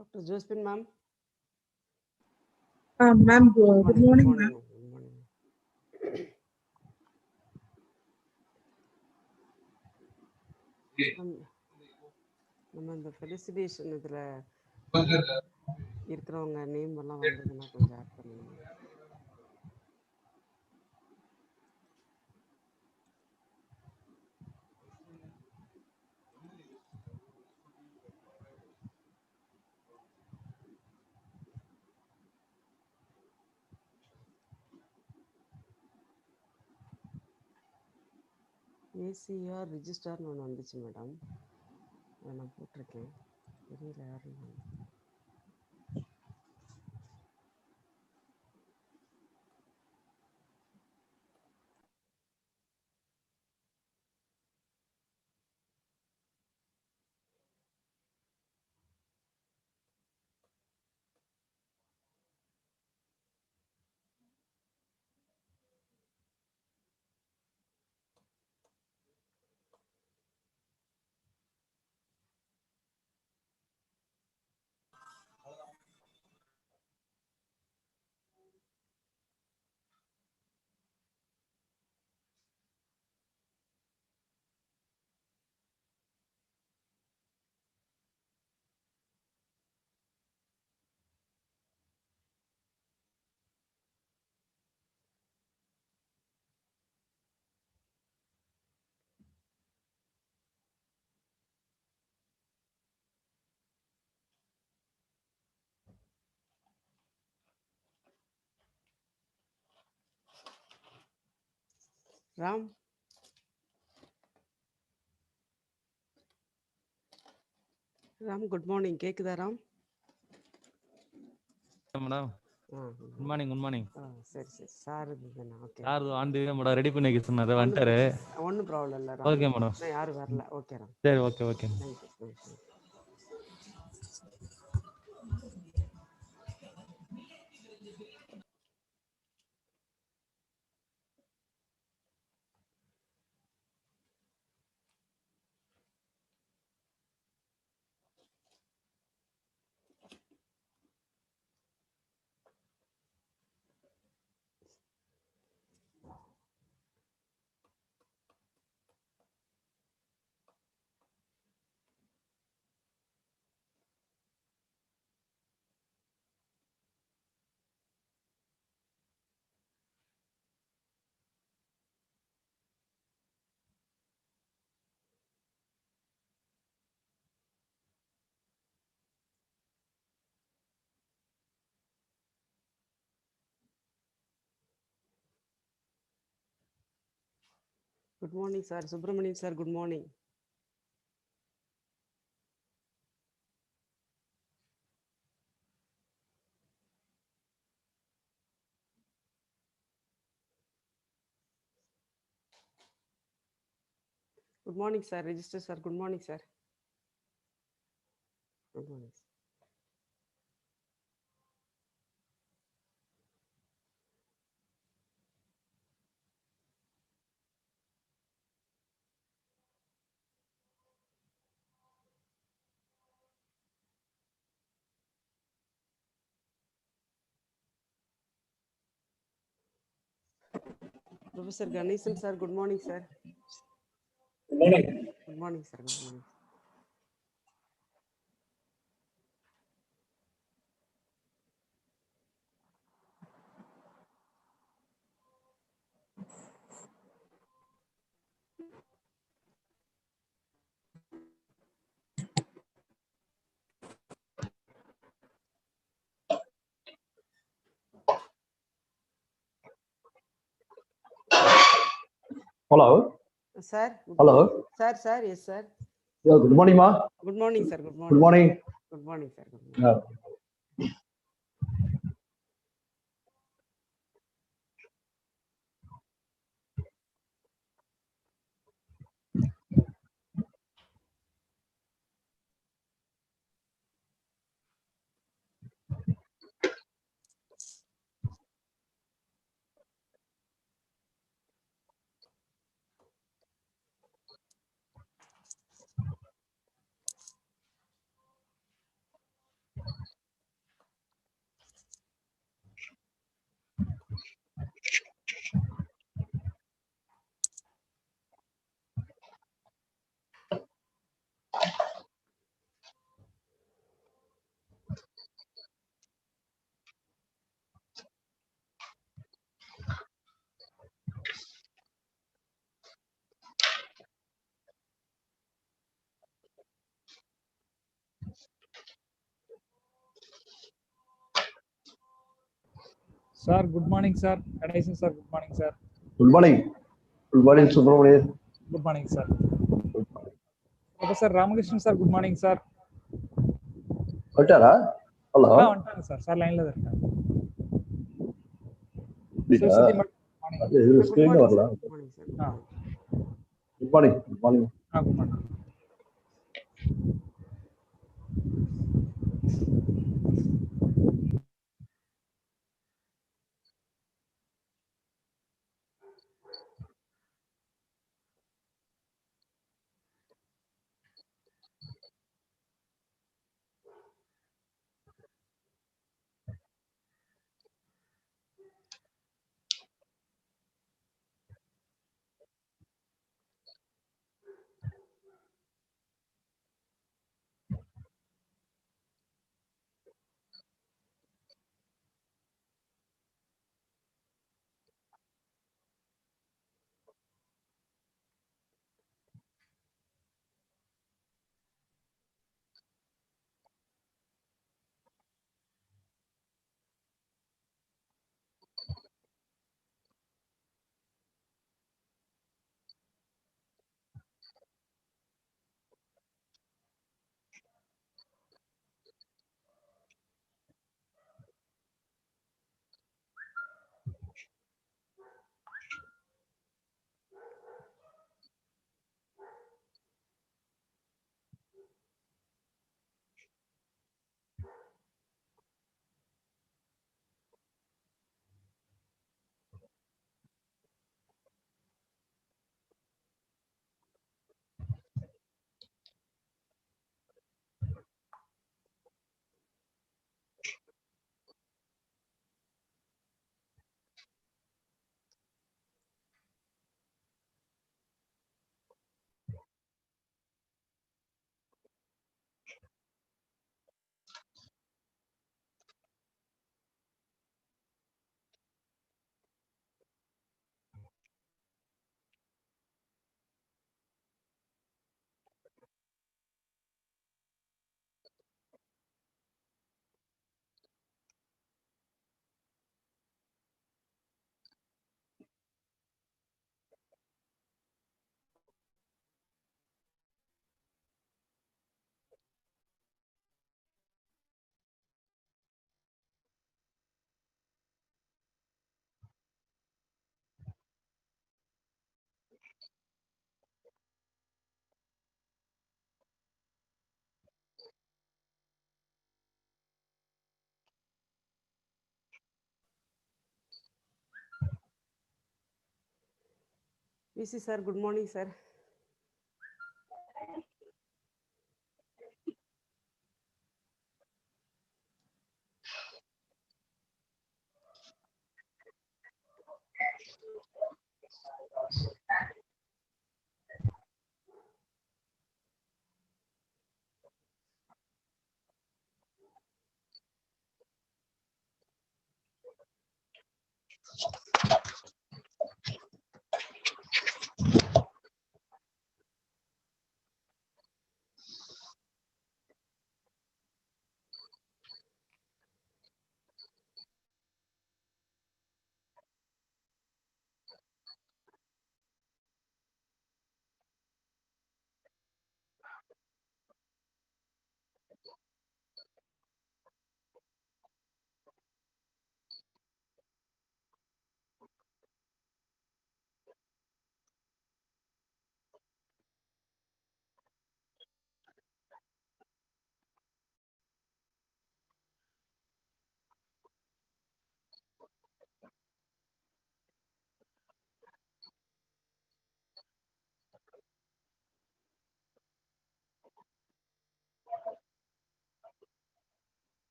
Dr. Josephine, ma'am. Ma'am, good morning, ma'am. Good morning. நம்ம இந்த felicitation இதில் இருக்கிறவங்க நேம் எல்லாம் வந்ததுன்னா கொஞ்சம் ஆட் பண்ணுங்க. ஏசிஆர் ரிஜிஸ்டர்னு ஒன்று வந்துச்சு மேடம், அதை நான் போட்டிருக்கேன், தெரியல யாரும். ராம், ராம் குட் மார்னிங், கேக்குதா Ram? Madam good morning. Good morning. சரி சரி, சார் இதுதானா? ஓகே சார் ஆண்டு மேடம் ரெடி பண்ணி வைக்க சொன்னாரு, வந்துட்டாரு. ஒன்றும் ப்ராப்ளம் இல்லை ராம். ஓகே மேடம், யாரும் வரல. ஓகே ராம். சரி okay okay. Thank you. Good morning sir. Subramaniam sir, good morning. Good morning sir. Register sir, good morning sir. Good morning. Professor Ganesan sir, good morning sir. Good morning sir. Good morning. Hello. Sir. Hello. Sir. Yes, sir. Yeah, good morning, ma. Good morning, sir. Good morning. Good morning. Good morning, sir. Good morning. Yeah. Sir, good morning, sir. Ganesan, sir, good morning, sir. Good morning. Good morning, Subramanian. Good morning, sir. Professor Ramakrishnan, sir, good morning, sir. வந்துட்டாரா? Hello வந்துட்டாங்க sir. Sir லைன்ல தான் இருக்காங்க. அப்படியா? Sivasakthi madam, morning. அது இது ஸ்கிரீன்ல வரல. Good morning sir. Good morning. Good morning. good morning. VC sir, good morning sir.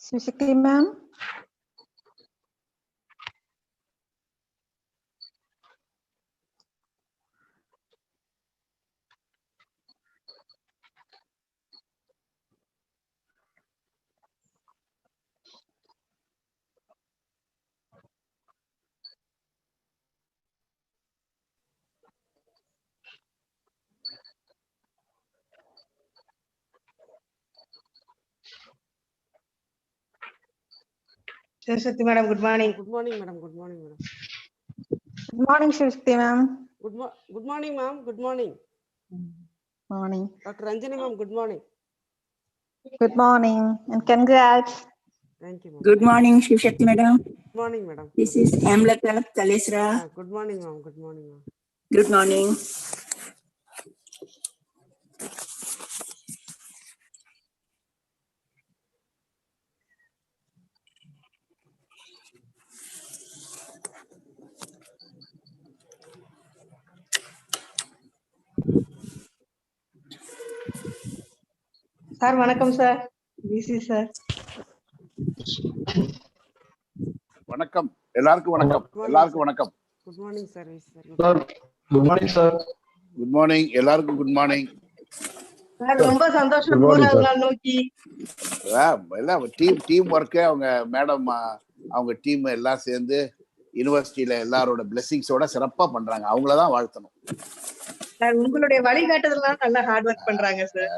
Shivshakti ma'am. Shivshakti madam, good morning. Good morning, madam. Good morning, madam. Good morning, Shivshakti ma'am. Good morning, ma'am. Good morning. Morning. Dr. Ranjani, ma'am. Good morning. Good morning and congrats. Thank you, ma'am. Good morning, Shivshakti madam. Good morning, madam. This is Amlata Talesra. Good morning, ma'am. Good morning, ma'am. Good morning. Sir, vanakkam sir. VC sir. வணக்கம் எல்லாருக்கும் வணக்கம் எல்லாருக்கும் வணக்கம் Good morning, sir. Sir good morning sir. Good morning எல்லாருக்கும் good morning. Sir ரொம்ப சந்தோஷம் Good morning, 3வது sir. நாள் நோக்கி. எல்லாம் டீம் ஒர்க்கு அவங்க மேடம் அவங்க டீம் எல்லாம் சேர்ந்து யூனிவர்சிட்டியில எல்லாரோட பிளெஸிங்ஸோட சிறப்பா பண்றாங்க. அவங்களதான் வாழ்த்தணும். சார் உங்களுடைய வழிகாட்டுதல்னால நல்லா ஹார்ட் ஒர்க் பண்றாங்க sir.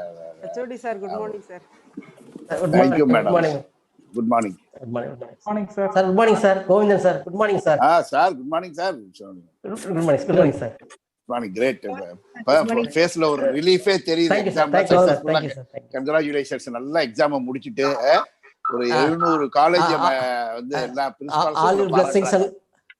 HOD sir, good morning, sir. Thank you madam. Good morning. Morning sir. Sir, good morning, sir. Govindan, sir. Good morning, sir. Sir good morning sir. Good morning, sir. Good morning. Great. ஃபேஸ்ல ஒரு ரிலீஃபே தெரியுது. Thank you, sir. Exam Thank you, sir. Thank you, sir. Thank you. Congratulations. நல்லா எக்ஸாமை முடிச்சிட்டு ஒரு 700 college வந்து எல்லா All your blessings, sir.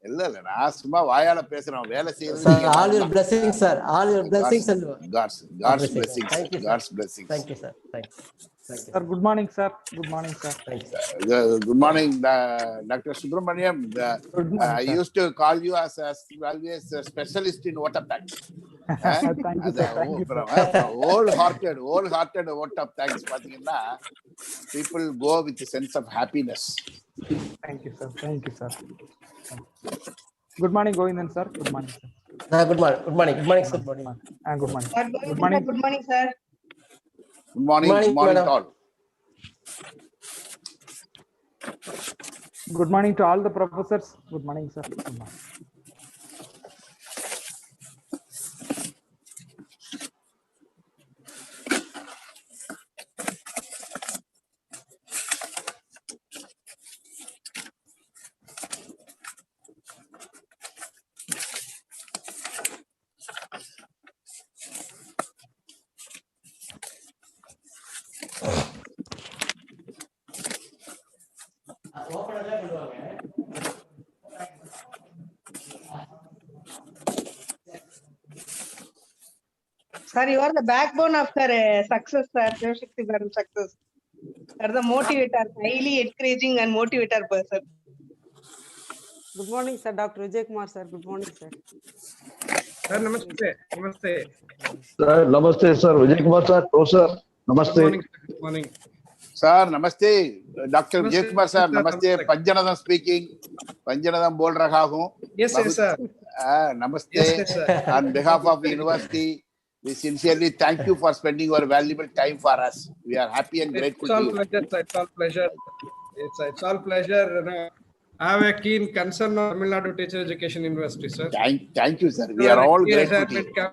இல்ல நான் சும்மா வாயால பேசுறேன். வேலை செய்யறது Sir, all your blessings, sir. All your blessings, sir. God's blessings. Thank you, sir. God's blessings. Thank you, sir. Thank you. Thank you. Sir, good morning, sir. Good morning, sir. Thank you, sir. Good morning, Dr. Subramaniam. Good morning, I sir. used to call you as always a specialist in water tanks. Thank you, sir. Thank you, sir. Wholehearted vote of thanks. பாத்தீங்கன்னா people go with a sense of happiness. Thank you, sir. Thank you, sir. Good morning, Govindan, sir. Good morning, sir. Good morning. Good morning. Good morning, sir. Good morning. Good morning. Sir, Good morning. good morning sir. Good morning, Good morning, good morning madam. to all. Good morning to all the professors. Good morning, sir. Good morning. Sir, you are the backbone of her success, sir. Shivshakti madam success. You are the motivator, highly encouraging and motivator person. Good morning, sir. Dr. Vijay Kumar, sir. Good morning, sir. Sir, namaste. Namaste. Sir namaste sir. Vijay Kumar sir. Professor Good namaste. morning. Good morning. Sir, namaste. Dr. Namaste, Vijay Kumar sir, sir. namaste. Namaste. Panjanadam speaking. Panjanadam बोल रहा हूँ. Yes, yes, sir. Namaste. Yes, yes, sir. On behalf of the university, we sincerely thank you for spending your valuable time for us. We are happy and grateful It's to all you. pleasure, sir. It's all pleasure. It's all pleasure. I have a keen concern on Tamil Nadu Teacher Education University, sir. Thank you, sir. We are all grateful to you.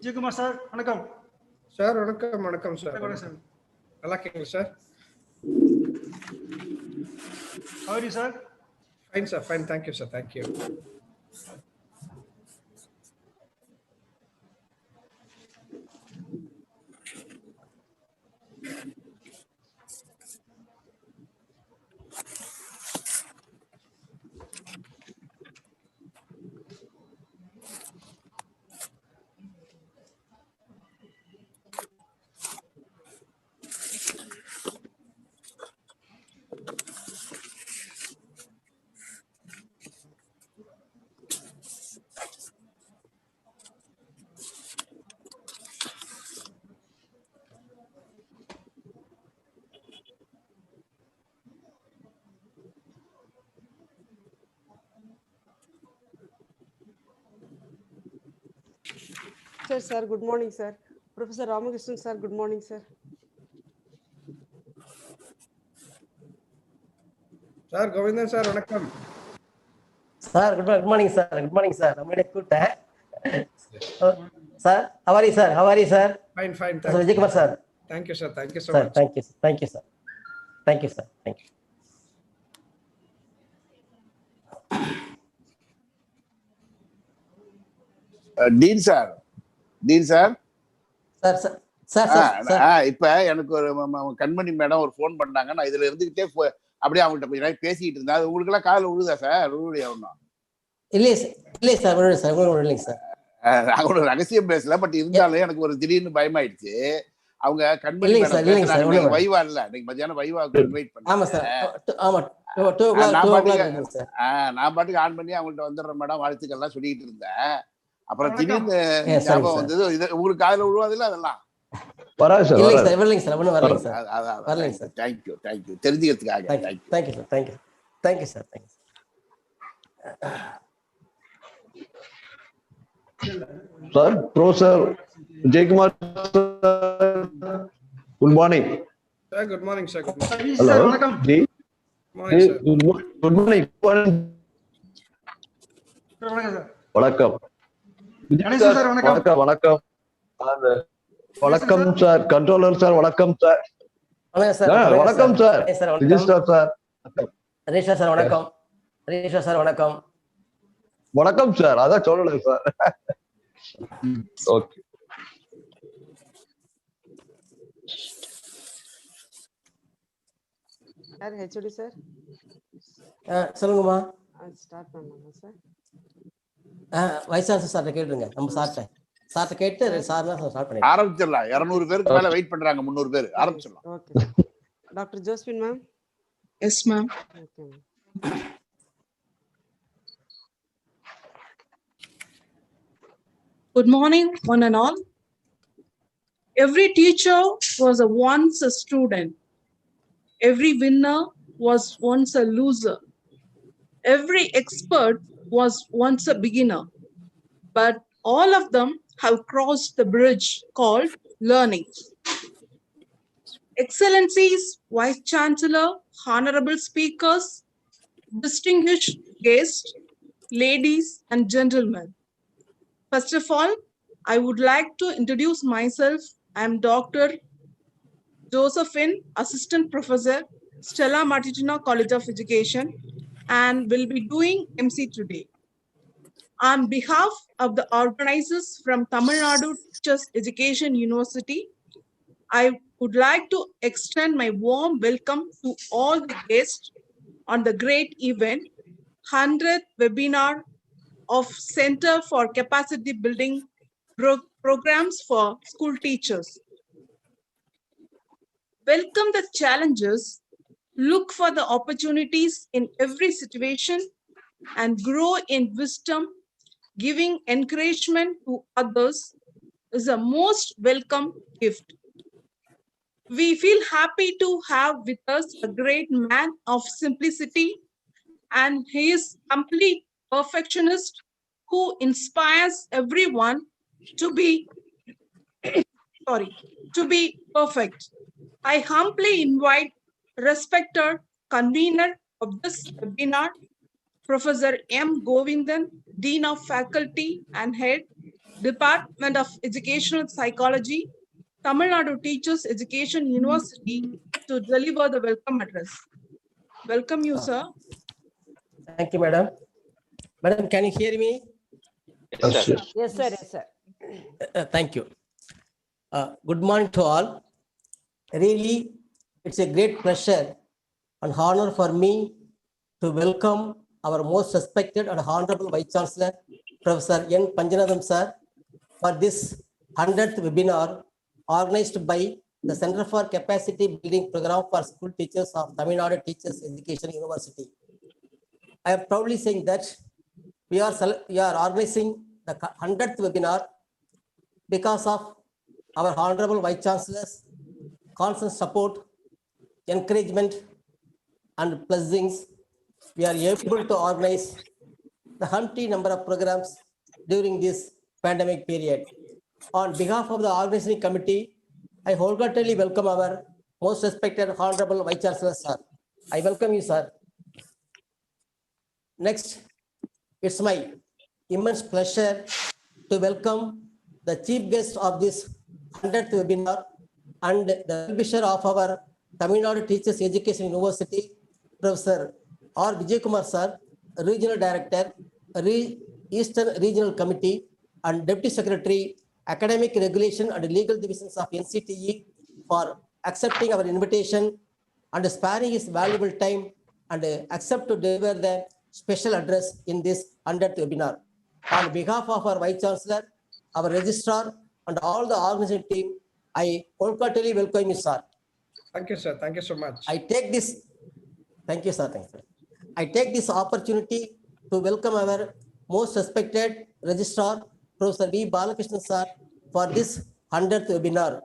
Vijayakumar sir வணக்கம். Sir வணக்கம் வணக்கம் sir. நல்லா இருக்கீங்களா sir? How are you, sir? Fine sir, fine. Thank you sir. Thank you. Sir, good morning, sir. Professor Ramakrishnan, sir, good morning, sir. Sir, Govindan sir, வணக்கம். Sir, good morning, sir. Good morning, sir. I'm very good. Sir, how are you, sir? How are you, sir? Fine, fine. Sir, Vijaykumar, sir. Thank you, sir. Thank you so Sir, much. thank you, sir. Thank you, sir. Thank you, sir. Thank you. Dean sir, dean sir. Sir sir sir sir இப்ப எனக்கு ஒரு கண்மணி madam ஒரு phone பண்ணாங்க. நான் இதுல இருந்துகிட்டே அப்படியே அவங்கள்ட்ட கொஞ்ச நேரம் பேசிக்கிட்டு இருந்தேன். அது உங்களுக்கு எல்லாம் காதுல விழுதா சார்? விழுலையா ஒன்றும்? இல்லையே சார், இல்லையே சார், விழுது சார், இல்லைங்க சார். நான் ஒரு ரகசியம் பேசல, பட் இருந்தாலும் எனக்கு ஒரு திடீர்னு பயமாயிடுச்சு. அவங்க கண்மணி மேடம் வைவா இல்ல, இன்னைக்கு மத்தியானம் வைவாக்கு இன்வைட் பண்ணாங்க. ஆமா சார், ஆமா. நான் பாட்டுக்கு ஆன் பண்ணி அவங்கள்ட்ட வந்துடுறேன் மேடம், வாழ்த்துக்கள் எல்லாம் சொல்லிட்டு இருந்தேன். அப்புறம் திடீர்னு ஞாபகம் வந்தது. இது உங்களுக்கு காதுல விழுவாதுல்ல? அதெல்லாம் வராது சார். இல்லைங்க சார், வரலைங்க சார், ஒன்றும் வரலைங்க சார். வரலைங்க சார். தேங்க்யூ தேங்க்யூ தெரிஞ்சுக்கிறதுக்காக. Thank you sir, thank you, thank you sir, thank you. Sir, professor Vijayakumar good morning. Sir, good morning, sir. Good morning. Hello வணக்கம். Ji, Morning, sir. Good morning. வணக்கம் சார். வணக்கம் கணேசன் சார், வணக்கம். வணக்கம் வணக்கம் வணக்கம் சார். கண்ட்ரோலர் சார் வணக்கம் சார். வணக்கம் sir. Register sir Resha sir வணக்கம். ரேஷா சார் வணக்கம். வணக்கம் சார். அதான் சொல்லலை சார். ஓகே. யார் ஹெச்ஓடி சார்? சொல்லுங்கம்மா. ஸ்டார்ட் பண்ணலாமா சார்? வைஸ் சான்சலர் சார்ட்ட கேட்டுருங்க. நம்ம சார்ட்ட கேட்டு சார் தான் ஸ்டார்ட் பண்ணி ஆரம்பிச்சிடலாம். 200 பேருக்கு மேல வெயிட் பண்றாங்க. 300 பேர். ஆரம்பிச்சிடலாம். Okay. Doctor Josephine ma'am. Yes, ma'am. Okay ma'am. Good morning, one and all. Every teacher was once a student. Every winner was once a loser. Every expert was once a beginner. But all of them have crossed the bridge called learning. Excellencies, Vice Chancellor, honorable speakers, distinguished guests, ladies and gentlemen. First of all, I would like to introduce myself. I am Dr. Josephine, Assistant Professor, Stella Martitina College of Education, and will be doing MC today. On behalf of the organizers from Tamil Nadu Teachers Education University, I would like to extend my warm welcome to all the guests on the great event, 100th webinar of Center for Capacity Building Programs for School Teachers. Welcome the challenges, look for the opportunities in every situation, and grow in wisdom. Giving encouragement to others is a most welcome gift. We feel happy to have with us a great man of simplicity, and he is complete perfectionist who inspires everyone to be perfect. I humbly invite respected convener of this webinar, Professor M. Govindan, Dean of Faculty and Head, Department of Educational Psychology, Tamil Nadu Teachers Education University, to deliver the welcome address. Welcome you, sir. Thank you, madam. Madam, can you hear me? Yes, sir. Yes, sir. Yes, sir. Thank you. Good morning to all. Really, it's a great pleasure and honor for me to welcome our most respected and honorable Vice Chancellor, Professor N. Panjanadam sir, for this 100th webinar organized by the Center for Capacity Building Program for School Teachers of Tamil Nadu Teachers Education University. I am proudly saying that we are organizing the 100th webinar because of our honorable Vice Chancellor's constant support, encouragement, and blessings. We are able to organize the humpty number of programs during this pandemic period. On behalf of the organizing committee, I wholeheartedly welcome our most respected honorable Vice Chancellor, sir. I welcome you, sir. Next, it's my immense pleasure to welcome the chief guest of this 100th webinar and the well-wisher of our Tamil Nadu Teachers Education University, Professor R. Vijaykumar sir, Regional Director, Eastern Regional Committee and Deputy Secretary, Academic Regulation and Legal Divisions of NCTE, for accepting our invitation and sparing his valuable time and accept to deliver the special address in this 100th webinar. On behalf of our Vice Chancellor, our Registrar, and all the organizing team, I wholeheartedly welcome you, sir. Thank you, sir. Thank you so much. Thank you, sir. Thank you. I take this opportunity to welcome our most respected Registrar, Professor V. Balakrishnan, sir, for this 100th webinar.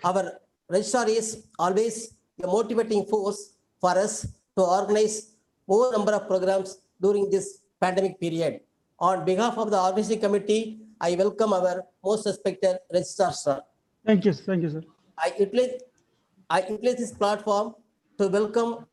Our Registrar is always a motivating force for us to organize more number of programs during this pandemic period. On behalf of the organizing committee, I welcome our most respected Registrar, sir. Thank you, sir. I utilize this platform to welcome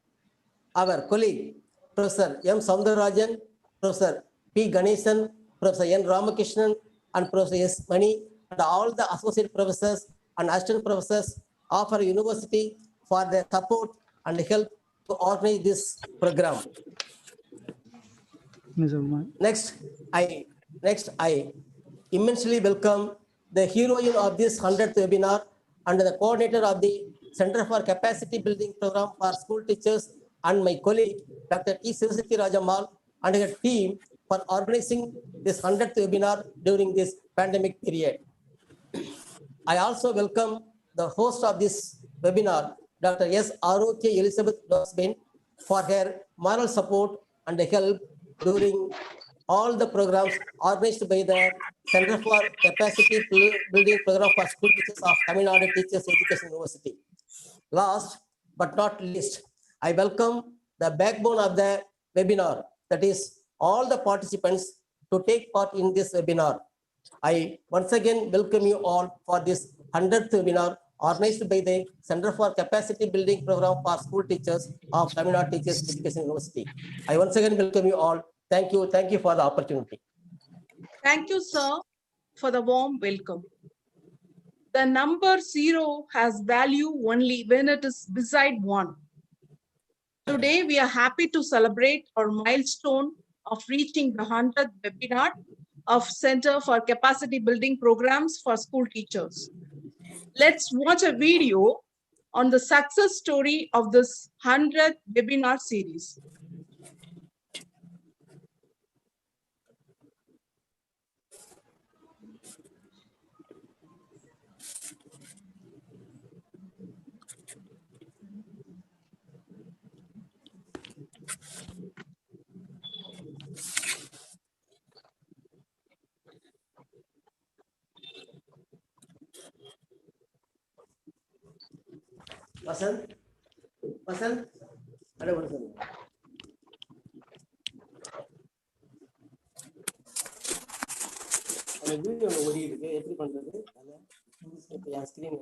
our colleague, Professor M. Soundarajan, Professor P. Ganesan, Professor N. Ramakrishnan, and Professor S. Mani, and all the associate professors and assistant professors of our university for their support and help to organize this program. Next, I immensely welcome the heroine of this 100th webinar and the coordinator of the Center for Capacity Building Program for School Teachers and my colleague, Dr. T. Sivasati Rajamal, and her team for organizing this 100th webinar during this pandemic period. I also welcome the host of this webinar, Dr. S. R.O.K. Elizabeth Dosbin, for her moral support and help during all the programs organized by the Center for Capacity Building Program for School Teachers of Tamil Nadu Teachers Education University. Last but not least, I welcome the backbone of the webinar, that is all the participants to take part in this webinar. I once again welcome you all for this 100th webinar organized by the Center for Capacity Building Program for School Teachers of Tamil Nadu Teachers Education University. I once again welcome you all. Thank you for the opportunity. Thank you, sir, for the warm welcome. The number 0 has value only when it is beside 1. Today, we are happy to celebrate our milestone of reaching the 100th webinar of Center for Capacity Building Programs for School Teachers. Let's watch a video on the success story of this 100th webinar series. Vasant? Hello, Vasant. Video ஓடி இருக்கு, எப்படி பண்றது? என் screen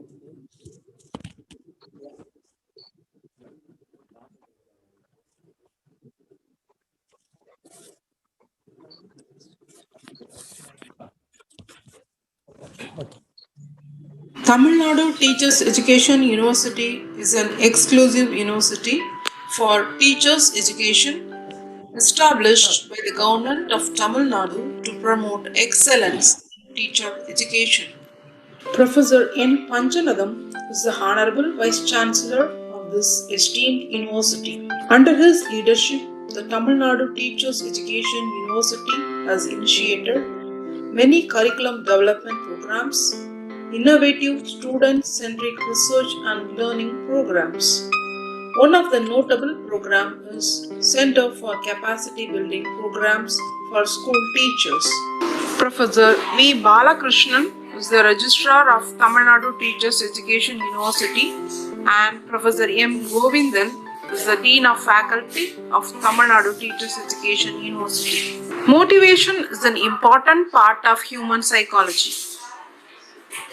Tamil Nadu Teachers Education University is an exclusive university for teachers education established by the government of Tamil Nadu to promote excellence in teacher education. Professor N. Panjanadam is the Honorable Vice Chancellor of this esteemed university. Under his leadership, the Tamil Nadu Teachers Education University has initiated many curriculum development programs, innovative student-centric research and learning programs. One of the notable programs is Center for Capacity Building Programs for School Teachers. Professor V. Balakrishnan is the Registrar of Tamil Nadu Teachers Education University, and Professor M. Govindan is the Dean of Faculty of Tamil Nadu Teachers Education University. Motivation is an important part of human psychology.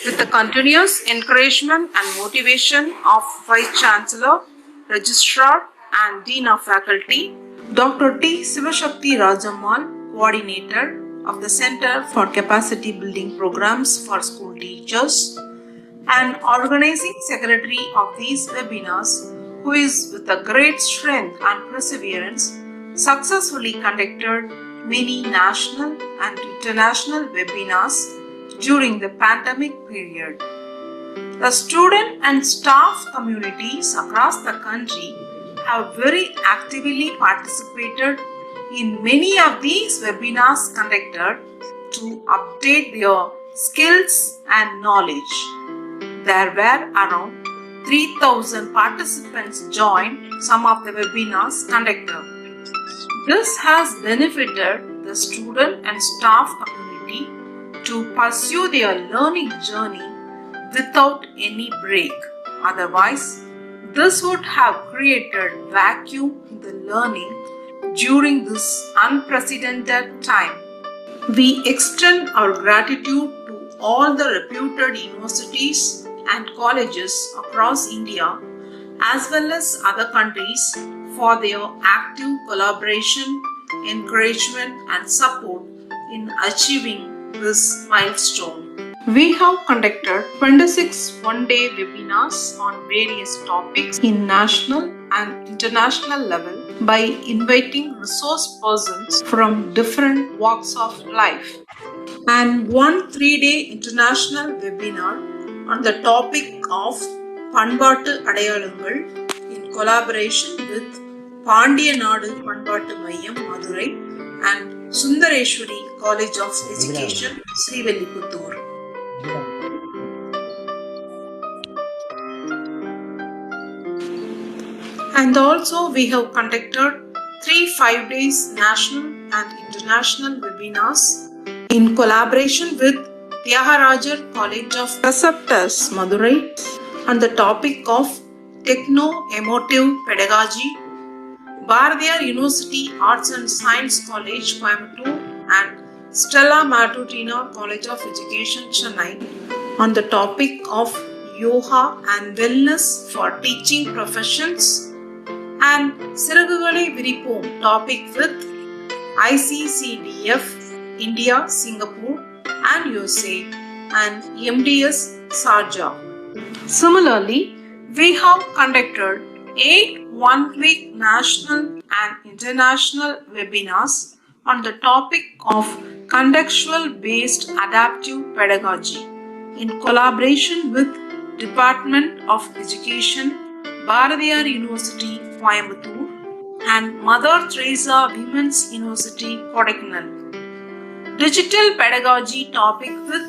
With the continuous encouragement and motivation of Vice Chancellor, Registrar, and Dean of Faculty, Dr. T. Sivashakti Rajammal, Coordinator of the Center for Capacity Building Programs for School Teachers, and Organizing Secretary of these webinars, who is with a great strength and perseverance, successfully conducted many national and international webinars during the pandemic period. The student and staff communities across the country have very actively participated in many of these webinars conducted to update their skills and knowledge. There were around 3,000 participants joined some of the webinars conducted. This has benefited the student and staff community to pursue their learning journey without any break. Otherwise, this would have created vacuum in the learning during this unprecedented time. We extend our gratitude to all the reputed universities and colleges across India as well as other countries for their active collaboration, encouragement, and support in achieving this milestone. We have conducted 26 one-day webinars on various topics in national and international level by inviting resource persons from different walks of life, and one 3-day international webinar on the topic of Panbattu Adayalangal in collaboration with Pandiyanadu Panbattu Mayyam Madurai and Sundareshwari College of Education, Srivilliputturu. And also we have conducted 3 5-day national and international webinars in collaboration with Tyagarajar College of Preceptors, Madurai, on the topic of Techno-Emotive Pedagogy, Bharatiyar University Arts and Science College, Coimbatore, and Stella Matutina College of Education, Chennai, on the topic of Yoga and Wellness for Teaching Professions, and Siragugalai Viripom topic with ICCDF, India, Singapore, and USA, and MDS Sharjah. Similarly, we have conducted 8 one-week national and international webinars on the topic of contextual-based adaptive pedagogy in collaboration with Department of Education, Bharatiyar University, Coimbatore, and Mother Teresa Women's University, Kodaikanal. Digital Pedagogy topic with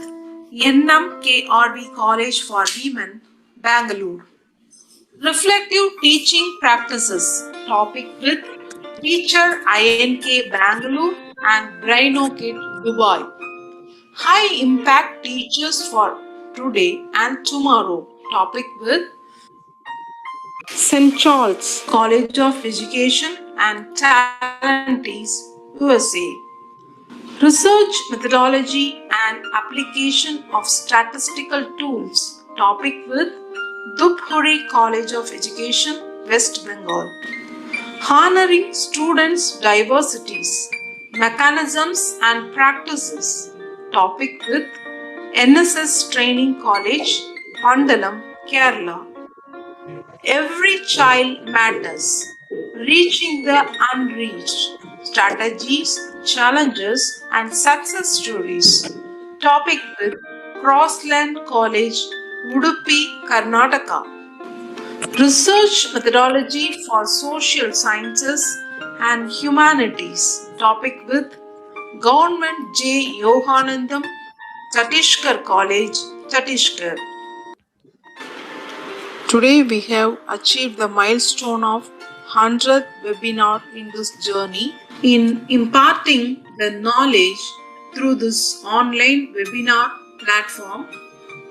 NMKRV College for Women, Bangalore. Reflective Teaching Practices topic with Teacher INK Bangalore and Brainokit Dubai. High Impact Teachers for Today and Tomorrow topic with St. Charles College of Education and Talentees, USA. Research Methodology and Application of Statistical Tools topic with Dhupguri College of Education, West Bengal. Honoring Students' Diversities, Mechanisms and Practices topic with NSS Training College, Pandalam, Kerala. Every child matters. Reaching the unreached. Strategies, challenges, and success stories. Topic with Crossland College, Udupi, Karnataka. Research methodology for social sciences and humanities. Topic with Government J. Yoganandam, Chhattisgarh College, Chhattisgarh. Today we have achieved the milestone of 100th webinar in this journey. In imparting the knowledge through this online webinar platform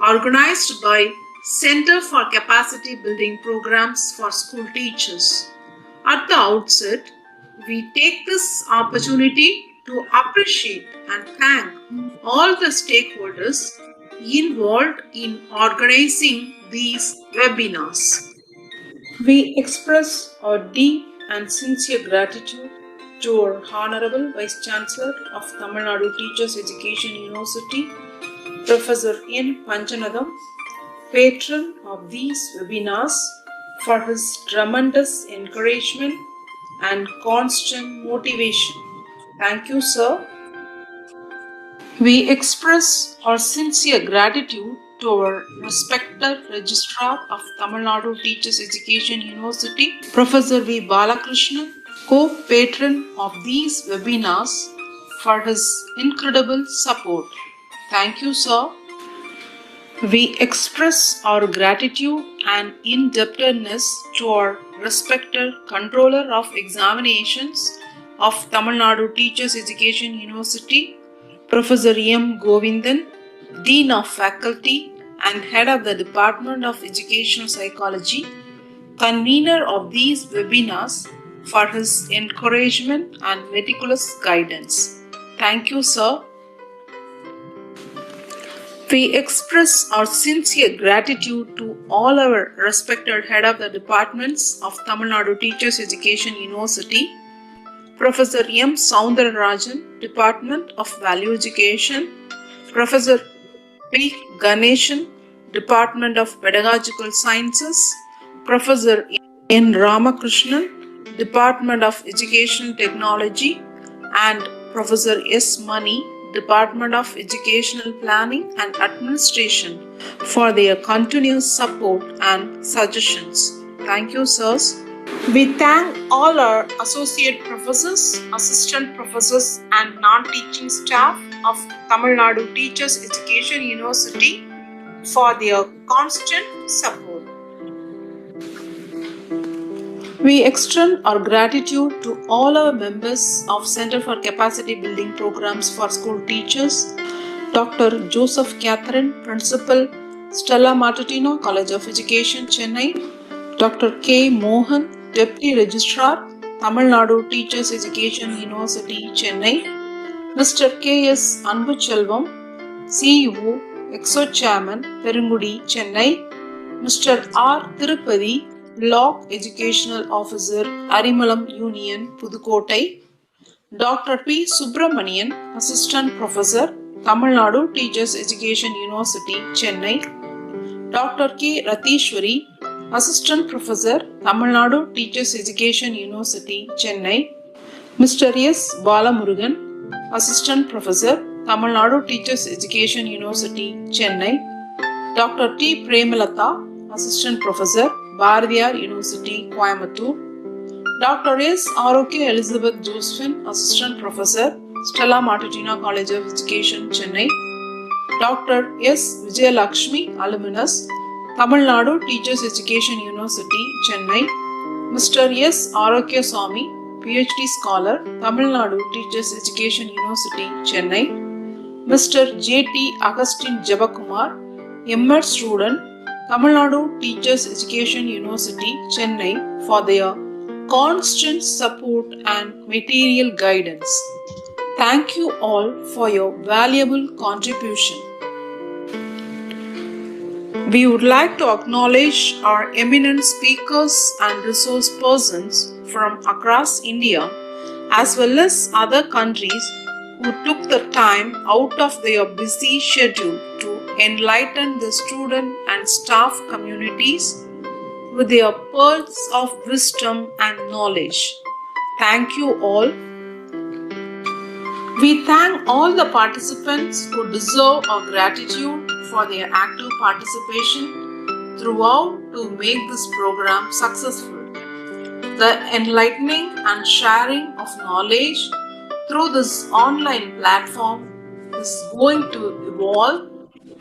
organized by Center for Capacity Building Programs for School Teachers. At the outset, we take this opportunity to appreciate and thank all the stakeholders involved in organizing these webinars. We express our deep and sincere gratitude to our Honorable Vice Chancellor of Tamil Nadu Teachers Education University, Professor N. Panchanadam, patron of these webinars, for his tremendous encouragement and constant motivation. Thank you, sir. We express our sincere gratitude to our respected Registrar of Tamil Nadu Teachers Education University, Professor V. Balakrishnan, co-patron of these webinars, for his incredible support. Thank you, sir. We express our gratitude and indebtedness to our respected Controller of Examinations of Tamil Nadu Teachers Education University, Professor M. Govindan, Dean of Faculty and Head of the Department of Educational Psychology, convener of these webinars, for his encouragement and meticulous guidance. Thank you, sir. We express our sincere gratitude to all our respected head of the departments of Tamil Nadu Teachers Education University, Professor M. Soundararajan, Department of Value Education, Professor P. Ganeshan, Department of Pedagogical Sciences, Professor N. Ramakrishnan, Department of Education Technology, and Professor S. Mani, Department of Educational Planning and Administration, for their continuous support and suggestions. Thank you, sirs. We thank all our associate professors, assistant professors, and non-teaching staff of Tamil Nadu Teachers Education University for their constant support. We extend our gratitude to all our members of Center for Capacity Building Programs for School Teachers, Dr. Joseph Catherine, Principal, Stella Martutino College of Education, Chennai, Dr. K. Mohan, Deputy Registrar, Tamil Nadu Teachers Education University, Chennai, Mr. K. S. Anbuchelvam, CEO, EXO Chairman, Perungudi, Chennai, Mr. R. Tirupati, Block Educational Officer, Arimalam Union, Pudukkottai, Dr. P. Subramanian, Assistant Professor, Tamil Nadu Teachers Education University, Chennai, Dr. K. Ratishwari, Assistant Professor, Tamil Nadu Teachers Education University, Chennai, Mr. S. Balamurugan, Assistant Professor, Tamil Nadu Teachers Education University, Chennai, Dr. T. Premalata, Assistant Professor, Bharatiyar University, Coimbatore, Dr. S. R.O.K. Elizabeth Josephine, Assistant Professor, Stella Martutino College of Education, Chennai, Dr. S. Vijayalakshmi, Alumnus, Tamil Nadu Teachers Education University, Chennai, Mr. S. R.O.K. Swami, PhD Scholar, Tamil Nadu Teachers Education University, Chennai, Mr. J.T. Agustin Jabakumar, M.Ed student, Tamil Nadu Teachers Education University, Chennai, for their constant support and material guidance. Thank you all for your valuable contribution. We would like to acknowledge our eminent speakers and resource persons from across India as well as other countries who took the time out of their busy schedule to enlighten the student and staff communities with their pearls of wisdom and knowledge. Thank you all. We thank all the participants who deserve our gratitude for their active participation throughout to make this program successful. The enlightening and sharing of knowledge through this online platform is going to evolve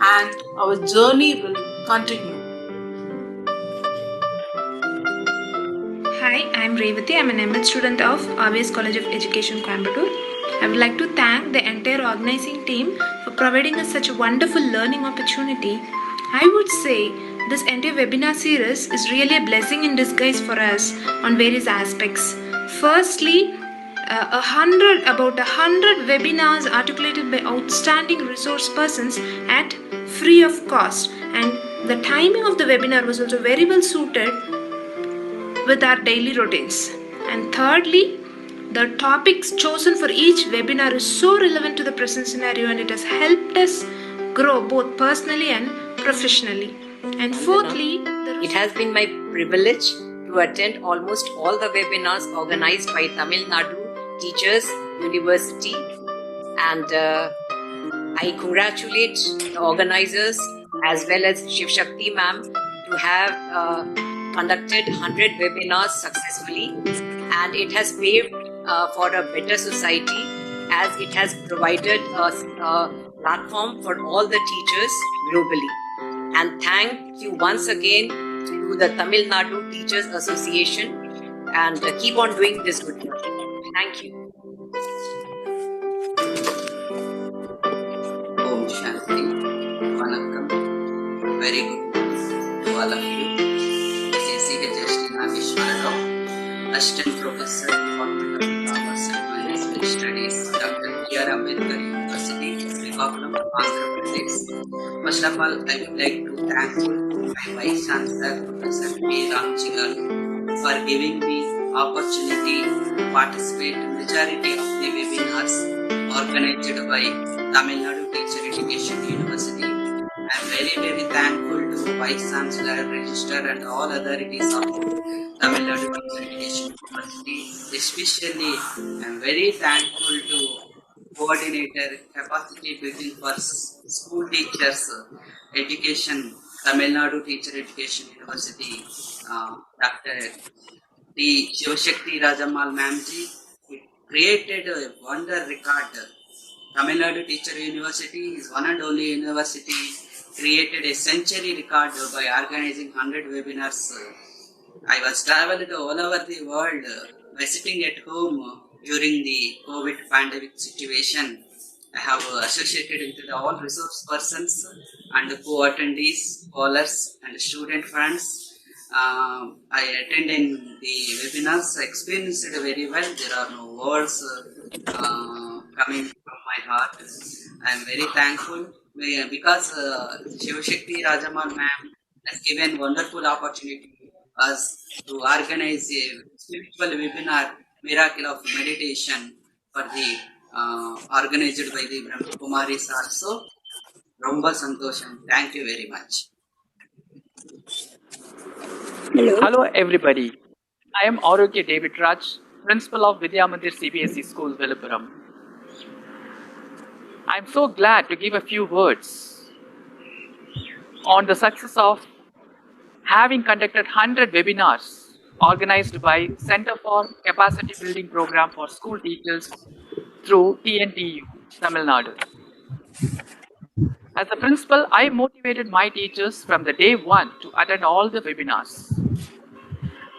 and our journey will continue. Hi, I'm Revati. I'm an ML student of RVS College of Education, Coimbatore. I would like to thank the entire organizing team for providing us such a wonderful learning opportunity. I would say this entire webinar series is really a blessing in disguise for us on various aspects. Firstly, about 100 webinars articulated by outstanding resource persons at free of cost, and the timing of the webinar was also very well suited with our daily routines. And thirdly, the topics chosen for each webinar is so relevant to the present scenario, and it has helped us grow both personally and professionally. And fourthly, it has been my privilege to attend almost all the webinars organized by Tamil Nadu Teachers University, and I congratulate the organizers as well as Shiv Shakti ma'am to have conducted 100 webinars successfully, and it has paved for a better society as it has provided a platform for all the teachers globally. And thank you once again to the Tamil Nadu Teachers Association, and keep on doing this good work. Thank you. Om Shanti. Vanakkam. Very good to all of you. This is C.H. Nageshwara Rao, Assistant Professor, Department of Commerce and Management Studies, Dr. B.R. Ambedkar University, Srikakulam, Andhra Pradesh. First of all, I would like to thank my Vice Chancellor, Professor P. Ramchigal, for giving me opportunity to participate in majority of the webinars organized by Tamil Nadu Teacher Education University. I am very thankful to Vice Chancellor, Registrar and all authorities of Tamil Nadu Teacher Education University. Especially, I am very thankful to Coordinator Capacity Building for School Teachers Education, Tamil Nadu Teacher Education University, Dr. T. Shivashakti Rajamal Mamji. It created a wonder record. Tamil Nadu Teacher University is one and only university created a century record by organizing 100 webinars. I was traveled all over the world, visiting at home during the COVID pandemic situation. I have associated with all resource persons and co-attendees, scholars and student friends. I attended the webinars, experienced it very well. There are no words coming from my heart. I am very thankful because Shivashakti Rajamal ma'am has given wonderful opportunity us to organize a spiritual webinar, Miracle of Meditation, for the organized by the Brahma Kumaris also. Romba Santosham. Thank you very much. Hello everybody. I am Arogya David Raj, Principal of Vidya Mandir CBSE School, Villupuram. I am so glad to give a few words on the success of having conducted 100 webinars organized by Center for Capacity Building Program for School Teachers through TNTU, Tamil Nadu. As a principal, I motivated my teachers from the day one to attend all the webinars.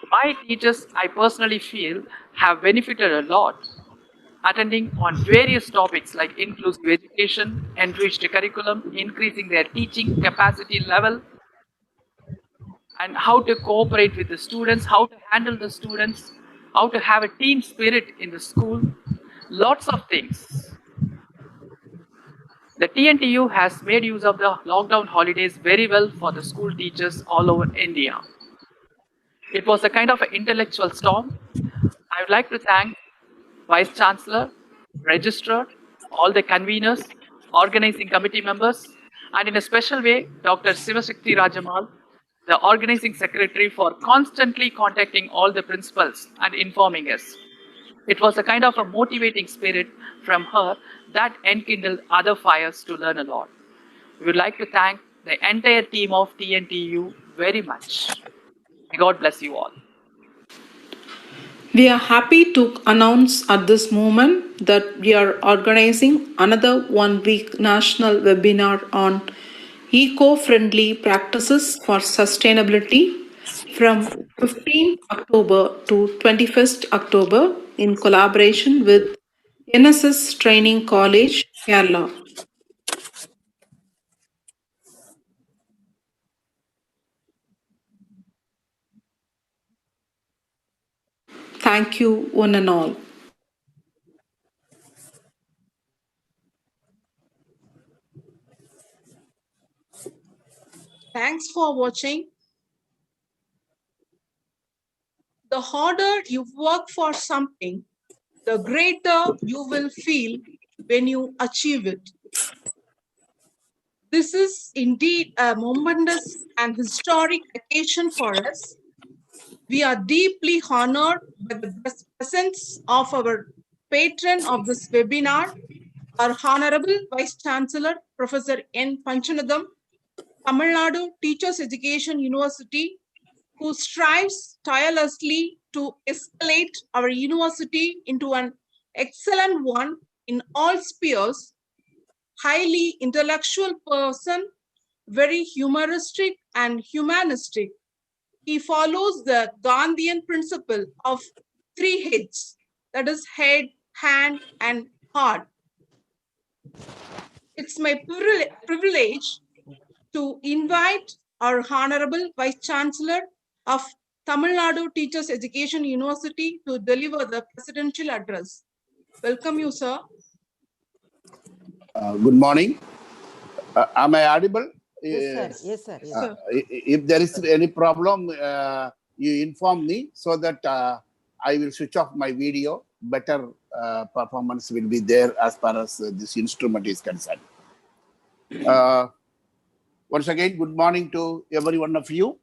My teachers, I personally feel, have benefited a lot, attending on various topics like inclusive education, enriched curriculum, increasing their teaching capacity level, and how to cooperate with the students, how to handle the students, how to have a team spirit in the school, lots of things. The TNTU has made use of the lockdown holidays very well for the school teachers all over India. It was a kind of an intellectual storm. I would like to thank Vice Chancellor, Registrar, all the conveners, organizing committee members, And in a special way, Dr. Sivashakti Rajamal, the organizing secretary, for constantly contacting all the principals and informing us. It was a kind of a motivating spirit from her that enkindled other fires to learn a lot. We would like to thank the entire team of TNTU very much. May God bless you all. We are happy to announce at this moment that we are organizing another 1-week national webinar on eco-friendly practices for sustainability from 15th October to 21st October in collaboration with NSS Training College, Kerala. Thank you, one and all. Thanks for watching. The harder you work for something, the greater you will feel when you achieve it. This is indeed a momentous and historic occasion for us. We are deeply honored by the presence of our patron of this webinar, our Honorable Vice Chancellor, Professor N. Panchanadam, Tamil Nadu Teachers Education University, who strives tirelessly to escalate our university into an excellent one in all spheres, highly intellectual person, very humoristic and humanistic. He follows the Gandhian principle of 3 heads, that is head, hand, and heart. It's my privilege to invite our Honorable Vice Chancellor of Tamil Nadu Teachers Education University to deliver the presidential address. Welcome you, sir. Good morning. Am I audible? Yes, sir. Yes, sir. Yes, sir. If there is any problem, you inform me so that I will switch off my video. Better performance will be there as far as this instrument is concerned. Once again, good morning to every one of you.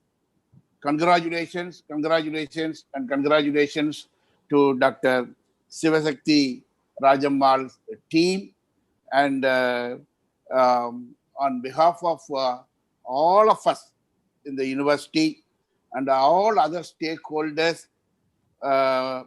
Congratulations, congratulations, and congratulations to Dr. Sivashakti Rajamal's team. And on behalf of all of us in the university and all other stakeholders,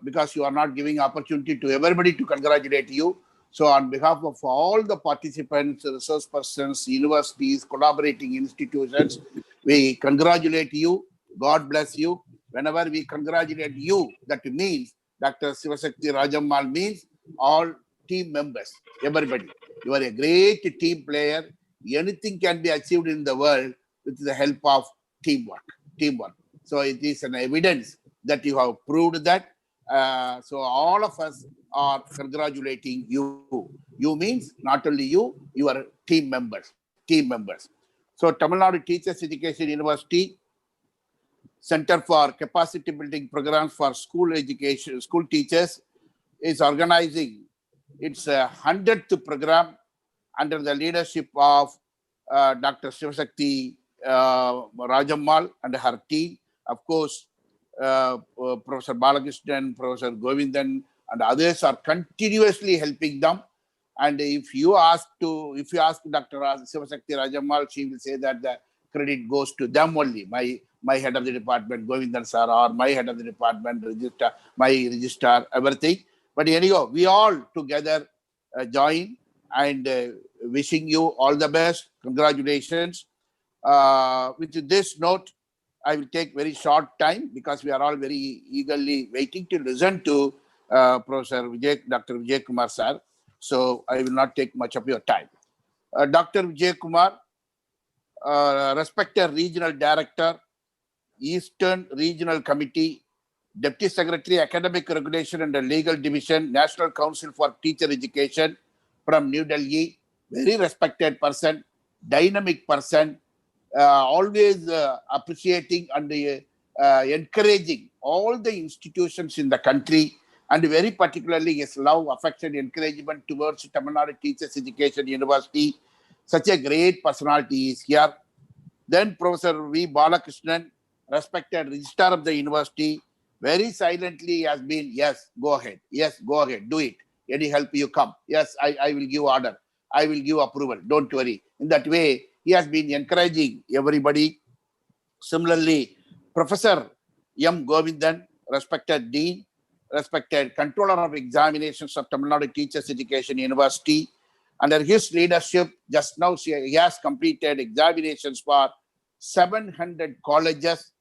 because you are not giving opportunity to everybody to congratulate you. So on behalf of all the participants, resource persons, universities, collaborating institutions, we congratulate you. God bless you. Whenever we congratulate you, that means Dr. Sivashakti Rajamal means all team members, everybody. You are a great team player. Anything can be achieved in the world with the help of teamwork. So it is an evidence that you have proved that. So all of us are congratulating you. You means not only you, your team members. So Tamil Nadu Teachers Education University Center for Capacity Building Programs for School Teachers is organizing its 100th program under the leadership of Dr. Sivashakti Rajamal and her team. Of course, Professor Balakrishnan, Professor Govindan, and others are continuously helping them. And if you ask Dr. Sivashakti Rajamal, she will say that the credit goes to them only. My head of the department, Govindan sir, or my head of the department, my registrar, everything. But anyhow, we all together join and wishing you all the best. Congratulations. With this note, I will take very short time because we are all very eagerly waiting to listen to Dr. Vijay Kumar sir. So I will not take much of your time. Dr. Vijay Kumar, respected Regional Director, Eastern Regional Committee, Deputy Secretary, Academic Regulation and Legal Division, National Council for Teacher Education from New Delhi. Very respected person, dynamic person, always appreciating and encouraging all the institutions in the country, and very particularly his love, affection, encouragement towards Tamil Nadu Teachers Education University. Such a great personality is here. Then Professor V. Balakrishnan, respected registrar of the university, very silently has been, yes, go ahead. Yes, go ahead. Do it. Any help you come. Yes, I will give order. I will give approval. Don't worry. In that way, he has been encouraging everybody. Similarly, Professor M. Govindan, respected Dean, respected Controller of Examinations of Tamil Nadu Teachers Education University. Under his leadership, just now he has completed examinations for 700 colleges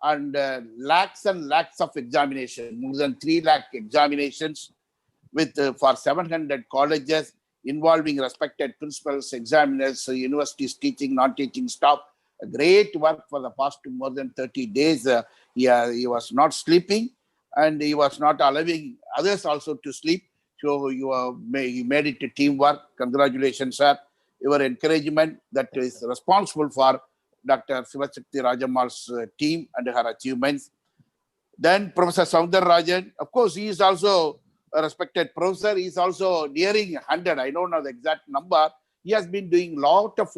and lakhs and lakhs of examinations, more than 3 lakh examinations with for 700 colleges involving respected principals, examiners, universities, teaching, non-teaching staff. A great work for the past more than 30 days. He was not sleeping and he was not allowing others also to sleep. So you made it a teamwork. Congratulations, sir. Your encouragement that is responsible for Dr. Sivashakti Rajamal's team and her achievements. Then Professor Saundar Rajan, of course, he is also a respected professor. He is also nearing 100. I don't know the exact number. He has been doing a lot of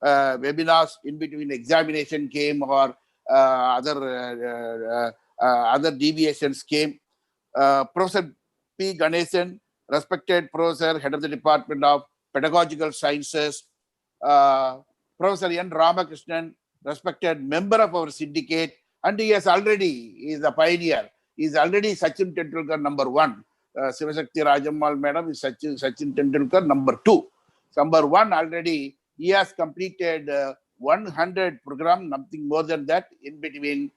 webinars in between examination came or other deviations came. Professor P. Ganesan, respected professor, head of the Department of Pedagogical Sciences. Professor N. Ramakrishnan, respected member of our syndicate, and he is a pioneer. He is already Sachin Tendulkar number 1. Sivashakti Rajamal madam is Sachin Tendulkar number 2. Number 1 already, he has completed 100 program, nothing more than that. In between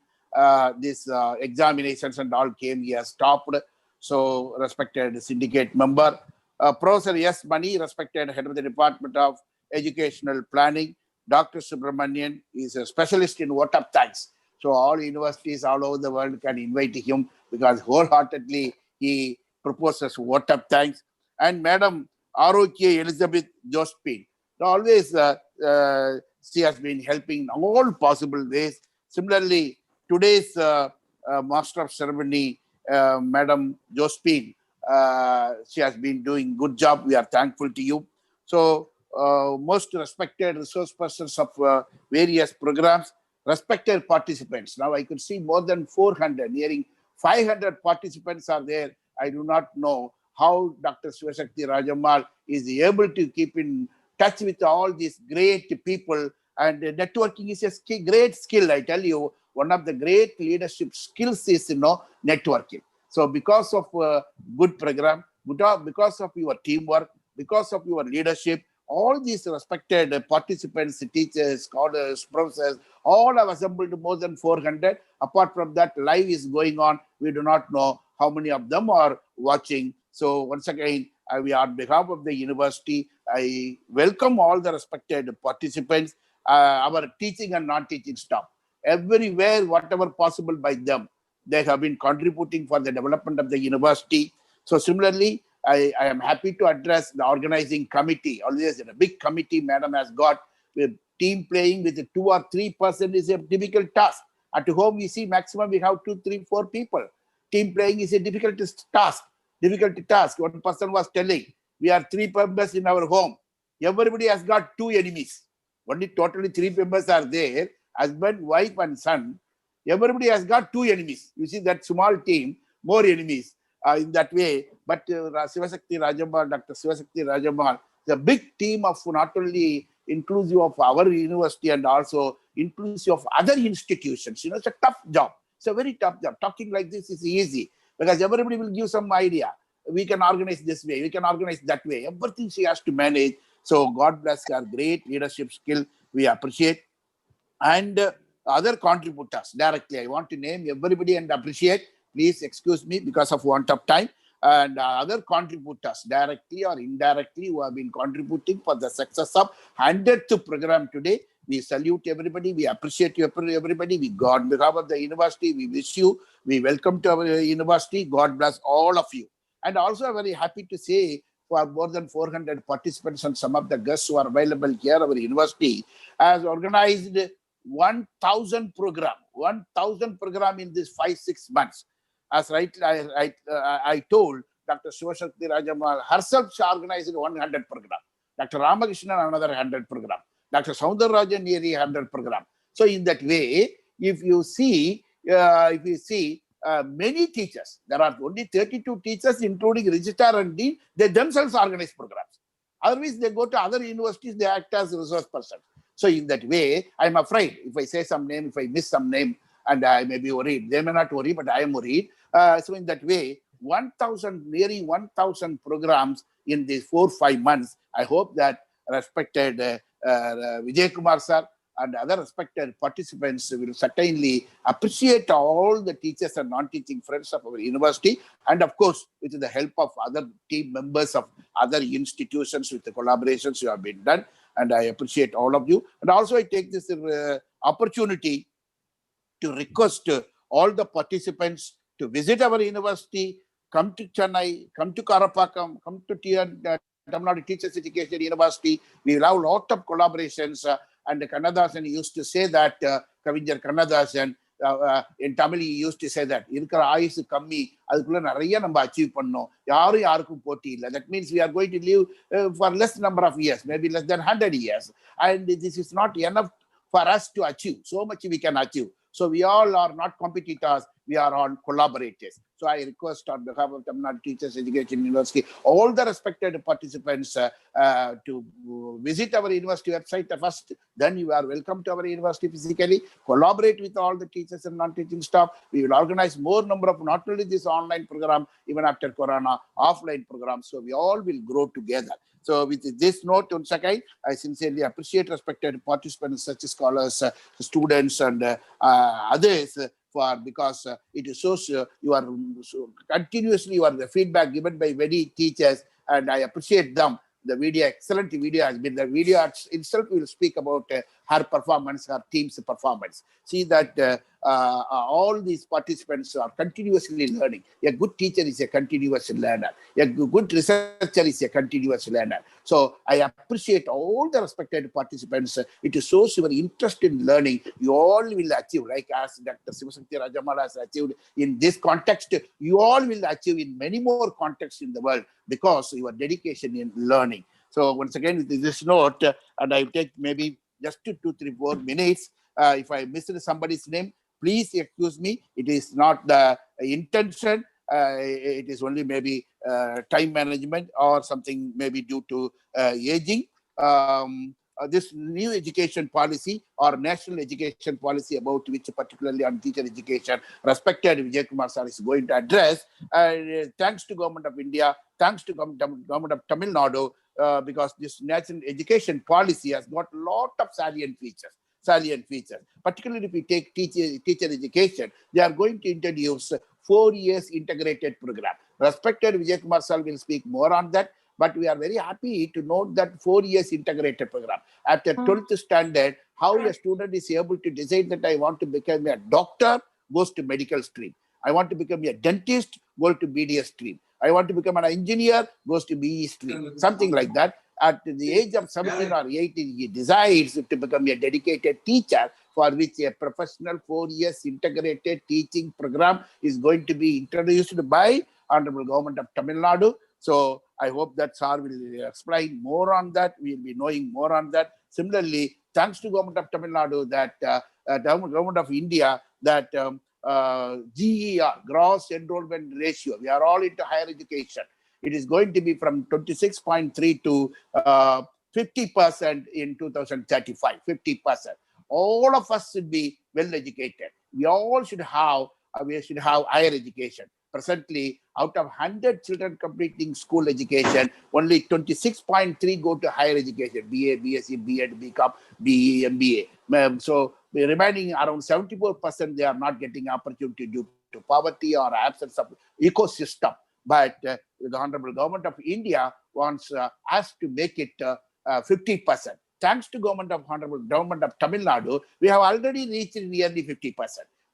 these examinations and all came, he has stopped. So, respected syndicate member. Professor S. Mani, respected head of the Department of Educational Planning. Dr. Subramanian is a specialist in vote of thanks. So all universities all over the world can invite him because wholeheartedly he proposes vote of thanks. And Madam Arokia Elizabeth Josephine, always she has been helping in all possible ways. Similarly, today's Master of Ceremony, Madam Josephine, she has been doing good job. We are thankful to you. So most respected resource persons of various programs, respected participants. Now I could see more than 400, nearing 500 participants are there. I do not know how Dr. Sivashakti Rajamal is able to keep in touch with all these great people. And networking is a great skill. I tell you, one of the great leadership skills is networking. So because of good program, because of your teamwork, because of your leadership, all these respected participants, teachers, scholars, professors, all have assembled more than 400. Apart from that, live is going on. We do not know how many of them are watching. So once again, we on behalf of the university, I welcome all the respected participants, our teaching and non-teaching staff. Everywhere, whatever possible by them, they have been contributing for the development of the university. So similarly, I am happy to address the organizing committee. Always in a big committee, madam has got team playing with 2 or 3% is a difficult task. At home, we see maximum we have 2, 3, 4 people. Team playing is a difficult task. One person was telling, we are 3 members in our home. Everybody has got 2 enemies. Only totally 3 members are there, husband, wife, and son. Everybody has got 2 enemies. You see that small team, more enemies in that way. But Sivashakti Rajamal, Dr. Sivashakti Rajamal, the big team of not only inclusive of our university and also inclusive of other institutions. It's a tough job. It's a very tough job. Talking like this is easy because everybody will give some idea. We can organize this way. We can organize that way. Everything she has to manage. So God bless her great leadership skill. We appreciate. And other contributors directly. I want to name everybody and appreciate. Please excuse me because of want of time. And other contributors directly or indirectly who have been contributing for the success of 100th program today. We salute everybody. We appreciate you, everybody. We God, on behalf of the university, we wish you. We welcome to our university. God bless all of you. And also, I'm very happy to say for more than 400 participants and some of the guests who are available here, our university has organized 1,000 program. 1,000 program in this 5-6 months. As I told, Dr. Sivashakti Rajamal herself, she organized 100 program. Dr. Ramakrishnan, another 100 program. Dr. Soundararajan, nearly 100 program. So in that way, if you see many teachers, there are only 32 teachers, including registrar and dean, they themselves organize programs. Otherwise, they go to other universities, they act as resource persons. So in that way, I'm afraid if I say some name, if I miss some name, and I may be worried. They may not worry, but I am worried. So in that way, nearly 1,000 programs in these 4-5 months. I hope that respected Vijay Kumar sir and other respected participants will certainly appreciate all the teachers and non-teaching friends of our university, and of course, with the help of other team members of other institutions, with the collaborations you have been done. And I appreciate all of you. And also I take this opportunity to request all the participants to visit our university, come to Chennai, come to Karapakam, come to Tamil Nadu Teachers Education University. We will have a lot of collaborations. And Kannadasan used to say that, Kavinjar Kannadasan, in Tamil, he used to say that, that means we are going to live for less number of years, maybe less than 100 years. And this is not enough for us to achieve. So much we can achieve. So we all are not competitors, we are all collaborators. So I request on behalf of Tamil Nadu Teachers Education University, all the respected participants to visit our university website first. Then you are welcome to our university physically. Collaborate with all the teachers and non-teaching staff. We will organize more number of not only this online program, even after Corona, offline programs. So we all will grow together. So with this note, once again, I sincerely appreciate respected participants such as scholars, students, and others because it shows you are continuously the feedback given by many teachers, and I appreciate them. The video, excellent video has been. The video itself will speak about her performance, her team's performance. See that all these participants are continuously learning. A good teacher is a continuous learner. A good researcher is a continuous learner. So I appreciate all the respected participants. It shows your interest in learning. You all will achieve, like as Dr. Sivasakti Rajamal has achieved in this context, you all will achieve in many more contexts in the world because your dedication in learning. So once again, with this note, and I'll take maybe just 2, 3, 4 minutes. If I missed somebody's name, please excuse me. It is not the intention. It is only maybe time management or something maybe due to aging. This new education policy or national education policy about which particularly on teacher education, respected Vijay Kumar sir is going to address. Thanks to Government of India, thanks to Government of Tamil Nadu, because this national education policy has got a lot of salient features. Particularly if we take teacher education, they are going to introduce 4 years integrated program. Respected Vijay Kumar sir will speak more on that. But we are very happy to note that 4 years integrated program. After 12th standard, how a student is able to decide that I want to become a doctor, goes to medical stream. I want to become a dentist, go to BDS stream. I want to become an engineer, goes to BE stream. Something like that. At the age of 17 or 18, he decides to become a dedicated teacher, for which a professional 4 years integrated teaching program is going to be introduced by Honorable Government of Tamil Nadu. So I hope that sir will explain more on that. We will be knowing more on that. Similarly, thanks to Government of Tamil Nadu, that Government of India, that GER, gross enrollment ratio, we are all into higher education. It is going to be from 26.3 to 50% in 2035, 50%. All of us should be well educated. We all should have higher education. Presently, out of 100 children completing school education, only 26.3 go to higher education, BA, BSc, B.Ed, B.Com, BE, MBA. So the remaining around 74%, they are not getting opportunity due to poverty or absence of ecosystem. But the Honorable Government of India wants us to make it 50%. Thanks to Honorable Government of Tamil Nadu, we have already reached nearly 50%.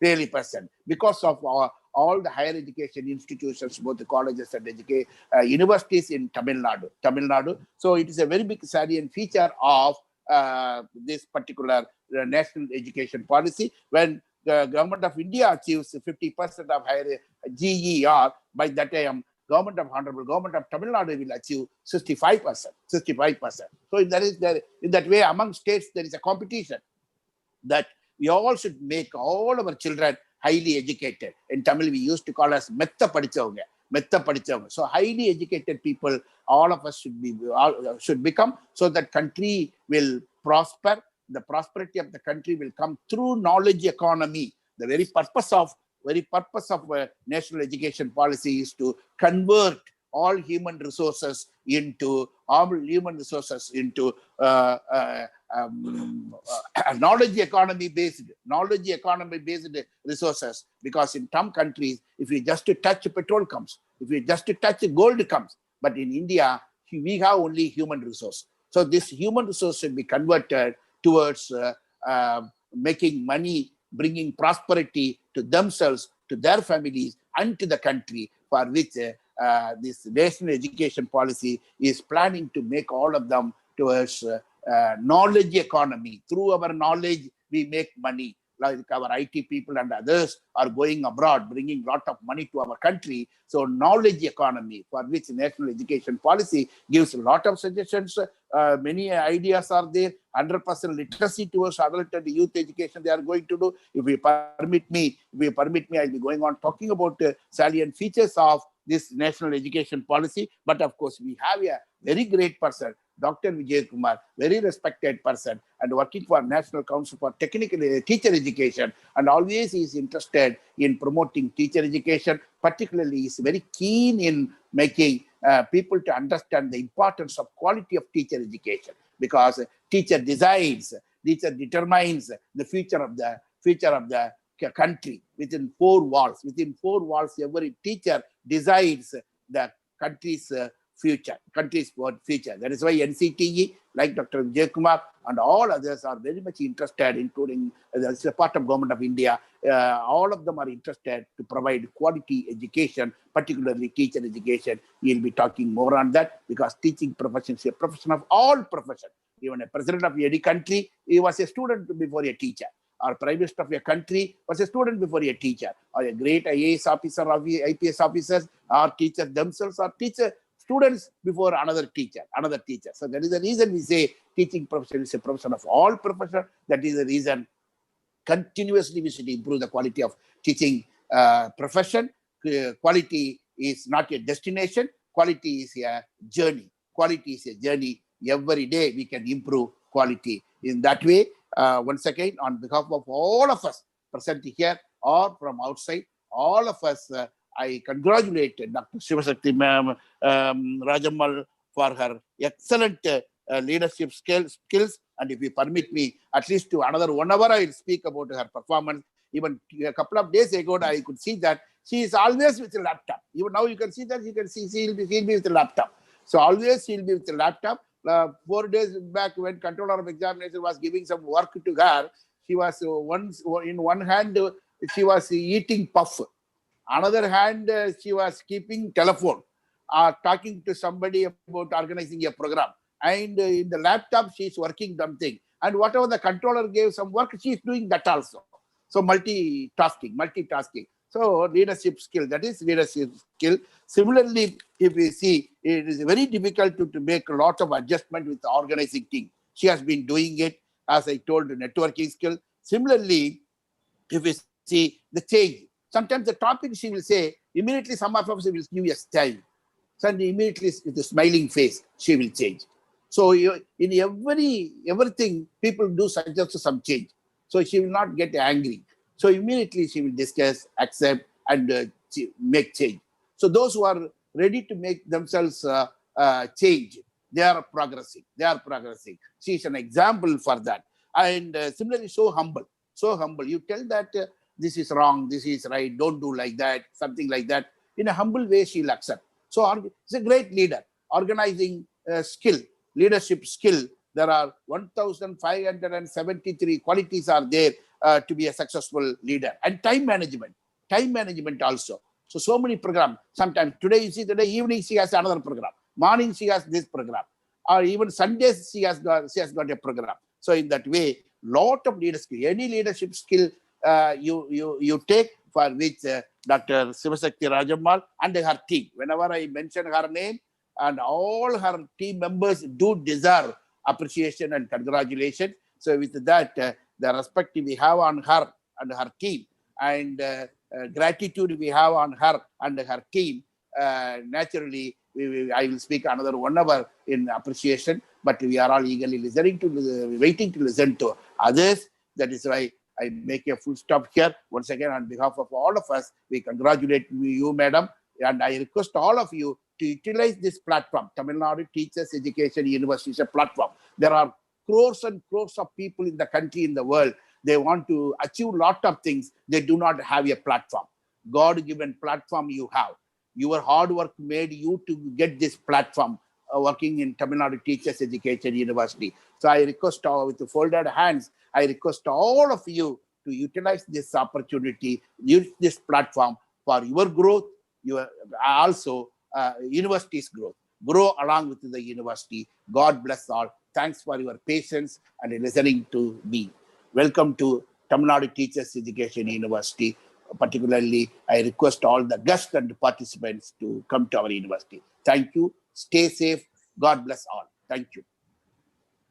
Really percent, because of all the higher education institutions, both the colleges and universities in Tamil Nadu. So it is a very big salient feature of this particular national education policy. When the Government of India achieves 50% of higher GER, by that time Honorable Government of Tamil Nadu will achieve 65%. 65%. So in that way, among states, there is a competition that we all should make all our children highly educated. In Tamil, we used to call us metta padichavanga. Metta padichavanga. So highly educated people, all of us should become, so that country will prosper. The prosperity of the country will come through knowledge economy. The very purpose of national education policy is to convert all human resources into knowledge economy based resources. Because in some countries, if you just touch petrol comes, if you just touch gold comes, but in India we have only human resource. So this human resource should be converted towards making money, bringing prosperity to themselves, to their families, and to the country, for which this national education policy is planning to make all of them towards knowledge economy. Through our knowledge, we make money. Like our IT people and others are going abroad, bringing a lot of money to our country. So knowledge economy, for which national education policy gives a lot of suggestions. Many ideas are there. 100% literacy towards adult and youth education they are going to do. If you permit me, I'll be going on talking about salient features of this national education policy. But of course, we have a very great person, Dr. Vijay Kumar, very respected person, and working for National Council for Technical Teacher Education, and always is interested in promoting teacher education. Particularly, is very keen in making people to understand the importance of quality of teacher education, because teacher determines the future of the country. Within four walls, every teacher decides the country's future. That is why NCTE, like Dr. Vijay Kumar and all others, are very much interested, including the part of Government of India. All of them are interested to provide quality education, particularly teacher education. We'll be talking more on that, because teaching profession is a profession of all professions. Even a president of any country, he was a student before a teacher. Or prime minister of a country was a student before a teacher. Or a great IAS officer or IPS officers or teachers themselves are students before another teacher. So that is the reason we say teaching profession is a profession of all professions. That is the reason continuously we should improve the quality of teaching profession. Quality is not a destination. Quality is a journey. Every day we can improve quality. In that way, once again, on behalf of all of us present here or from outside, all of us, I congratulate Dr. Shivashakti Ma'am Rajamal for her excellent leadership skills. And if you permit me, at least to another 1 hour, I will speak about her performance. Even a couple of days ago, I could see that she is always with a laptop. Even now you can see that, she'll be with a laptop. So always she'll be with a laptop. 4 days back, when controller of examination was giving some work to her, she was in one hand, she was eating puff. Another hand, she was keeping telephone, talking to somebody about organizing a program. And in the laptop, she's working something. And whatever the controller gave some work, she's doing that also. So multitasking. So leadership skill, that is leadership skill. Similarly, if we see, it is very difficult to make a lot of adjustment with the organizing team. She has been doing it, as I told, networking skill. Similarly, if we see the change, sometimes the topic she will say, immediately some of us will give a style. So immediately with a smiling face, she will change. So in everything, people do suggest some change. So she will not get angry. So immediately she will discuss, accept, and make change. So those who are ready to make themselves change, they are progressing. She is an example for that. And similarly, so humble. You tell that this is wrong, this is right, don't do like that, something like that. In a humble way, she'll accept. So she's a great leader. Organizing skill, leadership skill. There are 1,573 qualities are there to be a successful leader. And time management also. So many programs. Sometimes today, evening she has another program. Morning she has this program. Or even Sundays she has got a program. So in that way, lot of leadership skill. Any leadership skill you take, for which Dr. Sivasakti Rajammal and her team, whenever I mention her name, and all her team members do deserve appreciation and congratulations. So with that, the respect we have on her and her team, and gratitude we have on her and her team, naturally, I will speak another 1 hour in appreciation, but we are all eagerly waiting to listen to others. That is why I make a full stop here. Once again, on behalf of all of us, we congratulate you, madam, and I request all of you to utilize this platform. Tamil Nadu Teachers Education University is a platform. There are crores and crores of people in the country, in the world. They want to achieve a lot of things. They do not have a platform. God-given platform you have. Your hard work made you to get this platform working in Tamil Nadu Teachers Education University. So I request with folded hands, I request all of you to utilize this opportunity, use this platform for your growth, your also university's growth. Grow along with the university. God bless all. Thanks for your patience and listening to me. Welcome to Tamil Nadu Teachers Education University. Particularly, I request all the guests and participants to come to our university. Thank you. Stay safe. God bless all. Thank you.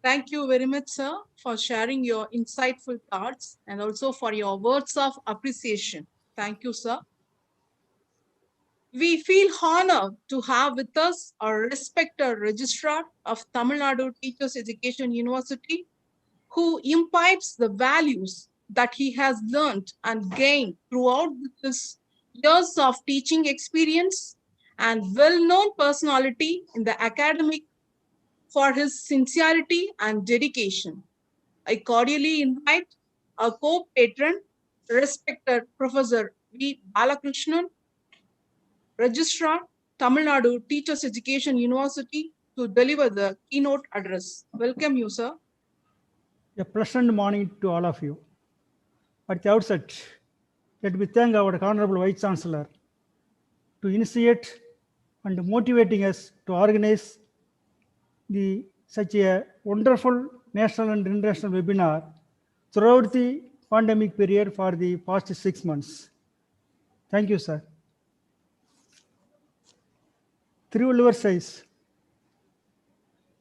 Thank you very much, sir, for sharing your insightful thoughts and also for your words of appreciation. Thank you, sir. We feel honored to have with us our respected registrar of Tamil Nadu Teachers Education University, who imbibes the values that he has learned and gained throughout his years of teaching experience, and well-known personality in the academic for his sincerity and dedication. I cordially invite our co-patron, respected Professor V. Balakrishnan, Registrar, Tamil Nadu Teachers Education University, to deliver the keynote address. Welcome you, sir. A pleasant morning to all of you. At the outset, let me thank our Honorable Vice Chancellor to initiate and motivating us to organize such a wonderful national and international webinar throughout the pandemic period for the past 6 months. Thank you, sir. Thiruvallur says,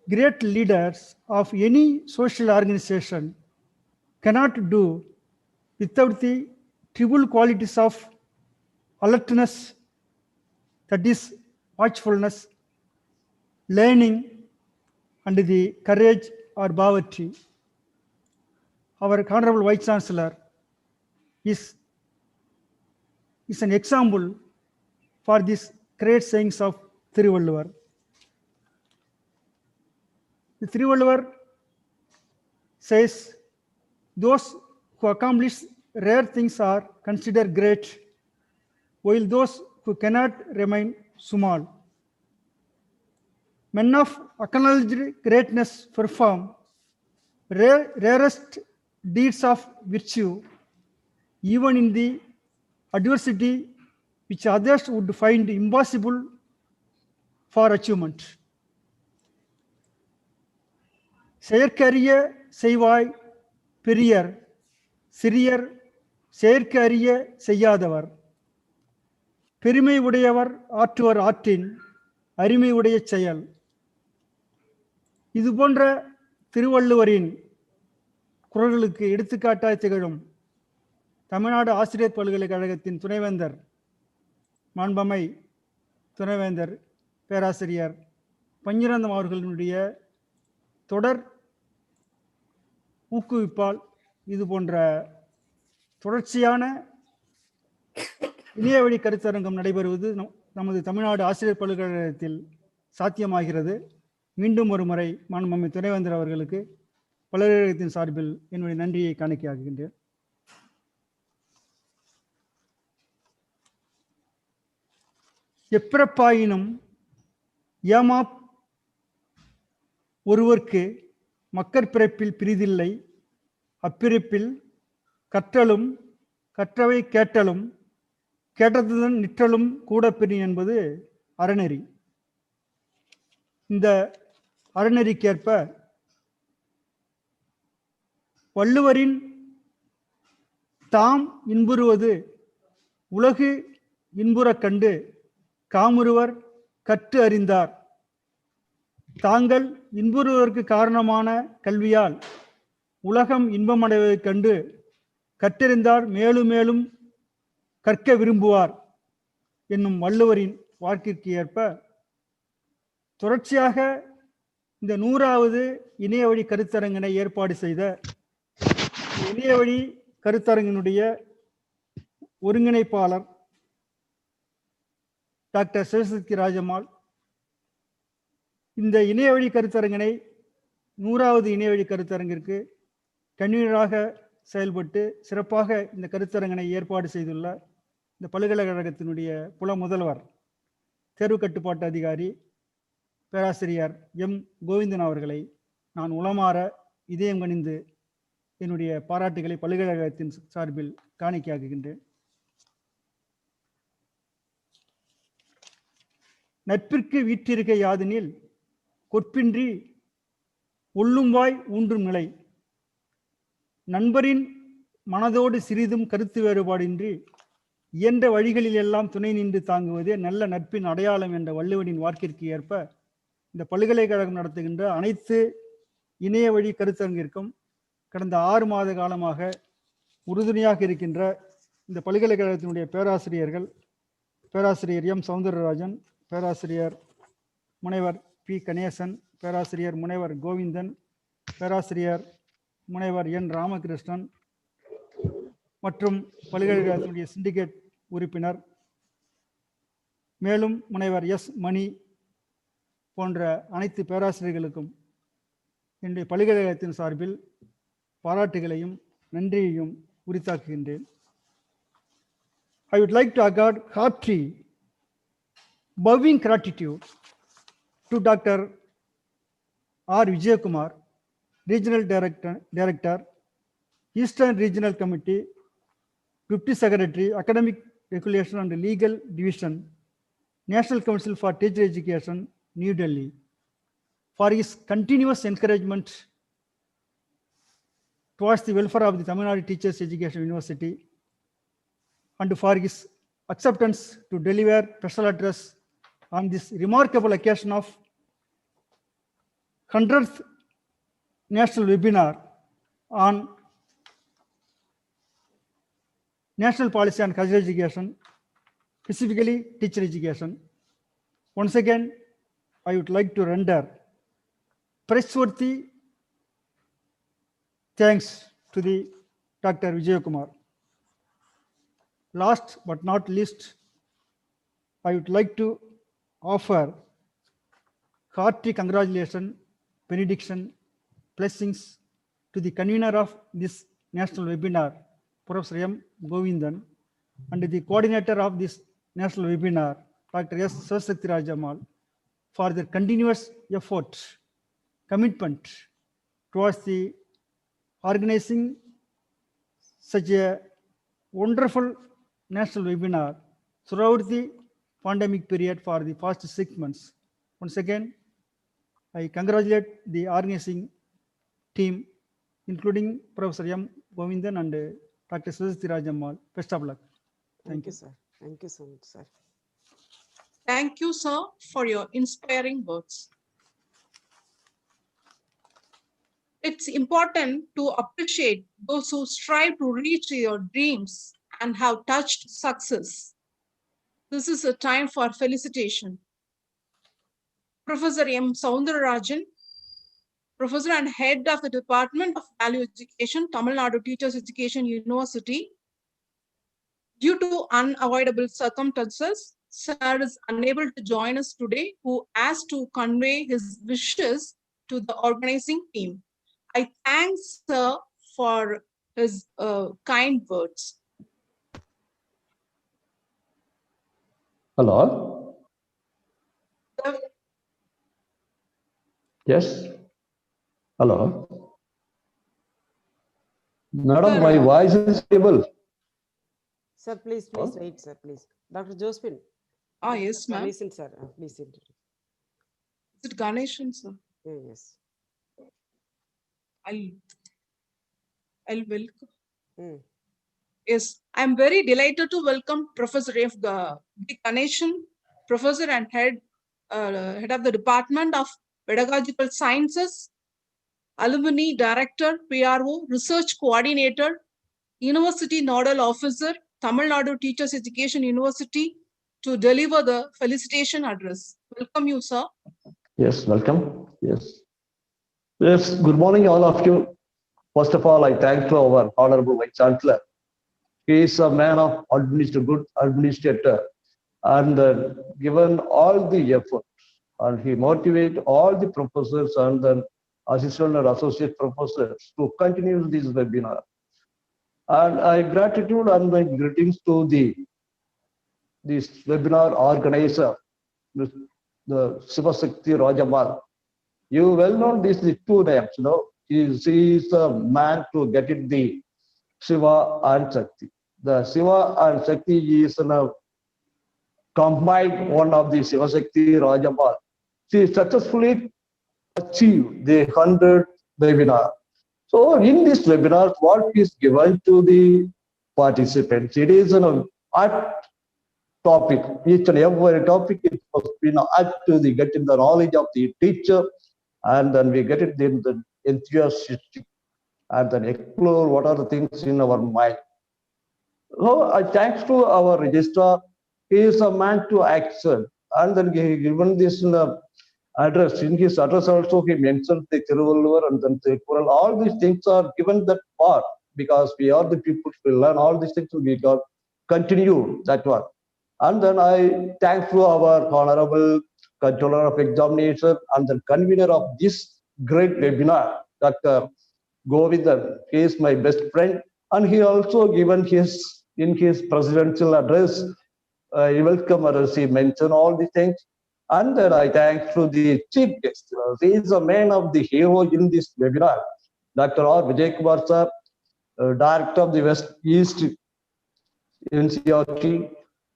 great leaders of any social organization cannot do without the triple qualities of alertness, that is watchfulness, learning, and the courage or bravery. Our Honorable Vice Chancellor is an example for these great sayings of Thiruvallur. The Thiruvallur says, those who accomplish rare things are considered great, while those who cannot remain small. Men of acknowledged greatness perform rarest deeds of virtue, even in the adversity which others would find impossible for achievement. செயற்கரிய செய்வாய் பெரியர் சிறியர் செயற்கரிய செய்யாதவர் பெருமை உடையவர் ஆற்றுவர் ஆற்றின் அருமை உடைய செயல். இது போன்ற திருவள்ளுவரின் குறள்களுக்கு எடுத்துக்காட்டாய் திகழும் தமிழ்நாடு ஆசிரியர் பல்கலைக்கழகத்தின் துணைவேந்தர், மாண்பமை துணைவேந்தர் பேராசிரியர் பஞ்சிரந்தம் அவர்களுடைய தொடர் ஊக்குவிப்பால் இது போன்ற தொடர்ச்சியான இணையவழி கருத்தரங்கம் நடைபெறுவது நமது தமிழ்நாடு ஆசிரியர் பல்கலைக்கழகத்தில் சாத்தியமாகிறது. மீண்டும் ஒரு முறை மாண்புமிகு துணைவேந்தர் அவர்களுக்கு பல்கலைக்கழகத்தின் சார்பில் என்னுடைய நன்றியை காணிக்கையாக்குகின்றேன். எப்பிறப்பாயினும் ஏமா ஒருவர்க்கு மக்கற்பிறப்பில் பிரிதில்லை, அப்பிறப்பில் கற்றலும் கற்றவை கேட்டலும் கேட்டதுடன் நிற்றலும் கூட பிரி என்பது அறநெறி. இந்த அறநெறிக்கேற்ப வள்ளுவரின் தாம் இன்புறுவது உலகு இன்புறக் கண்டு காமுறுவர் கற்று அறிந்தார். தாங்கள் இன்புறுவதற்கு காரணமான கல்வியால் உலகம் இன்பமடைவதைக் கண்டு கற்றறிந்தார் மேலும் மேலும் கற்க விரும்புவார் என்னும் வள்ளுவரின் வாக்கிற்கு ஏற்ப தொடர்ச்சியாக இந்த 100வது இணையவழி கருத்தரங்கினை ஏற்பாடு செய்த இணையவழி கருத்தரங்கினுடைய ஒருங்கிணைப்பாளர் டாக்டர் சிவசக்தி ராஜம்மாள் இந்த இணையவழி கருத்தரங்கினை 100வது இணையவழி கருத்தரங்கிற்கு கன்வீனராக செயல்பட்டு சிறப்பாக இந்த கருத்தரங்கினை ஏற்பாடு செய்துள்ள இந்த பல்கலைக்கழகத்தினுடைய புல முதல்வர் தேர்வு கட்டுப்பாட்டு அதிகாரி பேராசிரியர் எம் கோவிந்தன் அவர்களை நான் உளமாற இதயம் கனிந்து என்னுடைய பாராட்டுகளை பல்கலைக்கழகத்தின் சார்பில் காணிக்கையாக்குகின்றேன். நட்பிற்கு வீற்றிருக்க யாதெனில் கொற்பின்றி ஒள்ளும்வாய் ஊன்றும் நிலை. நண்பரின் மனதோடு சிறிதும் கருத்து வேறுபாடின்றி இயன்ற வழிகளில் எல்லாம் துணை நின்று தாங்குவதே நல்ல நட்பின் அடையாளம் என்ற வள்ளுவனின் வாக்கிற்கு ஏற்ப இந்த பல்கலைக்கழகம் நடத்துகின்ற அனைத்து இணைய வழி கருத்தரங்கிற்கும் கடந்த 6 மாத காலமாக உறுதுணையாக இருக்கின்ற இந்த பல்கலைக்கழகத்தினுடைய பேராசிரியர்கள், பேராசிரியர் எம் சௌந்தரராஜன், பேராசிரியர் முனைவர் பி கணேசன், பேராசிரியர் முனைவர் கோவிந்தன், பேராசிரியர் முனைவர் என் ராமகிருஷ்ணன் மற்றும் பல்கலைக்கழகத்தினுடைய சிண்டிகேட் உறுப்பினர், மேலும் முனைவர் எஸ் மணி போன்ற அனைத்து பேராசிரியர்களுக்கும் என்னுடைய பல்கலைக்கழகத்தின் சார்பில் பாராட்டுகளையும் நன்றியையும் உரித்தாக்குகின்றேன். I would like to accord hearty bowing gratitude to Dr. R. Vijayakumar, Regional Director, Eastern Regional Committee, Deputy Secretary, Academic Regulation and Legal Division, National Council for Teacher Education, New Delhi, for his continuous encouragement towards the welfare of the Tamil Nadu Teachers Education University and for his acceptance to deliver special address on this remarkable occasion of 100th National Webinar on National Policy on Cultural Education, specifically teacher education. Once again, I would like to render praiseworthy thanks to the Dr. Vijayakumar. Last but not least, I would like to offer hearty congratulations, benediction, blessings to the convener of this national webinar, Professor M. Govindan, and the coordinator of this national webinar, Dr. S. Sivasakti Rajamal, for their continuous effort, commitment towards the organizing such a wonderful national webinar throughout the pandemic period for the past 6 months. Once again, I congratulate the organizing team, including Professor M. Govindan and Dr. Sivasakti Rajamal. Best of luck. Thank you, sir. Thank you so much, sir. Thank you, sir, for your inspiring words. It's important to appreciate those who strive to reach your dreams and have touched success. This is a time for felicitation. Professor M. Soundararajan, Professor and Head of the Department of Value Education, Tamil Nadu Teachers Education University, due to unavoidable circumstances, Sir is unable to join us today, who asked to convey his wishes to the organizing team. I thank Sir for his kind words. Hello. Yes. Hello. Madam, my voice is stable. Sir, please wait, sir, please. Dr. Josephine. Ah, yes, ma'am. Listen, sir. Please introduce. Is it Ganeshan, sir? Yeah, yes. I'll welcome. is I'm very delighted to welcome Professor F. B. Ganeshan, Professor and Head of the Department of Pedagogical Sciences, Alumni Director, PRO, Research Coordinator, University Nodal Officer, Tamil Nadu Teachers Education University, to deliver the felicitation address. Welcome you, sir. Yes, welcome. Yes. Yes, good morning, all of you. First of all, I thank to our Honorable Vice Chancellor. He is a man of good administrator, and given all the effort, and he motivate all the professors and then assistant and associate professors to continue this webinar. And I gratitude and my greetings to this webinar organizer, the Sivasakti Rajamal. You well know these two names, you know. He is a man to get it the Shiva and Shakti. The Shiva and Shakti is a combined one of the Sivasakti Rajamal. She successfully achieved the 100th webinar. So in this webinar, what is given to the participants? It is an art topic. Each and every topic is supposed to be art to the getting the knowledge of the teacher, and then we get it in the enthusiastic, and then explore what are the things in our mind. So thanks to our registrar, he is a man to action, and then he given this in the address. In his address also he mentioned the Thiruvalluvar and then the Kural. All these things are given that part because we are the people who learn all these things. We got continue that one. And then I thank to our Honorable Controller of Examination and the convener of this great webinar, Dr. Govindan. He is my best friend, and he also given in his presidential address, he welcome us, he mentioned all the things. And then I thank to the chief guest. He is a man of the hero in this webinar, Dr. R. Vijay Kumar sir, Director of the West East NCRT.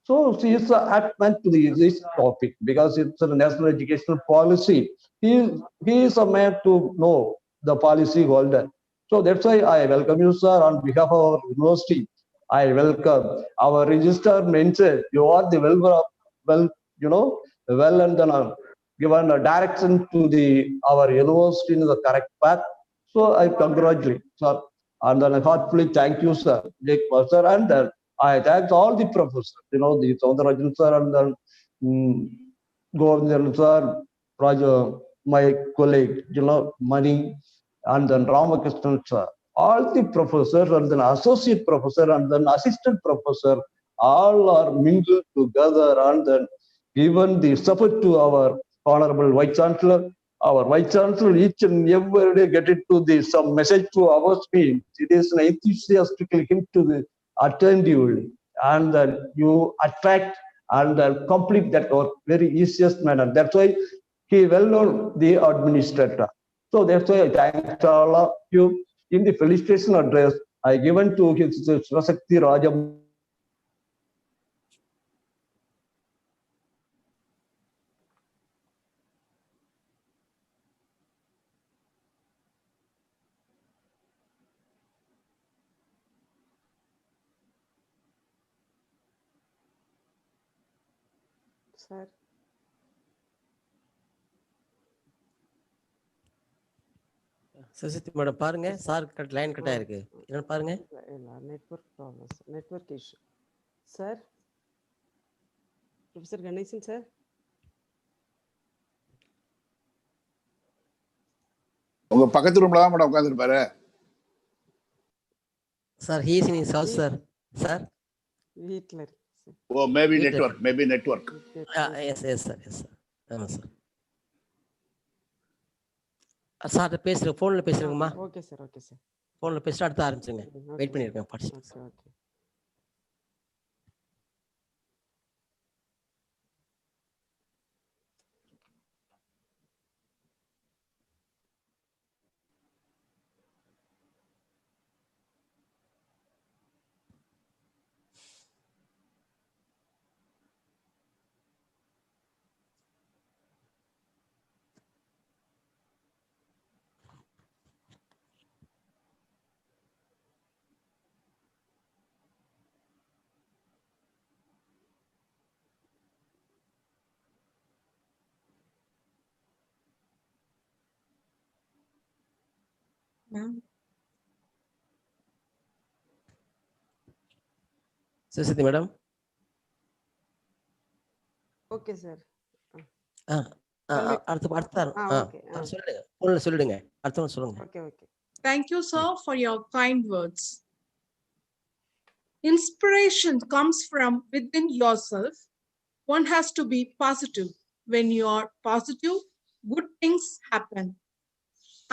So she is attached to this topic because it's a national educational policy. He is a man to know the policy holder. So that's why I welcome you, sir, on behalf of our university. I welcome our registrar mentioned you are the well and then given a direction to our university in the correct path. So I congratulate, sir, and then heartfully thank you, sir, Jake sir, and then I thank all the professors, the Soundarajan sir and then Govindan sir, Raja, my colleague, Mani, and then Ramakrishnan sir. All the professors and then associate professor and then assistant professor, all are mingled together and then given the support to our Honorable Vice Chancellor. Our Vice Chancellor each and every day get it to some message to our speech. It is an enthusiastically him to the attentively, and then you attract and complete that work very easiest manner. That's why he well known the administrator. So that's why I thank all of you. In the felicitation address I given to his Sivasakti Raja. Sir. Saraswati madam பாருங்க, sir cut line cut ஆயிருக்கு. என்ன பாருங்க? Network problem, network issue. Sir, professor Ganesan sir. உங்க பக்கத்து ரூம்ல தான் madam உட்கார்ந்திருப்பாரு. Sir he is in his house sir. Sir வீட்ல இருக்கு. Oh maybe network. Yes sir. ஆமா சார். சார் பேசுறேன், ஃபோன்ல பேசுறேங்கம்மா. Okay sir. ஃபோன்ல பேசிட்டு அடுத்து ஆரம்பிச்சுங்க. வெயிட் பண்ணிருக்கேன் participants. Okay. Ma'am. Saraswati madam. Okay sir. சொல்லிடுங்க. அடுத்தவங்க சொல்லுங்க. Okay okay. Thank you, sir, for your kind words. Inspiration comes from within yourself. One has to be positive. When you are positive, good things happen.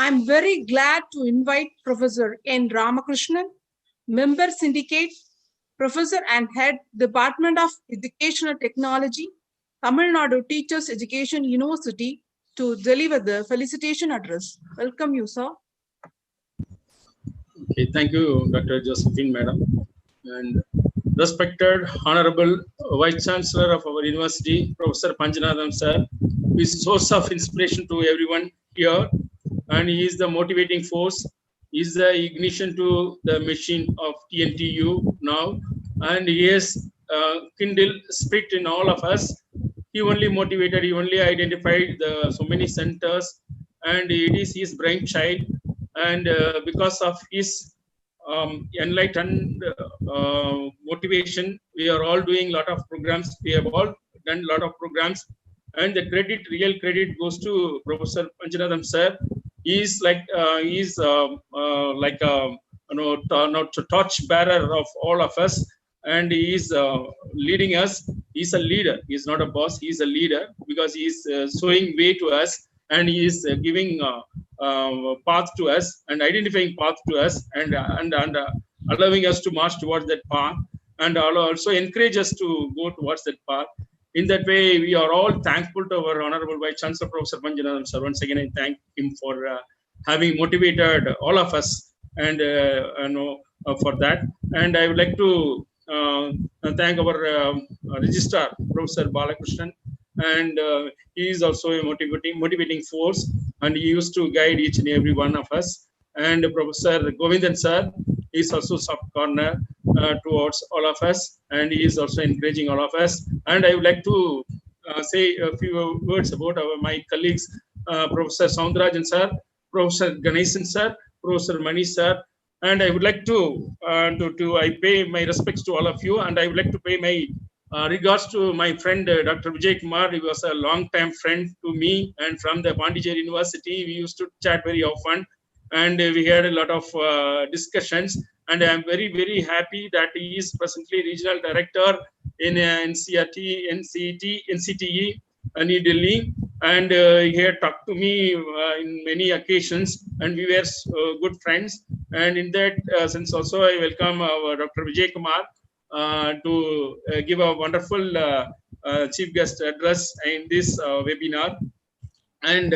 I'm very glad to invite Professor N. Ramakrishnan, Member Syndicate, Professor and Head, Department of Educational Technology, Tamil Nadu Teachers Education University, to deliver the felicitation address. Welcome you, sir. Okay, thank you, Dr. Josephine, Madam. And respected Honorable Vice Chancellor of our university, Professor Panjanathan Sir, who is source of inspiration to everyone here, and he is the motivating force. He is the ignition to the machine of TNTU now, and he has kindled spirit in all of us. He only motivated, he only identified so many centers, and it is his brainchild. And because of his enlightened motivation, we are all doing a lot of programs. We have all done a lot of programs, and the real credit goes to Professor Panjanathan Sir. He is like torch bearer of all of us, and he is leading us. He is a leader. He is not a boss. He is a leader because he is showing way to us, and he is giving path to us and identifying path to us, and allowing us to march towards that path, and also encourage us to go towards that path. In that way, we are all thankful to our Honorable Vice Chancellor, Professor Panjanathan Sir. Once again, I thank him for having motivated all of us, and for that. And I would like to thank our registrar, Professor Balakrishnan, and he is also a motivating force, and he used to guide each and every one of us. And Professor Govindan Sir is also soft corner towards all of us, and he is also encouraging all of us. And I would like to say a few words about my colleagues, Professor Soundarajan Sir, Professor Ganesan Sir, Professor Mani Sir. And I would like to I pay my respects to all of you, and I would like to pay my regards to my friend Dr. Vijay Kumar. He was a long-time friend to me, and from the Pondicherry University, we used to chat very often, and we had a lot of discussions. And I am very, very happy that he is presently regional director in NCTE, New Delhi, and he had talked to me in many occasions, and we were good friends. And in that sense, also I welcome Dr. Vijay Kumar to give a wonderful chief guest address in this webinar. And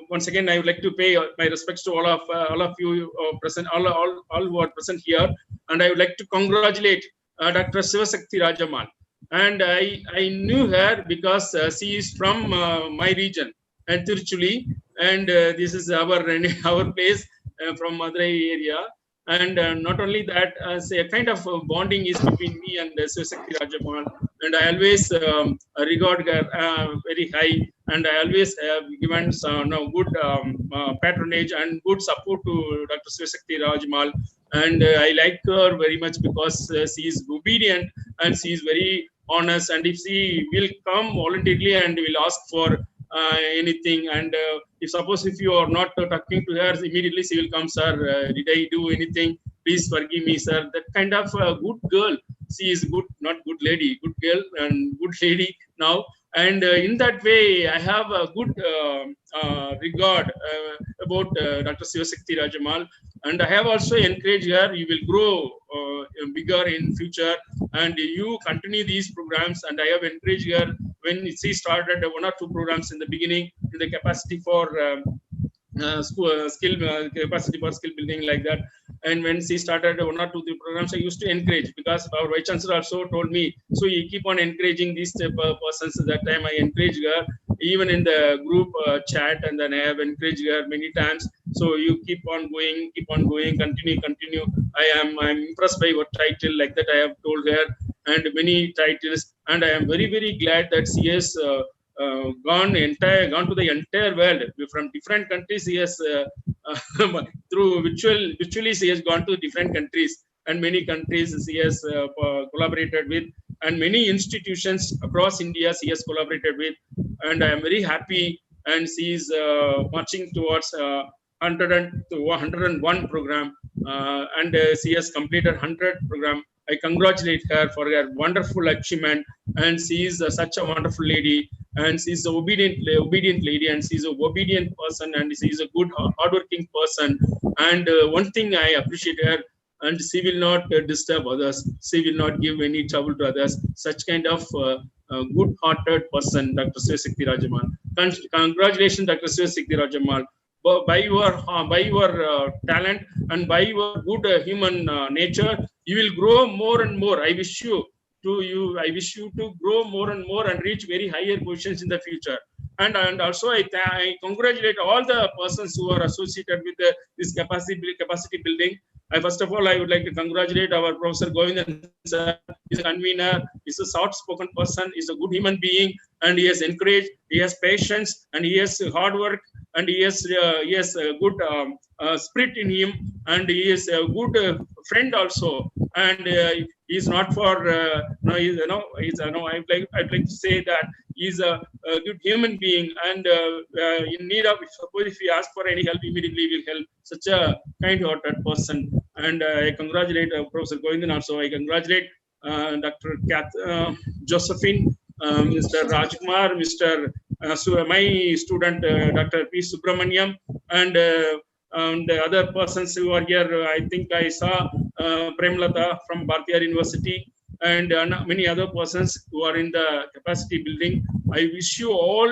once again, I would like to pay my respects to all of you present, all who are present here. And I would like to congratulate Dr. Sivasakti Rajamal. And I knew her because she is from my region, and Tiruchuli, and this is our place from Madurai area. And not only that, say a kind of bonding is between me and Sivasakti Rajamal, and I always regard her very high, and I always have given good patronage and good support to Dr. Sivasakti Rajamal. And I like her very much because she is obedient, and she is very honest, and if she will come voluntarily and will ask for anything, and if you are not talking to her, immediately she will come, sir, did I do anything, please forgive me, sir. That kind of good girl. She is good, not good lady, good girl and good lady now. And in that way, I have a good regard about Dr. Sivasakti Rajamal, and I have also encouraged her. You will grow bigger in future, and you continue these programs. And I have encouraged her when she started 1 or 2 programs in the beginning, in the capacity for capacity for skill building, like that. And when she started 1 or 2 programs, I used to encourage, because our Vice Chancellor also told me, so you keep on encouraging these type of persons. At that time I encouraged her, even in the group chat, and then I have encouraged her many times. So you keep on going, continue. I'm impressed by your title, like that I have told her, and many titles. And I am very, very glad that she has gone to the entire world from different countries. He has through virtually he has gone to different countries, and many countries he has collaborated with, and many institutions across India he has collaborated with, and I am very happy. And she is marching towards 101 program, and she has completed 100 program. I congratulate her for her wonderful achievement, and she is such a wonderful lady, and she is an obedient lady, and she is an obedient person, and she is a good hardworking person. And one thing I appreciate her, and she will not disturb others. She will not give any trouble to others. Such kind of good-hearted person, Dr. Sivasakti Rajamal. Congratulations, Dr. Sivasakti Rajamal. By your talent and by your good human nature, you will grow more and more. I wish you to grow more and more and reach very higher positions in the future. And also I congratulate all the persons who are associated with this capacity building. First of all, I would like to congratulate our Professor Govindan sir. He's a convener, he's a soft-spoken person, he's a good human being, and he has encouraged, he has patience, and he has hard work, and he has a good spirit in him, and he is a good friend also. And he's not for I'd like to say that he's a good human being, and in need of, suppose if he asks for any help, immediately will help. Such a kind-hearted person. And I congratulate Professor Govindan also. I congratulate Dr. Josephine, Mr. Rajkumar, Mr. My student Dr. P. Subramaniam, and the other persons who are here. I think I saw Premlata from Bharatiya University, and many other persons who are in the capacity building. I wish you all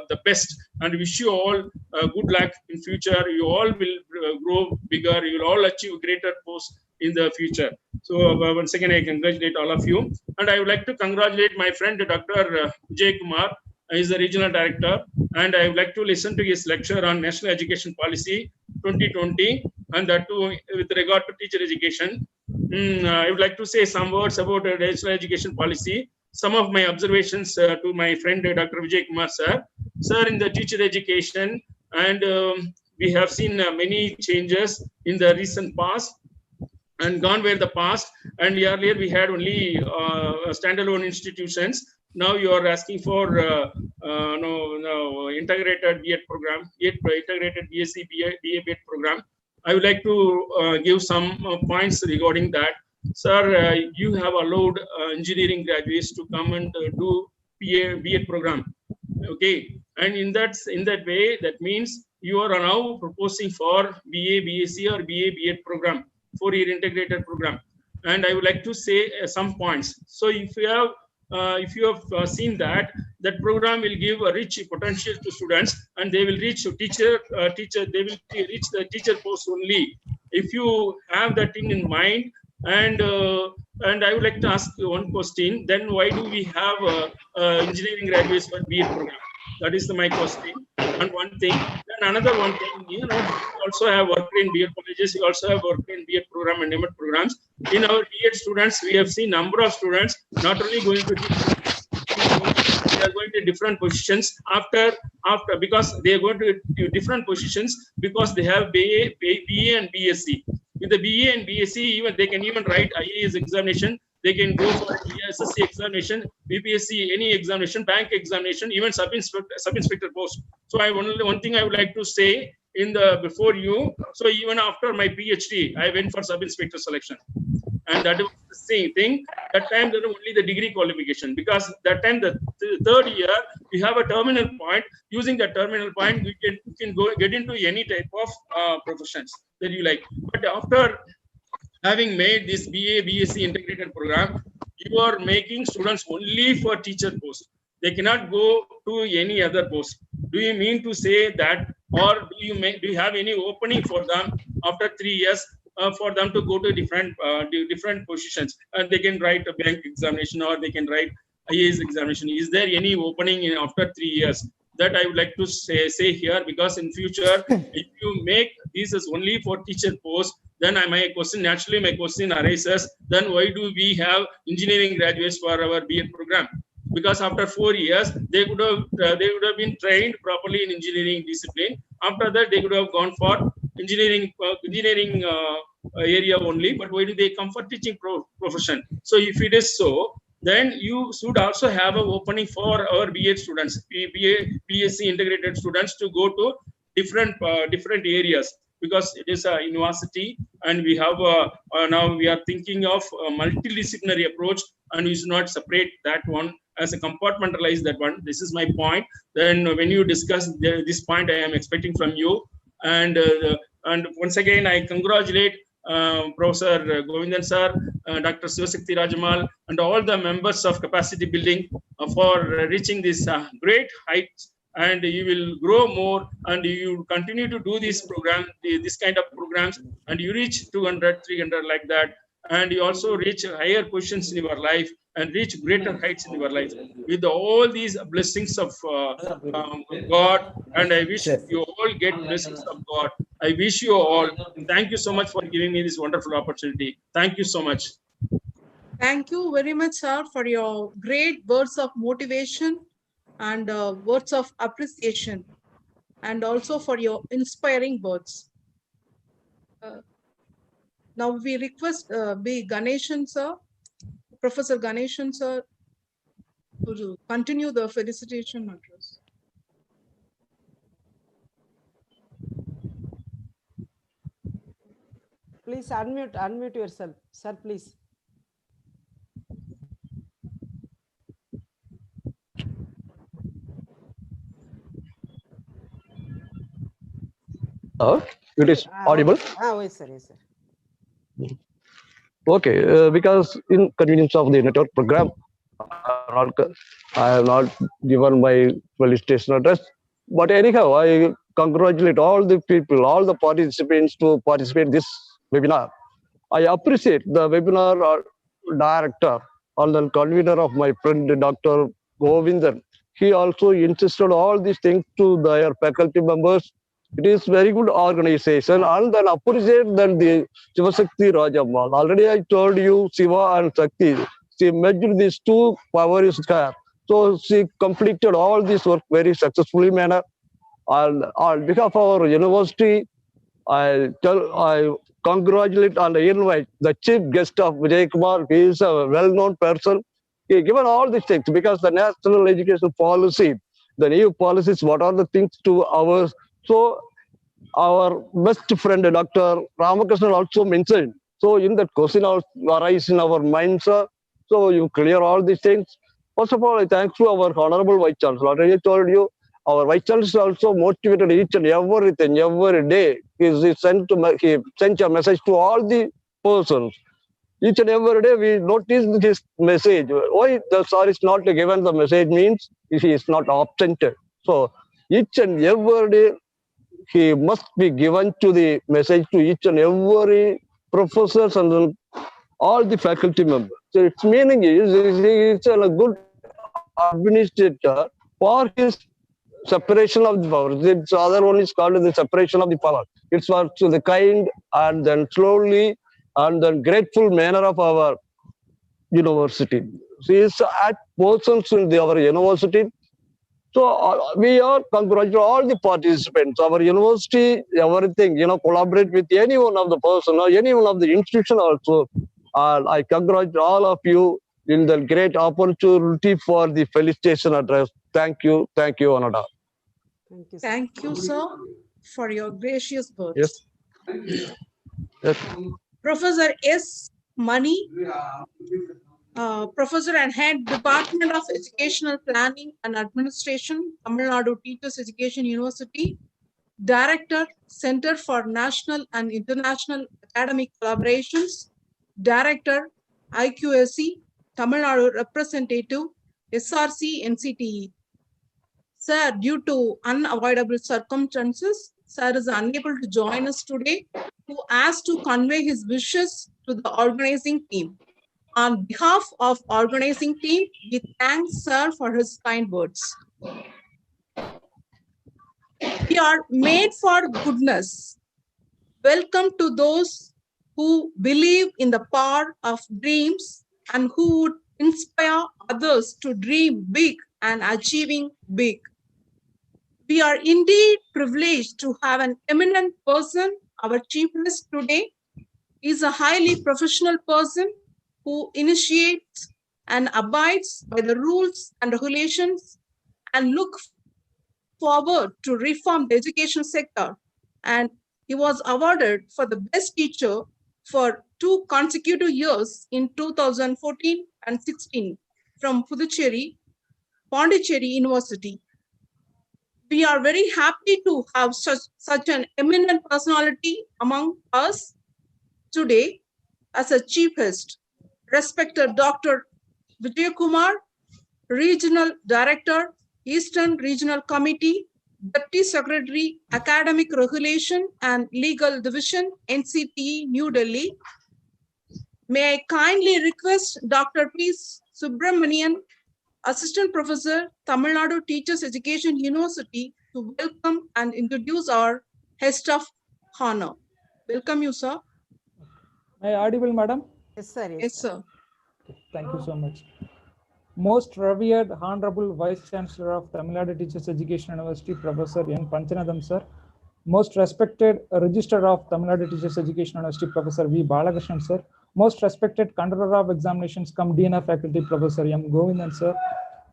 the best, and wish you all good luck in future. You all will grow bigger. You will all achieve greater posts in the future. So once again, I congratulate all of you, and I would like to congratulate my friend Dr. Vijay Kumar. He is the regional director, and I would like to listen to his lecture on National Education Policy 2020, and that too with regard to teacher education. I would like to say some words about national education policy. Some of my observations to my friend Dr. Vijay Kumar sir. Sir, in the teacher education, and we have seen many changes in the recent past, and gone where the past. And earlier we had only standalone institutions. Now you are asking for integrated B.Ed program, integrated BSc BA B.Ed program. I would like to give some points regarding that. Sir, you have allowed engineering graduates to come and do B.Ed program. Okay, and in that way, that means you are now proposing for BA, BSc or BA, B.Ed program, 4-year integrated program. And I would like to say some points. So if you have seen that program will give a rich potential to students, and they will reach teacher. They will reach the teacher post only if you have that thing in mind. And I would like to ask you one question. Then why do we have engineering graduates for B.Ed program? That is my question. And one thing. Then another one thing. You also have worked in B.Ed colleges. You also have worked in B.Ed program and NEP programs. In our B.Ed students, we have seen number of students not only going to they are going to different positions after because they are going to different positions because they have BA and BSc. With the BA and BSc, even they can even write IAS examination. They can go for SSC examination, BPSC, any examination, bank examination, even sub-inspector post. So one thing I would like to say before you. So even after my PhD, I went for sub-inspector selection, and that was the same thing. That time there was only the degree qualification, because that time the third year we have a terminal point. Using the terminal point, we can get into any type of professions that you like. But after having made this BA, BSc integrated program, you are making students only for teacher post. They cannot go to any other post. Do you mean to say that, or do you have any opening for them after 3 years for them to go to different positions, and they can write a bank examination or they can write IAS examination? Is there any opening after 3 years? That I would like to say here, because in future, if you make this as only for teacher post, then my question arises, then why do we have engineering graduates for our B.Ed program? because after 4 years they would have been trained properly in engineering discipline. After that they could have gone for engineering area only, but why do they come for teaching profession? So if it is so, then you should also have an opening for our BA students, BSc integrated students to go to different areas, because it is a university and we have now we are thinking of a multidisciplinary approach, and we should not separate that one as a compartmentalize that one. This is my point. Then when you discuss this point, I am expecting from you. And once again, I congratulate Professor Govindan sir, Dr. Sivasakti Rajamal, and all the members of capacity building for reaching this great heights. And you will grow more, and you continue to do this program, this kind of programs, and you reach 200, 300 like that. And you also reach higher positions in your life and reach greater heights in your life with all these blessings of God. And I wish you all get blessings of God. I wish you all. Thank you so much for giving me this wonderful opportunity. Thank you so much. Thank you very much, sir, for your great words of motivation and words of appreciation, and also for your inspiring words. Now we request B. Ganeshan sir, Professor Ganeshan sir, to continue the felicitation address. Please unmute yourself, sir, please. It is audible. Yes, sir. Yes, sir. Okay, because in convenience of the network program, I have not given my felicitation address. But anyhow, I congratulate all the people, all the participants to participate in this webinar. I appreciate the webinar director and the convener of my friend Dr. Govindan. He also insisted all these things to their faculty members. It is very good organization, and then appreciate that the Sivasakti Rajamal. Already I told you Siva and Sakti. She merged these two powers there. So she completed all this work very successfully manner. And on behalf of our university, I congratulate and invite the chief guest of Vijay Kumar. He is a well-known person. He given all these things because the national education policy, the new policies, what are the things to ours. So our best friend Dr. Ramakrishnan also mentioned. So in that question arise in our minds. So you clear all these things. First of all, I thank to our Honorable Vice Chancellor. I already told you, our Vice Chancellor also motivated each and everything, every day. He sent a message to all the persons. Each and every day we notice his message. Why the sir is not given the message means he is not absented. So each and every day he must be given to the message to each and every professors and all the faculty members. So its meaning is he is a good administrator for his separation of the powers. This other one is called the separation of the power. It's for the kind and then slowly and then grateful manner of our university. He is at persons in our university. So we are congratulating all the participants, our university, everything, collaborate with any one of the person or any one of the institution also. And I congratulate all of you in the great opportunity for the felicitation address. Thank you, Anada. Thank you, sir, for your gracious words. Yes. Yes. Professor S. Mani, Professor and Head, Department of Educational Planning and Administration, Tamil Nadu Teachers Education University, Director, Center for National and International Academic Collaborations, Director, IQAC, Tamil Nadu Representative, SRC, NCTE. Sir, due to unavoidable circumstances, sir is unable to join us today, who asked to convey his wishes to the organizing team. On behalf of organizing team, we thank sir for his kind words. We are made for goodness. Welcome to those who believe in the power of dreams and who would inspire others to dream big and achieving big. We are indeed privileged to have an eminent person. Our chief guest today is a highly professional person who initiates and abides by the rules and regulations and look forward to reform the education sector. And he was awarded for the best teacher for 2 consecutive years in 2014 and 16 from Pondicherry University. We are very happy to have such an eminent personality among us today as a chief guest. Respected Dr. Vijay Kumar, Regional Director, Eastern Regional Committee, Deputy Secretary, Academic Regulation and Legal Division, NCTE, New Delhi. May I kindly request Dr. P. Subramanian, Assistant Professor, Tamil Nadu Teachers Education University, to welcome and introduce our guest of honor. Welcome you, sir. Am I audible, madam? Yes, sir. Yes, sir. Thank you so much. Most revered Honorable Vice Chancellor of Tamil Nadu Teachers Education University, Professor N. Panchanadam, sir. Most respected Registrar of Tamil Nadu Teachers Education University, Professor V. Balakrishnan, sir. Most respected Controller of Examinations, come Dean of Faculty, Professor M. Govindan, sir.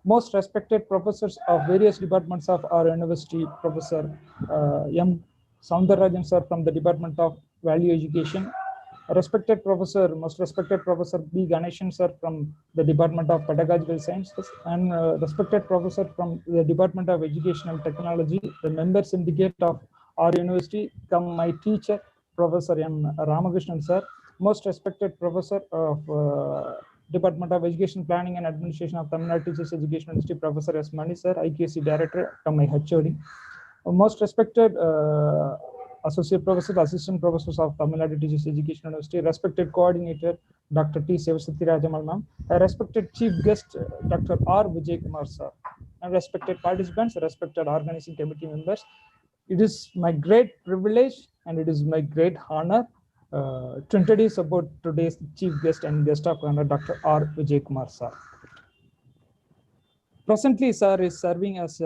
Most respected professors of various departments of our university, Professor M. Soundarajan, sir, from the Department of Value Education. Respected Professor, most respected Professor B. Ganeshan, sir, from the Department of Pedagogical Sciences, and respected Professor from the Department of Education and Technology, the member syndicate of our university, come my teacher, Professor M. Ramakrishnan, sir. Most respected Professor of Department of Education Planning and Administration of Tamil Nadu Teachers Education University, Professor S. Mani, sir, IKC Director, come my HOD. Most respected Associate Professor, Assistant Professors of Tamil Nadu Teachers Education University, respected Coordinator, Dr. T. Sevasati Rajamal, ma'am, respected Chief Guest, Dr. R. Vijay Kumar, sir, and respected participants, respected organizing committee members. It is my great privilege and it is my great honor to introduce about today's Chief Guest and Guest of Honor, Dr. R. Vijay Kumar, sir. Presently, sir is serving as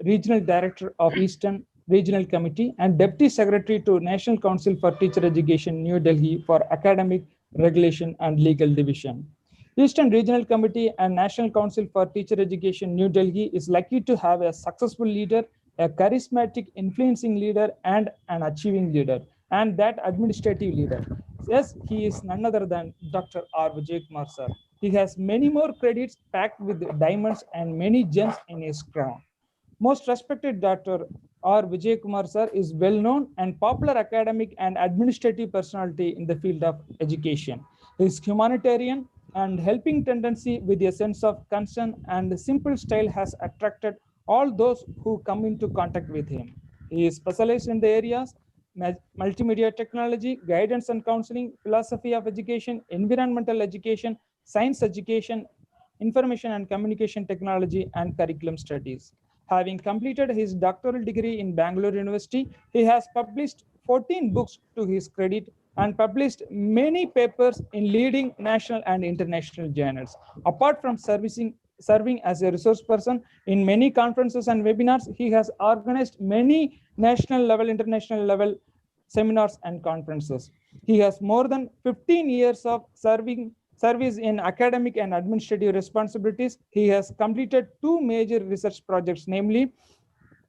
Regional Director of Eastern Regional Committee and Deputy Secretary to National Council for Teacher Education, New Delhi, for Academic Regulation and Legal Division. Eastern Regional Committee and National Council for Teacher Education, New Delhi is lucky to have a successful leader, a charismatic, influencing leader, and an achieving leader, and that administrative leader. Yes, he is none other than Dr. R. Vijay Kumar, sir. He has many more credits packed with diamonds and many gems in his crown. Most respected Dr. R. Vijay Kumar, sir, is well-known and popular academic and administrative personality in the field of education. His humanitarian and helping tendency with a sense of concern and simple style has attracted all those who come into contact with him. He is specialized in the areas multimedia technology, guidance and counseling, philosophy of education, environmental education, science education, information and communication technology, and curriculum studies. Having completed his doctoral degree in Bangalore University, he has published 14 books to his credit and published many papers in leading national and international journals. Apart from serving as a resource person in many conferences and webinars, he has organized many national level, international level seminars and conferences. He has more than 15 years of service in academic and administrative responsibilities. He has completed 2 major research projects, namely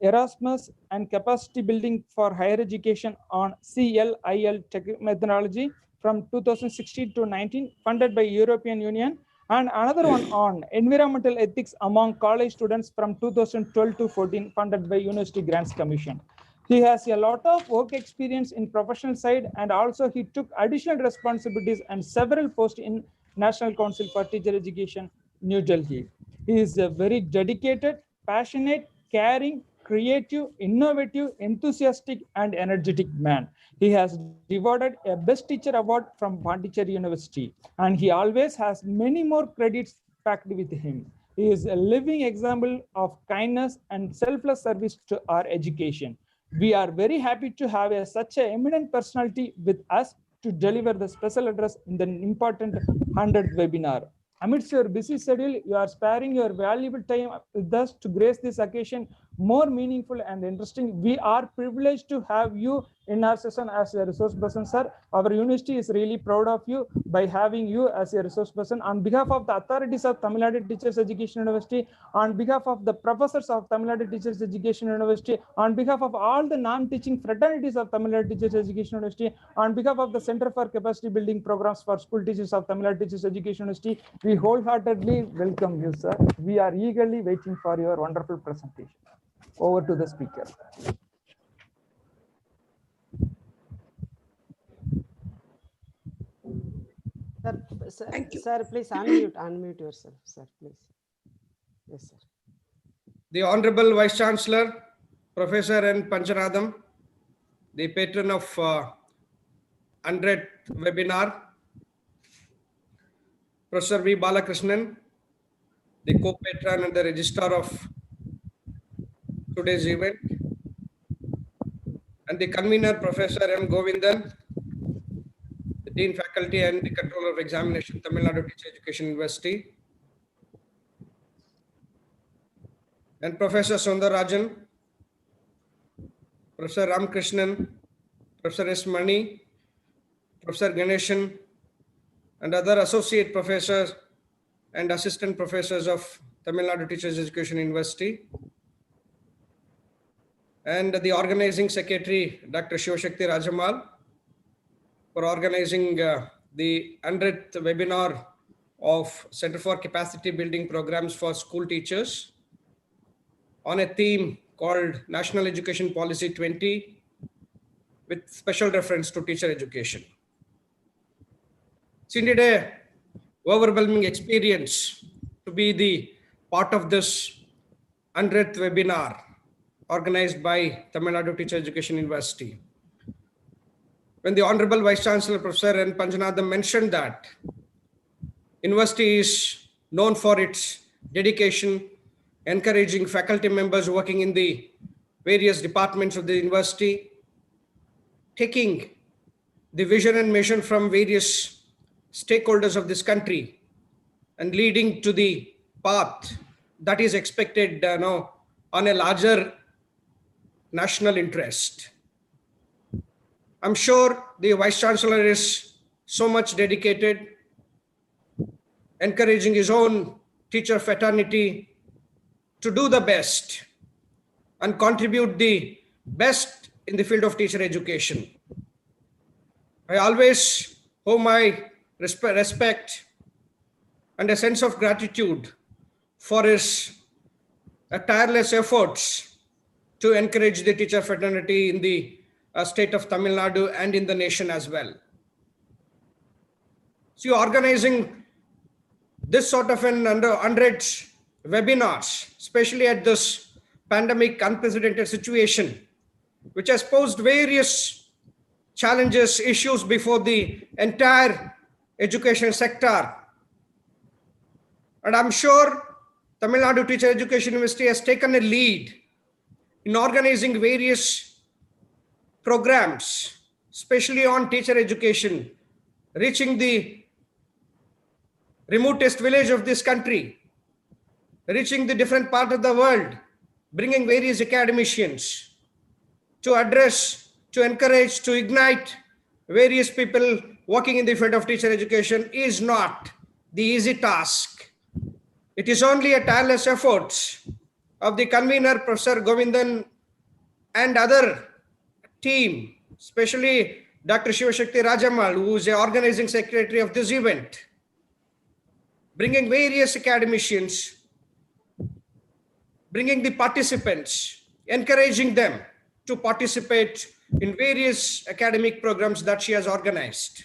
Erasmus and capacity building for higher education on CLIL methodology from 2016 to 19, funded by European Union, and another one on environmental ethics among college students from 2012 to 14, funded by University Grants Commission. He has a lot of work experience in professional side, and also he took additional responsibilities and several posts in National Council for Teacher Education, New Delhi. He is a very dedicated, passionate, caring, creative, innovative, enthusiastic, and energetic man. He has rewarded a Best Teacher Award from Pondicherry University, and he always has many more credits packed with him. He is a living example of kindness and selfless service to our education. We are very happy to have such an eminent personality with us to deliver the special address in the important 100th webinar. Amidst your busy schedule, you are sparing your valuable time with us to grace this occasion more meaningful and interesting. We are privileged to have you in our session as a resource person, sir. Our university is really proud of you by having you as a resource person. On behalf of the authorities of Tamil Nadu Teachers Education University, on behalf of the professors of Tamil Nadu Teachers Education University, on behalf of all the non-teaching fraternities of Tamil Nadu Teachers Education University, on behalf of the Center for Capacity Building Programs for School Teachers of Tamil Nadu Teachers Education University, we wholeheartedly welcome you, sir. We are eagerly waiting for your wonderful presentation. Over to the speaker. Sir, please unmute yourself, sir, please. Yes, sir. The Honorable Vice Chancellor, Professor N. Panjanadam, the patron of 100th webinar, Professor V. Balakrishnan, the co-patron and the registrar of today's event, and the convener, Professor M. Govindan, the Dean Faculty and the Controller of Examination, Tamil Nadu Teacher Education University, and Professor Soundarajan, Professor Ramkrishnan, Professor S. Mani, Professor Ganeshan, and other associate professors and assistant professors of Tamil Nadu Teachers Education University, and the organizing secretary, Dr. Shivashakti Rajamal, for organizing the 100th webinar of Center for Capacity Building Programs for School Teachers on a theme called National Education Policy 20 with special reference to teacher education. It's indeed a overwhelming experience to be the part of this 100th webinar organized by Tamil Nadu Teacher Education University. When the Honorable Vice Chancellor, Professor N. Panjanadam, mentioned that university is known for its dedication, encouraging faculty members working in the various departments of the university, taking the vision and mission from various stakeholders of this country and leading to the path that is expected on a larger national interest. I'm sure the Vice Chancellor is so much dedicated, encouraging his own teacher fraternity to do the best and contribute the best in the field of teacher education. I always owe my respect and a sense of gratitude for his tireless efforts to encourage the teacher fraternity in the state of Tamil Nadu and in the nation as well. So organizing this sort of an 100 webinars, especially at this pandemic unprecedented situation, which has posed various challenges, issues before the entire education sector. And I'm sure Tamil Nadu Teacher Education University has taken a lead in organizing various programs, especially on teacher education, reaching the remotest village of this country, reaching the different part of the world, bringing various academicians to address, to encourage, to ignite various people working in the field of teacher education is not the easy task. It is only a tireless effort of the convener, Professor Govindan, and other team, especially Dr. Shivashakti Rajamal, who is the organizing secretary of this event, bringing various academicians, bringing the participants, encouraging them to participate in various academic programs that she has organized.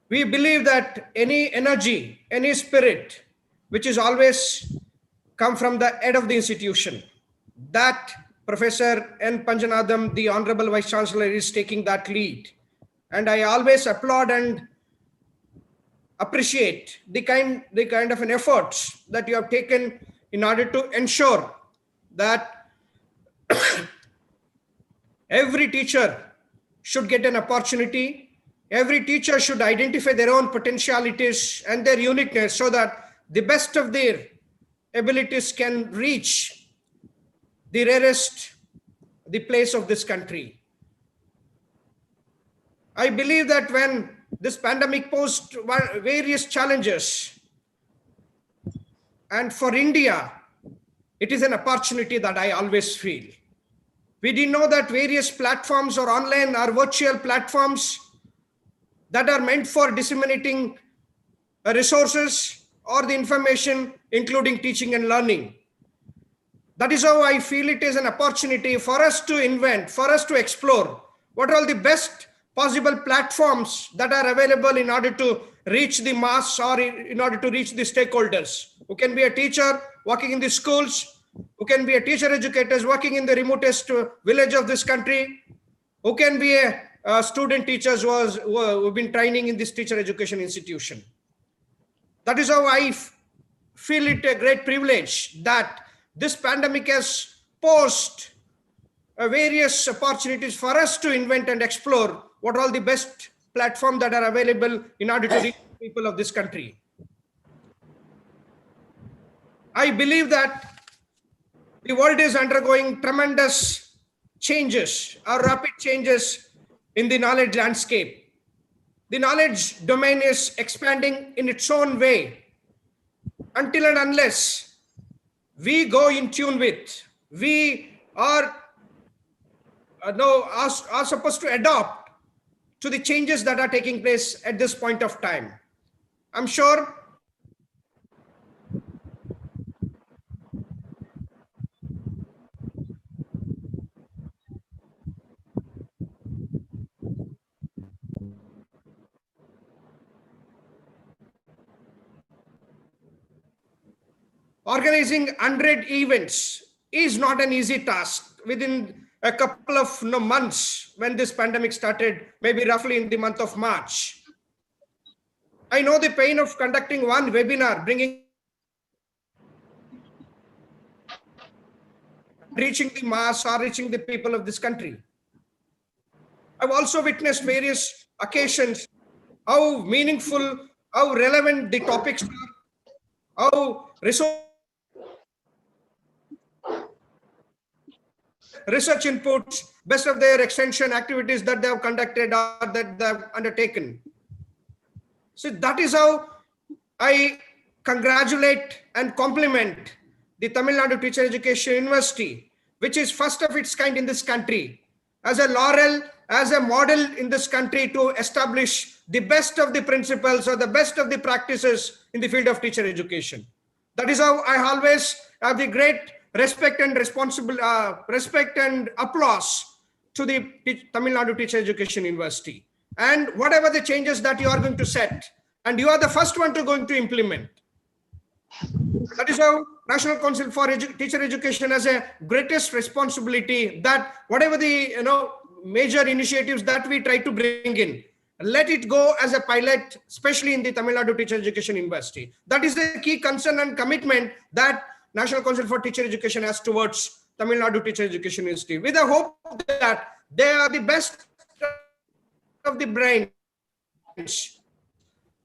We believe that any energy, any spirit, which is always come from the head of the institution, that Professor N. Panjanadam, the Honorable Vice Chancellor, is taking that lead. And I always applaud and appreciate the kind of an efforts that you have taken in order to ensure that every teacher should get an opportunity, Every teacher should identify their own potentialities and their uniqueness so that the best of their abilities can reach the rarest, the place of this country. I believe that when this pandemic posed various challenges, and for India, it is an opportunity that I always feel. We didn't know that various platforms or online or virtual platforms that are meant for disseminating resources or the information, including teaching and learning. That is how I feel it is an opportunity for us to invent, for us to explore what are all the best possible platforms that are available in order to reach the mass or in order to reach the stakeholders, who can be a teacher working in the schools, who can be a teacher educators working in the remotest village of this country, who can be a student teachers who have been training in this teacher education institution. That is how I feel it a great privilege that this pandemic has posed various opportunities for us to invent and explore what are all the best platforms that are available in order to reach the people of this country. I believe that the world is undergoing tremendous changes, or rapid changes in the knowledge landscape. The knowledge domain is expanding in its own way. Until and unless we go in tune with, we are supposed to adopt to the changes that are taking place at this point of time. I'm sure organizing 100 events is not an easy task. Within a couple of months, when this pandemic started, maybe roughly in the month of March, I know the pain of conducting one webinar, reaching the mass or reaching the people of this country. I've also witnessed various occasions, how meaningful, how relevant the topics are, how research inputs, best of their extension activities that they have conducted or that they have undertaken. So that is how I congratulate and compliment the Tamil Nadu Teacher Education University, which is first of its kind in this country, as a laurel, as a model in this country to establish the best of the principles or the best of the practices in the field of teacher education. That is how I always have the great respect and respect and applause to the Tamil Nadu Teacher Education University. And whatever the changes that you are going to set, and you are the first one to going to implement. That is how National Council for Teacher Education has a greatest responsibility that whatever the major initiatives that we try to bring in, let it go as a pilot, especially in the Tamil Nadu Teacher Education University. That is the key concern and commitment that National Council for Teacher Education has towards Tamil Nadu Teacher Education University, with the hope that they are the best of the brains.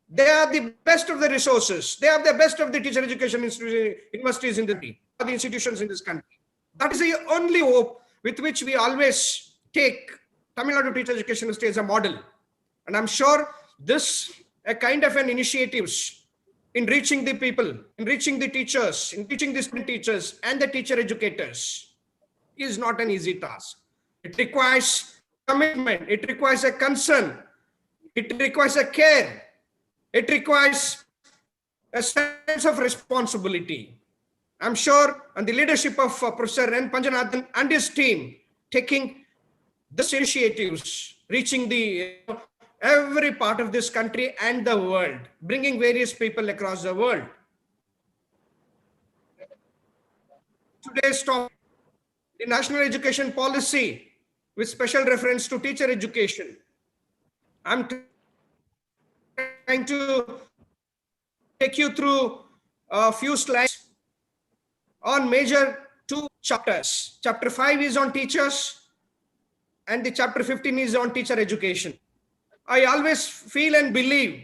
They are the best of the resources. They are the best of the teacher education universities in the institutions in this country. That is the only hope with which we always take Tamil Nadu Teacher Education University as a model. And I'm sure this a kind of an initiatives in reaching the people, in reaching the teachers, in teaching the student teachers and the teacher educators is not an easy task. It requires commitment. It requires a concern. It requires a care. It requires a sense of responsibility. I'm sure, and the leadership of Professor N. Panjanathan and his team, taking this initiatives, reaching the every part of this country and the world, bringing various people across the world. Today's topic, the National Education Policy with special reference to teacher education. I'm trying to take you through a few slides on major 2 chapters. Chapter 5 is on teachers and the chapter 15 is on teacher education. I always feel and believe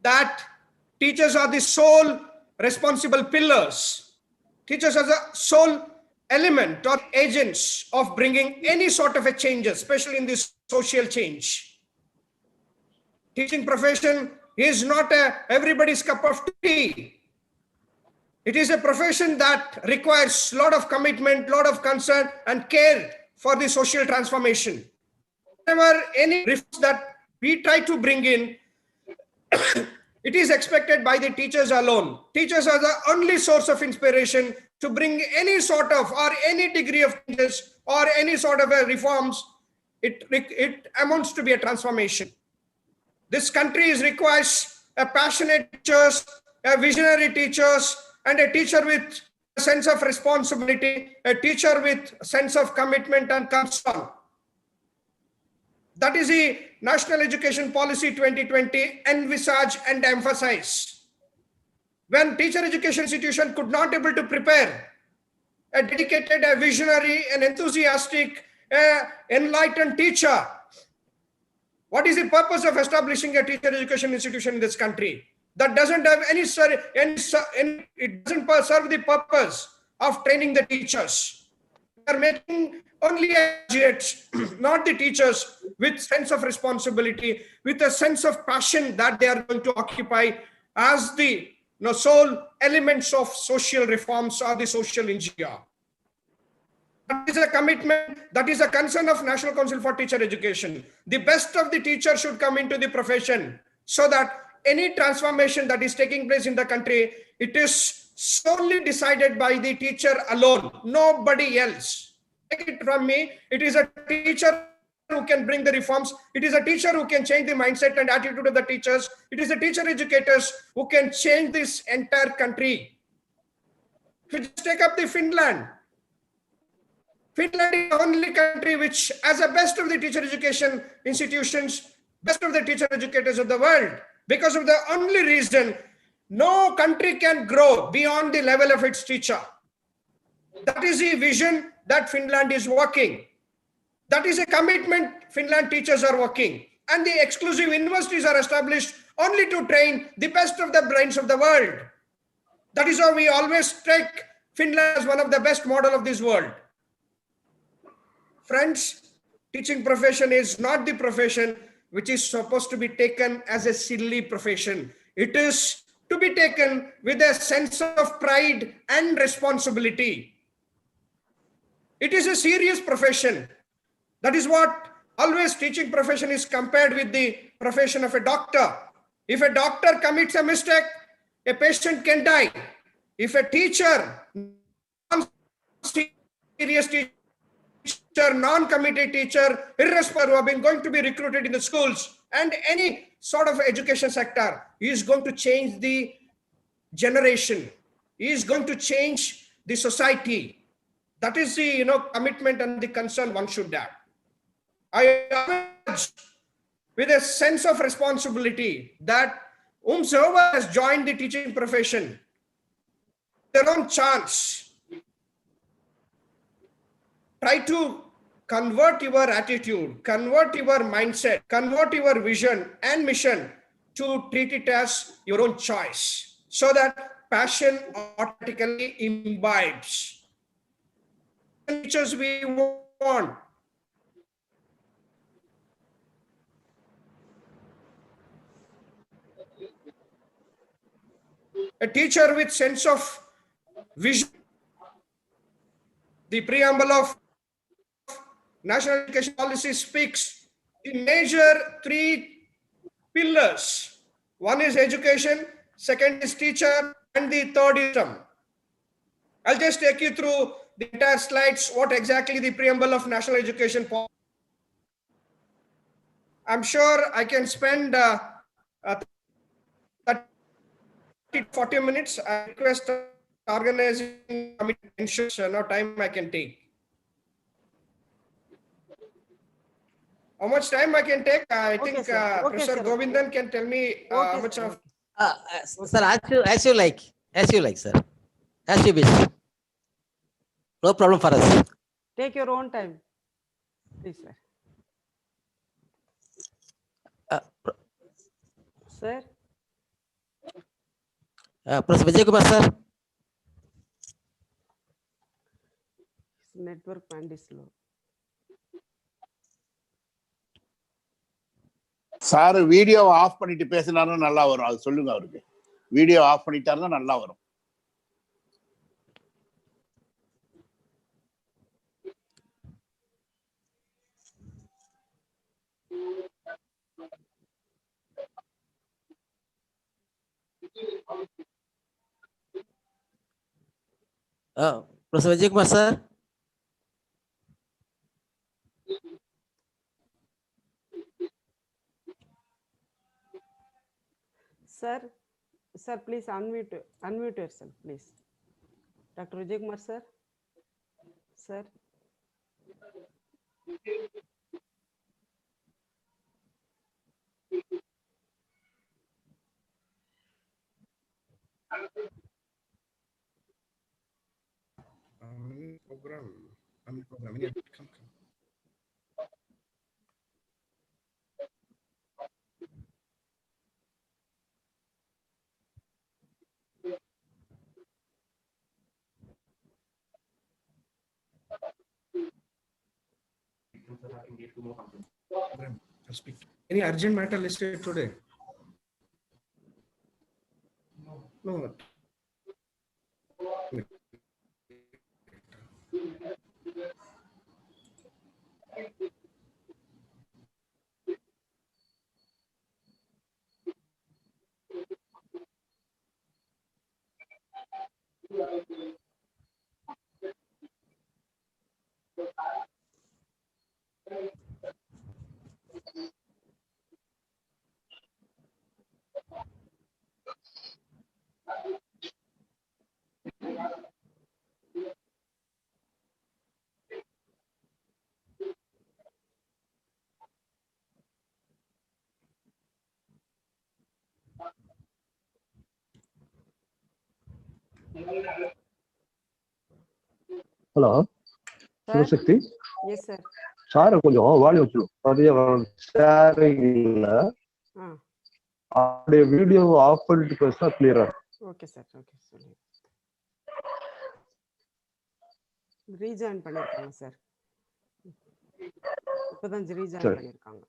that teachers are the sole responsible pillars. Teachers are the sole element or agents of bringing any sort of a change, especially in this social change. Teaching profession is not everybody's cup of tea. It is a profession that requires a lot of commitment, lot of concern and care for the social transformation. Whenever any reforms that we try to bring in, it is expected by the teachers alone. Teachers are the only source of inspiration to bring any sort of or any degree of changes or any sort of a reforms. It amounts to be a transformation. This country requires a passionate teachers, a visionary teachers, and a teacher with a sense of responsibility, a teacher with a sense of commitment and concern. That is the National Education Policy 2020 envisage and emphasize. When teacher education institution could not able to prepare a dedicated, a visionary, an enthusiastic, enlightened teacher, what is the purpose of establishing a teacher education institution in this country? That doesn't have it doesn't serve the purpose of training the teachers. We are making only graduates, not the teachers, with sense of responsibility, with a sense of passion that they are going to occupy as the sole elements of social reforms or the social engineer. That is a commitment, that is a concern of National Council for Teacher Education. The best of the teachers should come into the profession so that any transformation that is taking place in the country, it is solely decided by the teacher alone, nobody else. Take it from me, it is a teacher who can bring the reforms. It is a teacher who can change the mindset and attitude of the teachers. It is a teacher educators who can change this entire country. If you just take up the Finland. Finland is the only country which has the best of the teacher education institutions, best of the teacher educators of the world. Because of the only reason, no country can grow beyond the level of its teacher. That is the vision that Finland is working. That is a commitment Finland teachers are working. And the exclusive universities are established only to train the best of the brains of the world. That is how we always take Finland as one of the best model of this world. Friends, teaching profession is not the profession which is supposed to be taken as a silly profession. It is to be taken with a sense of pride and responsibility. It is a serious profession. That is what always teaching profession is compared with the profession of a doctor. If a doctor commits a mistake, a patient can die. If a teacher, non-serious teacher, non-committed teacher, irresponsible, who have been going to be recruited in the schools and any sort of education sector, he is going to change the generation. He is going to change the society. That is the commitment and the concern one should have. I urge with a sense of responsibility that whomsoever has joined the teaching profession, their own chance, try to convert your attitude, convert your mindset, convert your vision and mission to treat it as your own choice, so that passion automatically imbibes. Teachers we want. A teacher with sense of vision. The preamble of National Education Policy speaks in major three pillars. One is education, second is teacher, and the third is system. I'll just take you through the entire slides, what exactly the preamble of National Education Policy. I'm sure I can spend 40 minutes. I request organizing committee ensures no time I can take. How much time I can take? I think Professor Govindan can tell me how much of. Sir, as you like, sir. As you wish. No problem for us. Take your own time, please, sir. Sir. Professor Vijay Kumar, sir. Network band is low. Sir video off பண்ணிட்டு பேசினாலும் நல்லா வரும். அது சொல்லுங்க அவருக்கு. Video of பண்ணிட்டாருன்னா நல்லா வரும். Professor Vijay Kumar, sir. Sir, please unmute yourself, please. Dr. Vijay Kumar, sir. Sir. Program. Come. Any urgent matter listed today? No. Hello Sivasakthi. Yes sir. Sir கொஞ்சம் வால்யூம் வச்சுடும். ஷேரிங் இல்ல. அப்படியே வீடியோ ஆஃப் பண்ணிட்டு பேசினா கிளியரா இருக்கும். Okay sir. ஓகே சொல்லுங்க. Rejoin பண்ணிருக்காங்க sir. இப்பதான் ரீஜாயின் பண்ணிருக்காங்க.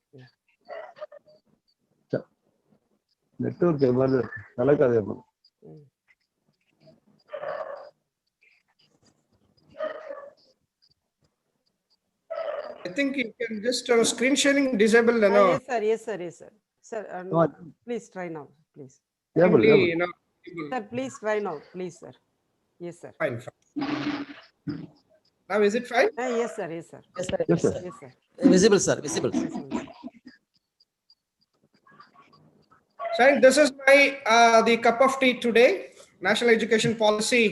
நெட்வொர்க் மாதிரி நடக்காது. I think you can just screen sharing disable. Yes, sir. Yes, sir. Yes, sir. Sir, please try now, please. Sir, please try now, please, sir. Yes, sir. Fine. Now is it fine? Yes, sir. Yes, sir. Yes, sir. Yes, sir. Yes, sir. Visible, sir. Visible. So this is my the cup of tea today. National Education Policy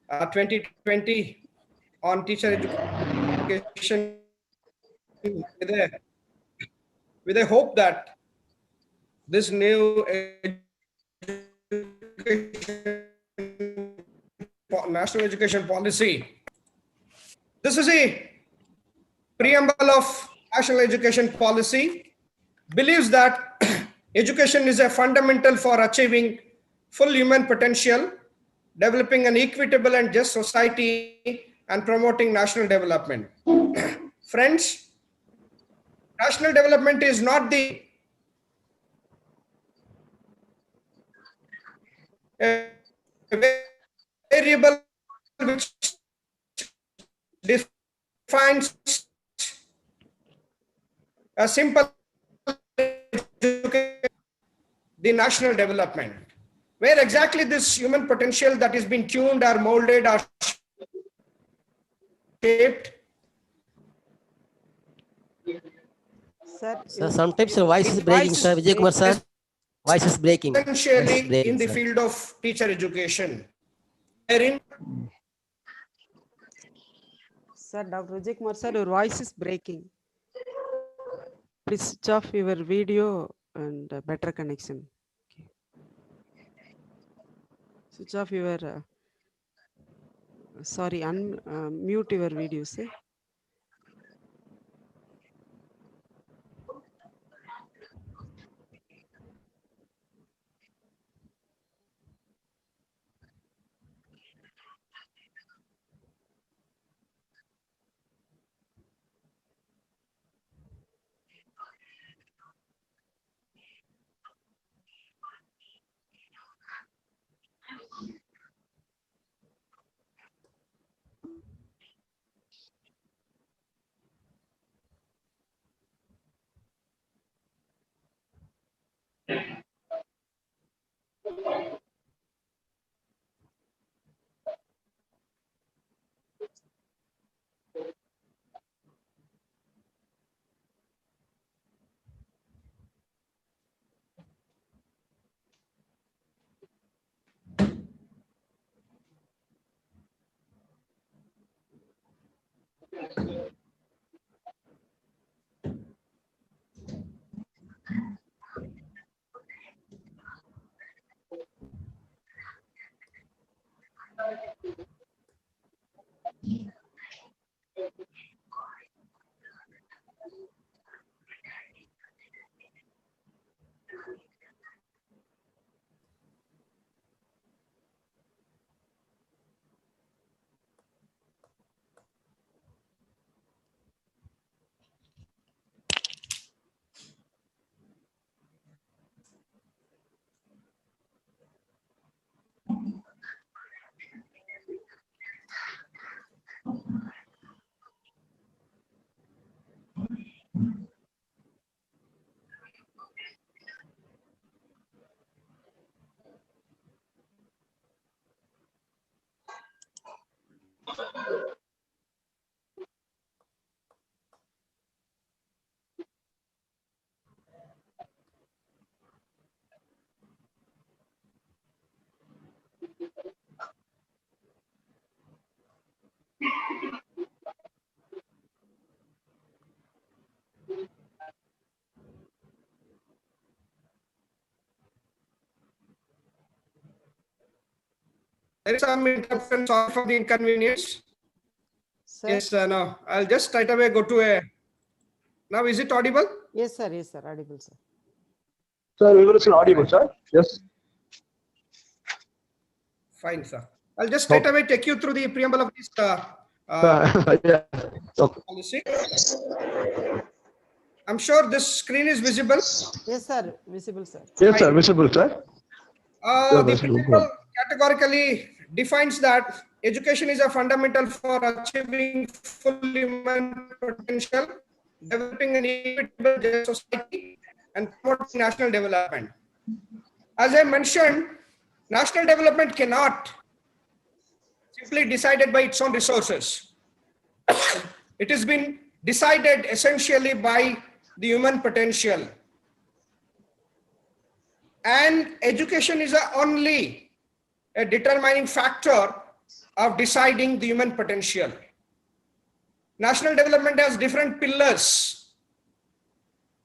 2020 on teacher education. With a hope that this new national education policy, this is a preamble of national education policy, believes that education is a fundamental for achieving full human potential, developing an equitable and just society, and promoting national development. Friends, national development is not the variable which defines a simple the national development. Where exactly this human potential that is being tuned or molded or shaped? Sir, sometimes your voice is breaking, sir. Vijay Kumar, sir. Voice is breaking. Essentially in the field of teacher education. Sir, Dr. Vijay Kumar, sir, your voice is breaking. Please switch off your video and better connection. Okay. Switch off your, mute your videos. There is some interruption. Sorry for the inconvenience. Sir? Yes, no. I'll just straight away go to a. Now, is it audible? Yes, sir. Yes, sir. Audible, sir. Sir, we will audible, sir. Yes. Fine, sir. I'll just straight away take you through the preamble of this Yeah. Okay. policy. I'm sure this screen is visible. Yes, sir. Visible, sir. Yes, sir. Visible, sir. The preamble categorically defines that education is a fundamental for achieving full human potential, developing an equitable just society, and promoting national development. As I mentioned, national development cannot simply decided by its own resources. It has been decided essentially by the human potential. And education is only a determining factor of deciding the human potential. National development has different pillars.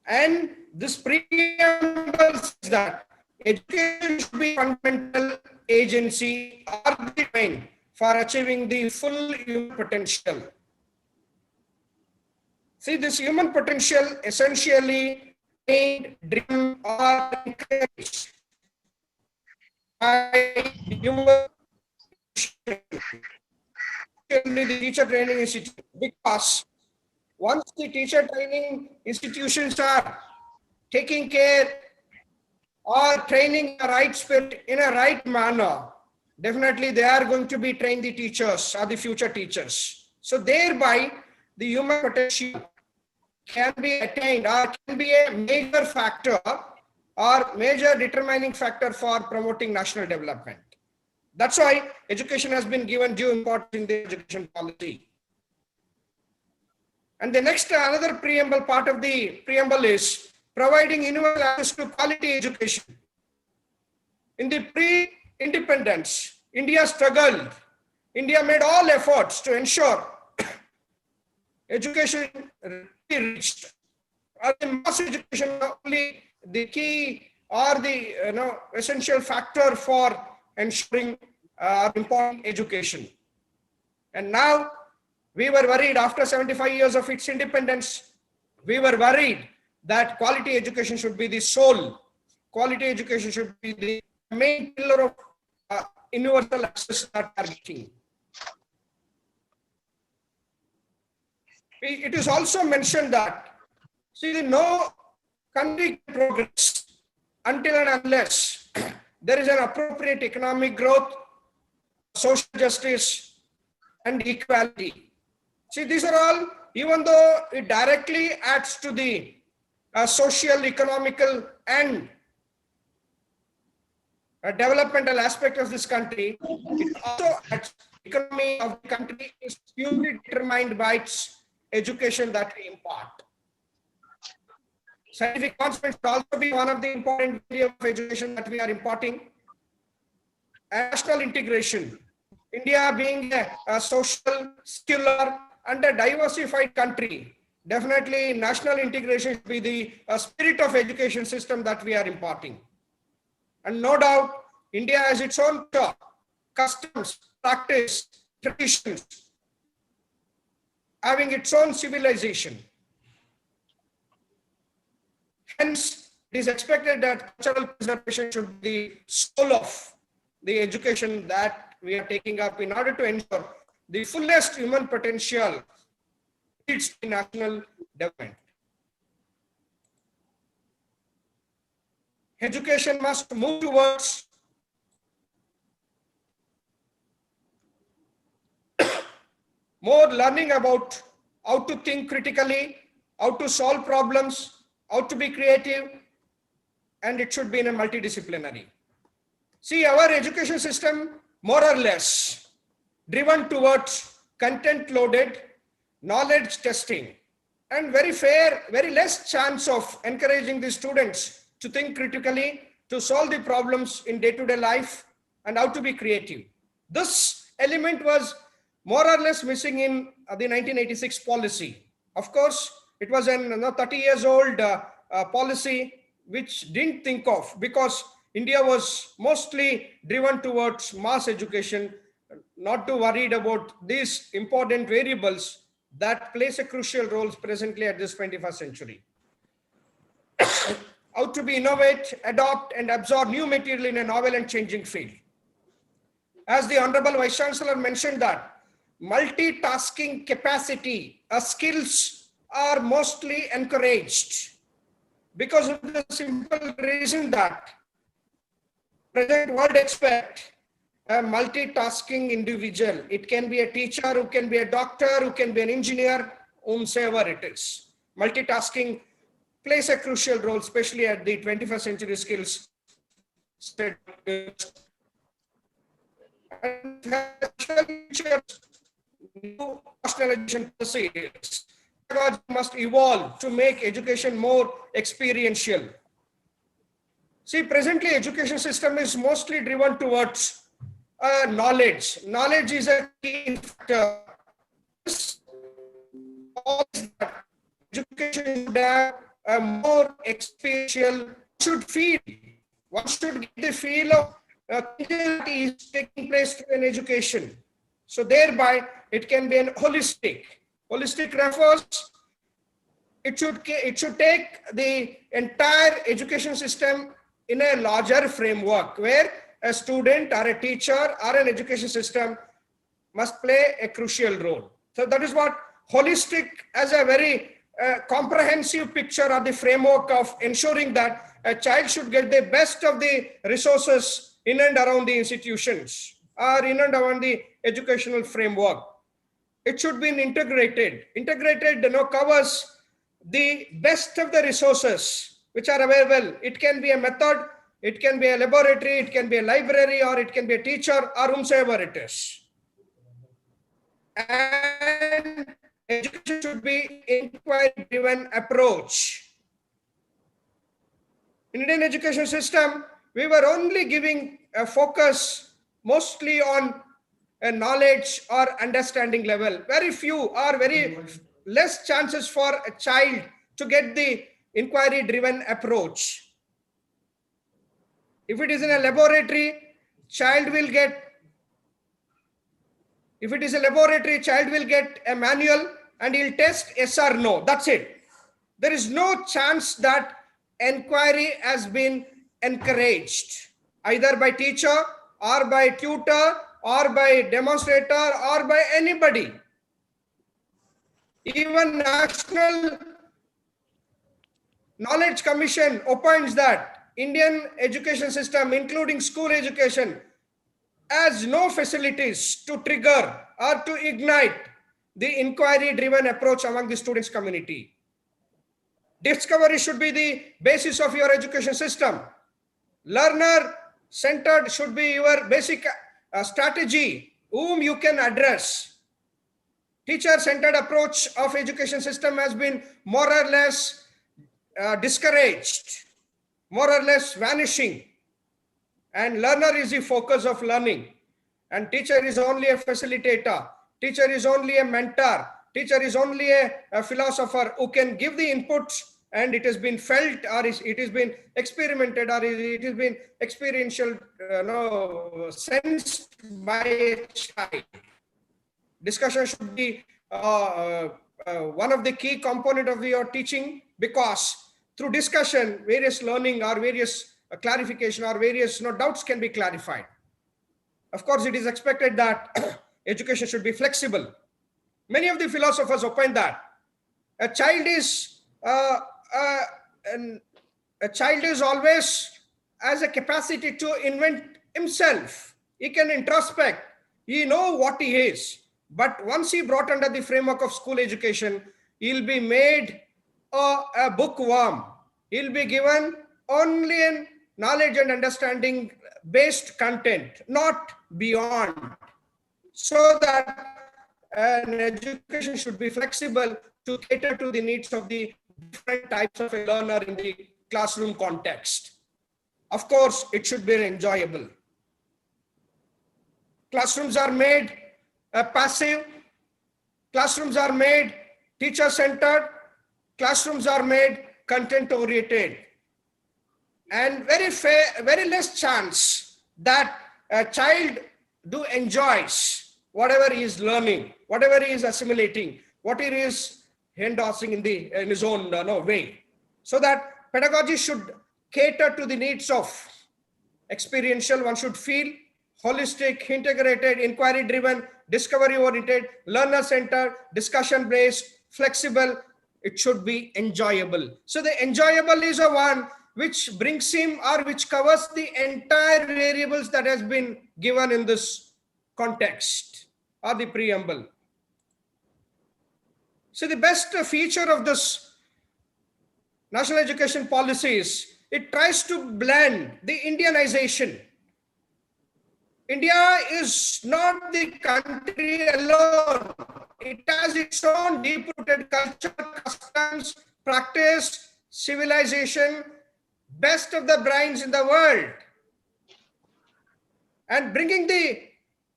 And this preamble says that education should be fundamental agency or the domain for achieving the full human potential. See, this human potential essentially driven or encouraged by human the teacher training institute, because once the teacher training institutions are taking care or training the right spirit in a right manner, definitely they are going to be trained the teachers or the future teachers. So thereby the human potential can be attained or can be a major factor or major determining factor for promoting national development. That's why education has been given due importance in the education policy. And the next, another preamble part of the preamble is providing universal access to quality education. In the pre-independence, India struggled. India made all efforts to ensure education reached. The mass education only the key or the essential factor for ensuring important education. And now we were worried after 75 years of its independence, we were worried that quality education should be the sole. Quality education should be the main pillar of universal access that we are getting. It is also mentioned that, see, no country can progress until and unless there is an appropriate economic growth, social justice, and equality. See, these are all, even though it directly adds to the social, economical, and developmental aspect of this country, it also adds economy of the country is purely determined by its education that we impart. Scientific advancement should also be one of the important areas of education that we are imparting. National integration. India being a social, secular, and a diversified country, definitely national integration should be the spirit of education system that we are imparting. And no doubt, India has its own customs, practice, traditions, having its own civilization. Hence, it is expected that cultural preservation should be the soul of the education that we are taking up in order to ensure the fullest human potential leads to national development. Education must move towards more learning about how to think critically, how to solve problems, how to be creative, and it should be in a multidisciplinary. See, our education system, more or less, driven towards content-loaded knowledge testing, and very less chance of encouraging the students to think critically, to solve the problems in day-to-day life, and how to be creative. This element was more or less missing in the 1986 policy. Of course, it was a 30 years old policy which didn't think of, because India was mostly driven towards mass education, not too worried about these important variables that plays a crucial role presently at this 21st century. How to be innovate, adopt, and absorb new material in a novel and changing field. As the Honorable Vice Chancellor mentioned that multitasking capacity, skills are mostly encouraged because of the simple reason that present world expect a multitasking individual. It can be a teacher, who can be a doctor, who can be an engineer, whomsoever it is. Multitasking plays a crucial role, especially at the 21st century skills. New nationalization policies. Pedagogy must evolve to make education more experiential. See, presently education system is mostly driven towards knowledge. Knowledge is a key factor. Education should have a more experiential, should feel. One should get the feel of that is taking place in education. So thereby, it can be an holistic. Holistic refers, it should take the entire education system in a larger framework where a student or a teacher or an education system must play a crucial role. So that is what holistic as a very comprehensive picture of the framework of ensuring that a child should get the best of the resources in and around the institutions or in and around the educational framework. It should be integrated. Integrated, covers the best of the resources which are available. It can be a method, it can be a laboratory, it can be a library, or it can be a teacher, or whomsoever it is. And education should be inquiry-driven approach. In Indian education system, we were only giving a focus mostly on a knowledge or understanding level. Very few or very less chances for a child to get the inquiry-driven approach. If it is in a laboratory, child will get a manual and he'll test yes or no. That's it. There is no chance that inquiry has been encouraged either by teacher or by tutor or by demonstrator or by anybody. Even National Knowledge Commission opines that Indian education system, including school education, has no facilities to trigger or to ignite the inquiry-driven approach among the students' community. Discovery should be the basis of your education system. Learner-centered should be your basic strategy, whom you can address. Teacher-centered approach of education system has been more or less discouraged, more or less vanishing. And learner is the focus of learning. And teacher is only a facilitator. Teacher is only a mentor. teacher is only a philosopher who can give the inputs, and it has been felt, or it has been experimented, or it has been experiential, sensed by a child. Discussion should be one of the key component of your teaching, because through discussion, various learning or various clarification or various doubts can be clarified. Of course, it is expected that education should be flexible. Many of the philosophers opine that a child is always has a capacity to invent himself. He can introspect. He know what he is. But once he brought under the framework of school education, he'll be made a bookworm. He'll be given only in knowledge and understanding based content, not beyond. So that an education should be flexible to cater to the needs of the different types of a learner in the classroom context. Of course, it should be enjoyable. Classrooms are made passive. Classrooms are made teacher-centered. Classrooms are made content-oriented. And very less chance that a child enjoys whatever he is learning, whatever he is assimilating, what he is endorsing in his own way. So that pedagogy should cater to the needs of experiential. One should feel holistic, integrated, inquiry-driven, discovery-oriented, learner-centered, discussion-based, flexible. It should be enjoyable. So the enjoyable is a one which brings him, or which covers the entire variables that has been given in this context or the preamble. So the best feature of this national education policy is it tries to blend the Indianization. India is not the country alone. It has its own deep-rooted culture, customs, practice, civilization, best of the brains in the world. And bringing the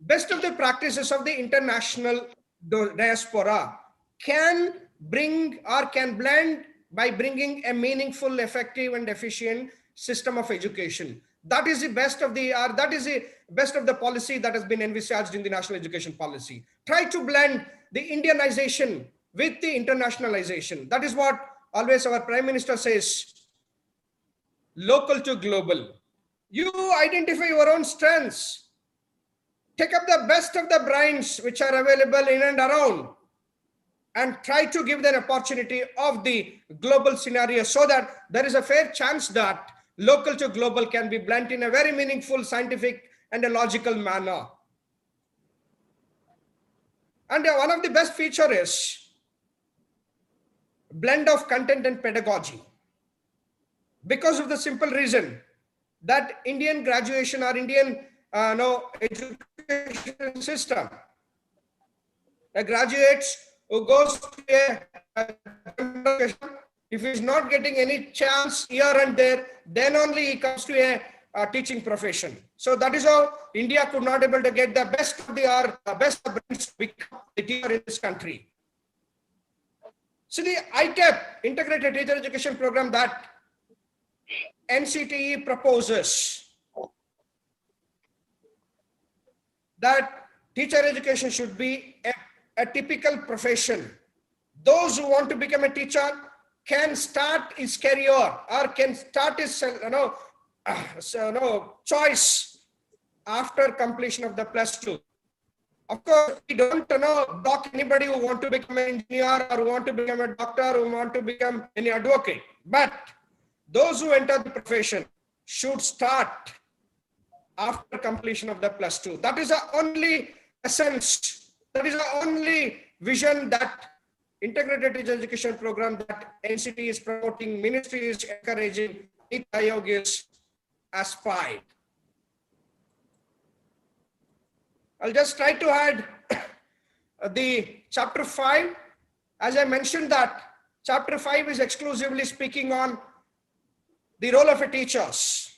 best of the practices of the international diaspora can bring or can blend by bringing a meaningful, effective, and efficient system of education. That is the best of the policy that has been envisaged in the national education policy. Try to blend the Indianization with the internationalization. That is what always our Prime Minister says, local to global. You identify your own strengths. Take up the best of the brains which are available in and around, and try to give them opportunity of the global scenario, so that there is a fair chance that local to global can be blended in a very meaningful, scientific, and a logical manner. And one of the best feature is blend of content and pedagogy, because of the simple reason that Indian graduation or Indian education system, a graduate who goes to if he's not getting any chance here and there, then only he comes to a teaching profession. So that is how India could not able to get the best of the best of brains to become the teacher in this country. So the ITEP, Integrated Teacher Education Program, that NCTE proposes, that teacher education should be a typical profession. Those who want to become a teacher can start his career or can start his choice after completion of the +2. Of course, we don't block anybody who want to become an engineer or who want to become a doctor, who want to become any advocate. But those who enter the profession should start after completion of the +2. That is the only essence, that is the only vision that Integrated Teacher Education Program that NCT is promoting, Ministry is encouraging, Niti Aayog is aspired. I'll just try to add the chapter 5. As I mentioned that chapter 5 is exclusively speaking on the role of a teachers.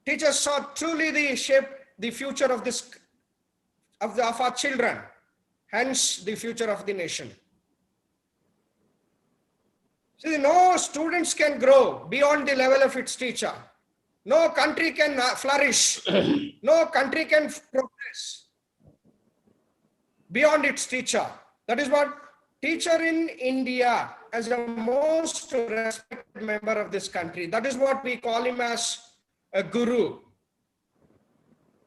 Teachers are truly the shape the future of our children. hence the future of the nation. See, no students can grow beyond the level of its teacher. No country can flourish. No country can progress beyond its teacher. That is what teacher in India as a most respected member of this country. That is what we call him as a guru.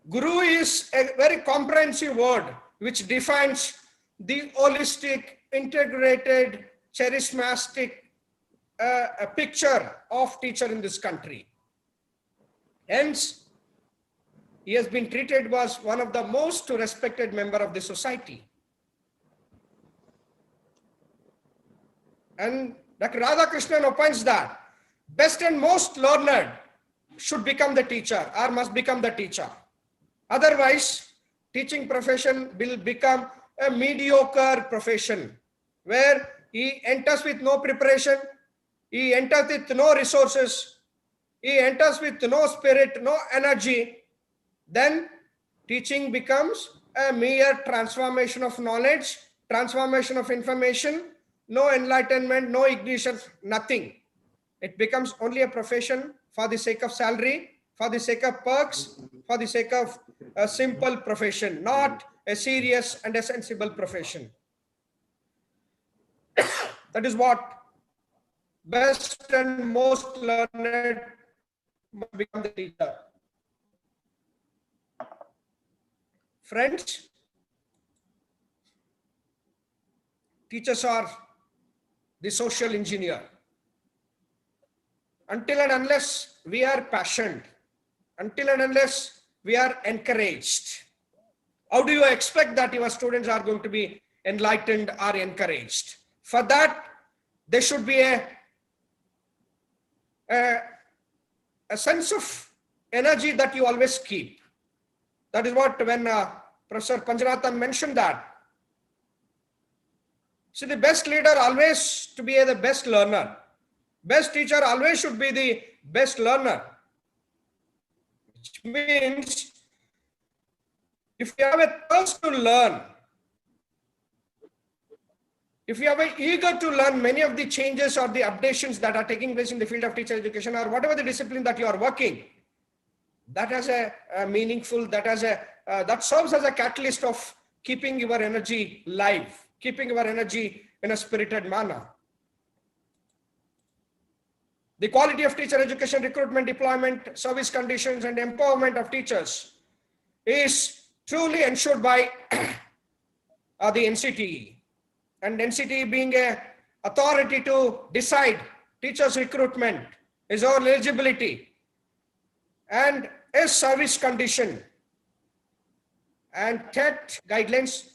Guru is a very comprehensive word which defines the holistic, integrated, charismatic a picture of teacher in this country. Hence, he has been treated as one of the most respected member of the society. And Dr. Radhakrishnan opines that best and most learned should become the teacher or must become the teacher. Otherwise, teaching profession will become a mediocre profession where he enters with no preparation, he enters with no resources, he enters with no spirit, no energy. Then teaching becomes a mere transformation of knowledge, transformation of information, no enlightenment, no ignition, nothing. It becomes only a profession for the sake of salary, for the sake of perks, for the sake of a simple profession, not a serious and a sensible profession. That is what best and most learned must become the teacher. Friends, teachers are the social engineer. Until and unless we are passionate, until and unless we are encouraged, how do you expect that your students are going to be enlightened or encouraged? For that, there should be a sense of energy that you always keep. That is what when Professor Panjanathan mentioned that. See, the best leader always to be the best learner. Best teacher always should be the best learner. Which means if you have a thirst to learn, if you are eager to learn many of the changes or the updations that are taking place in the field of teacher education or whatever the discipline that you are working, that has a meaningful, that serves as a catalyst of keeping your energy live, keeping your energy in a spirited manner. The quality of teacher education, recruitment, deployment, service conditions, and empowerment of teachers is truly ensured by the NCTE. And NCTE being an authority to decide teachers' recruitment, his own eligibility, and his service condition, and TET guidelines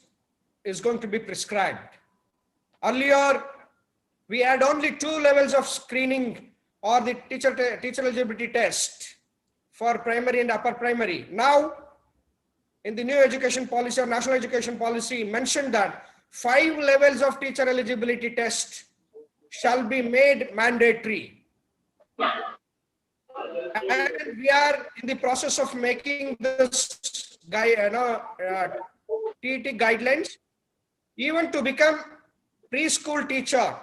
is going to be prescribed. Earlier, we had only 2 levels of screening or the teacher eligibility test for primary and upper primary. Now, in the new education policy or national education policy mentioned that 5 levels of teacher eligibility test shall be made mandatory. And we are in the process of making this TET guidelines. Even to become preschool teacher,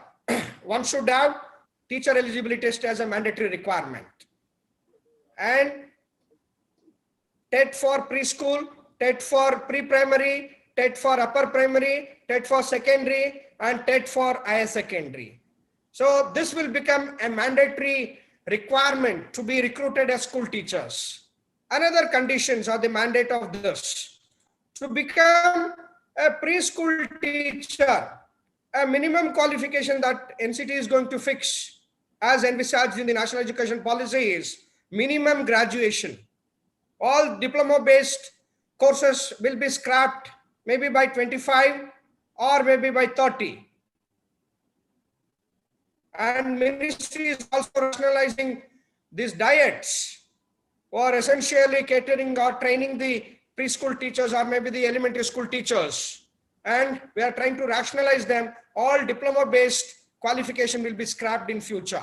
one should have teacher eligibility test as a mandatory requirement. And TET for preschool, TET for pre-primary, TET for upper primary, TET for secondary, and TET for higher secondary. So this will become a mandatory requirement to be recruited as school teachers. Another conditions are the mandate of this. To become a preschool teacher, a minimum qualification that NCT is going to fix as envisaged in the national education policy is minimum graduation. All diploma-based courses will be scrapped maybe by 25 or maybe by 30. And ministry is also rationalizing these diets or essentially catering or training the preschool teachers or maybe the elementary school teachers. And we are trying to rationalize them. All diploma-based qualification will be scrapped in future.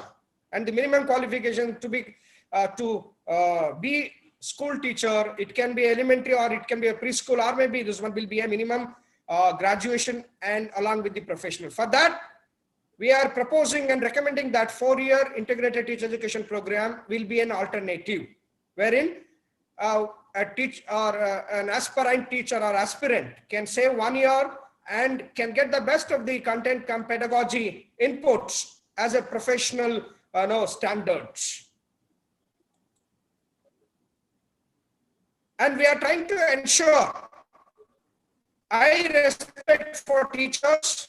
And the minimum qualification to be school teacher, it can be elementary or it can be a preschool or maybe this one will be a minimum graduation and along with the professional. For that, we are proposing and recommending that 4-year integrated teacher education program will be an alternative, wherein an aspirant teacher or aspirant can save 1 year and can get the best of the content come pedagogy inputs as a professional standards. And we are trying to ensure high respect for teachers,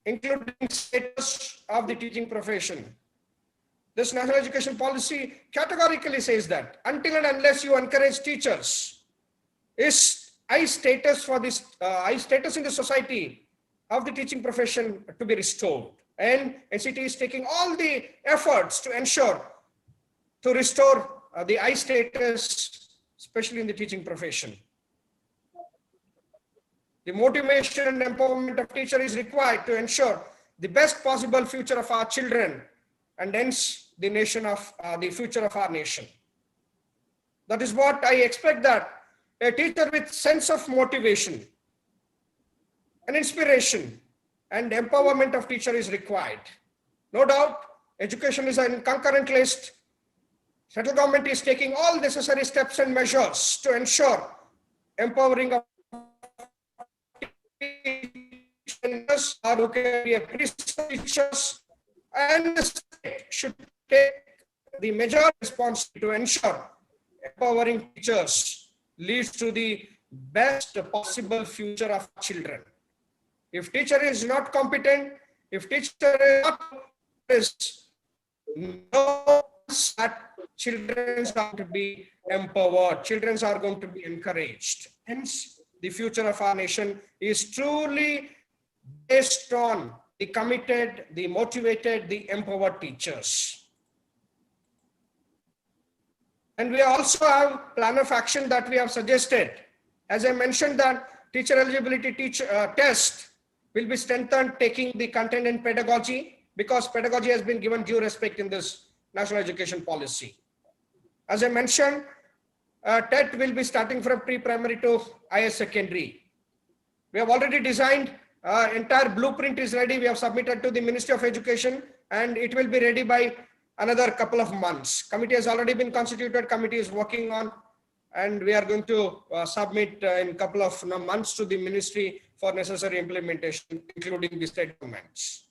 including status of the teaching profession. This national education policy categorically says that until and unless you encourage teachers, is high status for this high status in the society of the teaching profession to be restored. And NCT is taking all the efforts to ensure to restore the high status, especially in the teaching profession. The motivation and empowerment of teacher is required to ensure the best possible future of our children and hence the nation of the future of our nation. That is what I expect, that a teacher with sense of motivation and inspiration and empowerment of teacher is required. No doubt, education is a concurrent list. Central government is taking all necessary steps and measures to ensure empowering of teachers are okay, teachers, and the state should take the major responsibility to ensure empowering teachers leads to the best possible future of children. If teacher is not competent, if teacher is not, no, that children are going to be empowered, children are going to be encouraged. Hence, the future of our nation is truly based on the committed, the motivated, the empowered teachers. And we also have plan of action that we have suggested. As I mentioned, that teacher eligibility test will be strengthened, taking the content and pedagogy, because pedagogy has been given due respect in this national education policy. As I mentioned, TET will be starting from pre-primary to higher secondary. We have already designed, entire blueprint is ready. We have submitted to the Ministry of Education and it will be ready by another couple of months. Committee has already been constituted, committee is working on, and we are going to submit in a couple of months to the ministry for necessary implementation, including the state governments.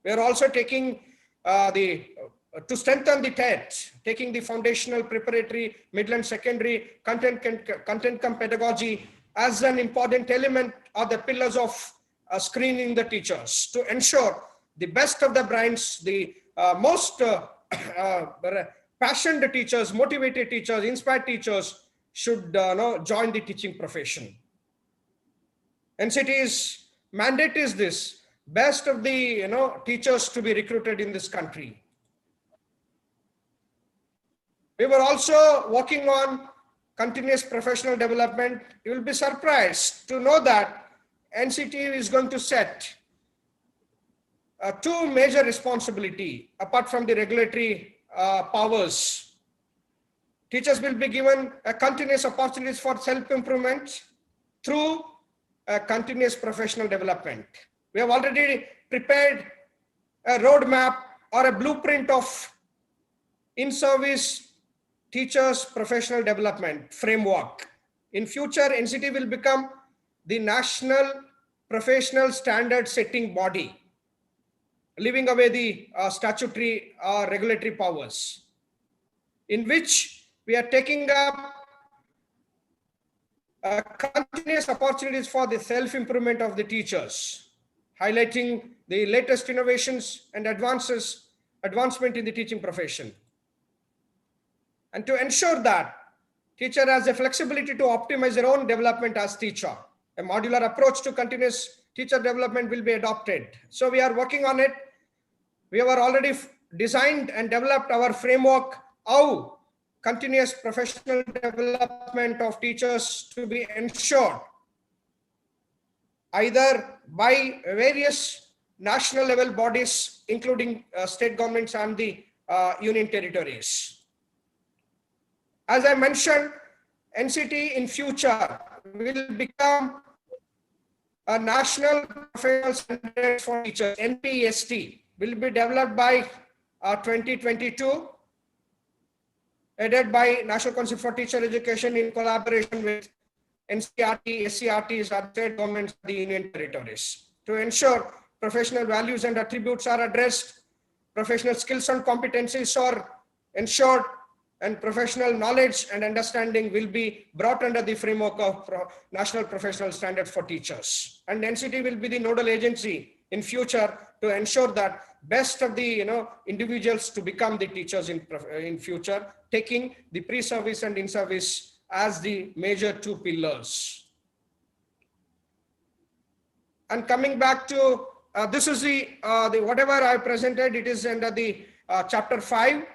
We are also taking to strengthen the TET, taking the foundational, preparatory, middle and secondary content come pedagogy as an important element or the pillars of screening the teachers to ensure the best of the brains, the most passionate teachers, motivated teachers, inspired teachers should join the teaching profession. NCT's mandate is this: best of the teachers to be recruited in this country. We were also working on continuous professional development. You will be surprised to know that NCT is going to set two major responsibilities apart from the regulatory powers. Teachers will be given continuous opportunities for self-improvement through continuous professional development. We have already prepared a roadmap or a blueprint of in-service teachers professional development framework. In future, NCT will become the national professional standard setting body, leaving away the statutory or regulatory powers, in which we are taking up continuous opportunities for the self-improvement of the teachers, highlighting the latest innovations and advancement in the teaching profession. And to ensure that teacher has the flexibility to optimize their own development as teacher, a modular approach to continuous teacher development will be adopted. So we are working on it. We have already designed and developed our framework, how continuous professional development of teachers to be ensured either by various national level bodies, including state governments and the union territories. As I mentioned, NCT in future will become a national professional standard for teachers, NPST, will be developed by 2022, headed by National Council for Teacher Education in collaboration with NCRT, SCRTs, and state governments of the Union Territories. To ensure professional values and attributes are addressed, professional skills and competencies are ensured, and professional knowledge and understanding will be brought under the framework of National Professional Standards for Teachers. And NCT will be the nodal agency in future to ensure that best of the individuals to become the teachers in future, taking the pre-service and in-service as the major two pillars. And coming back to this is the whatever I presented, it is under the chapter 5,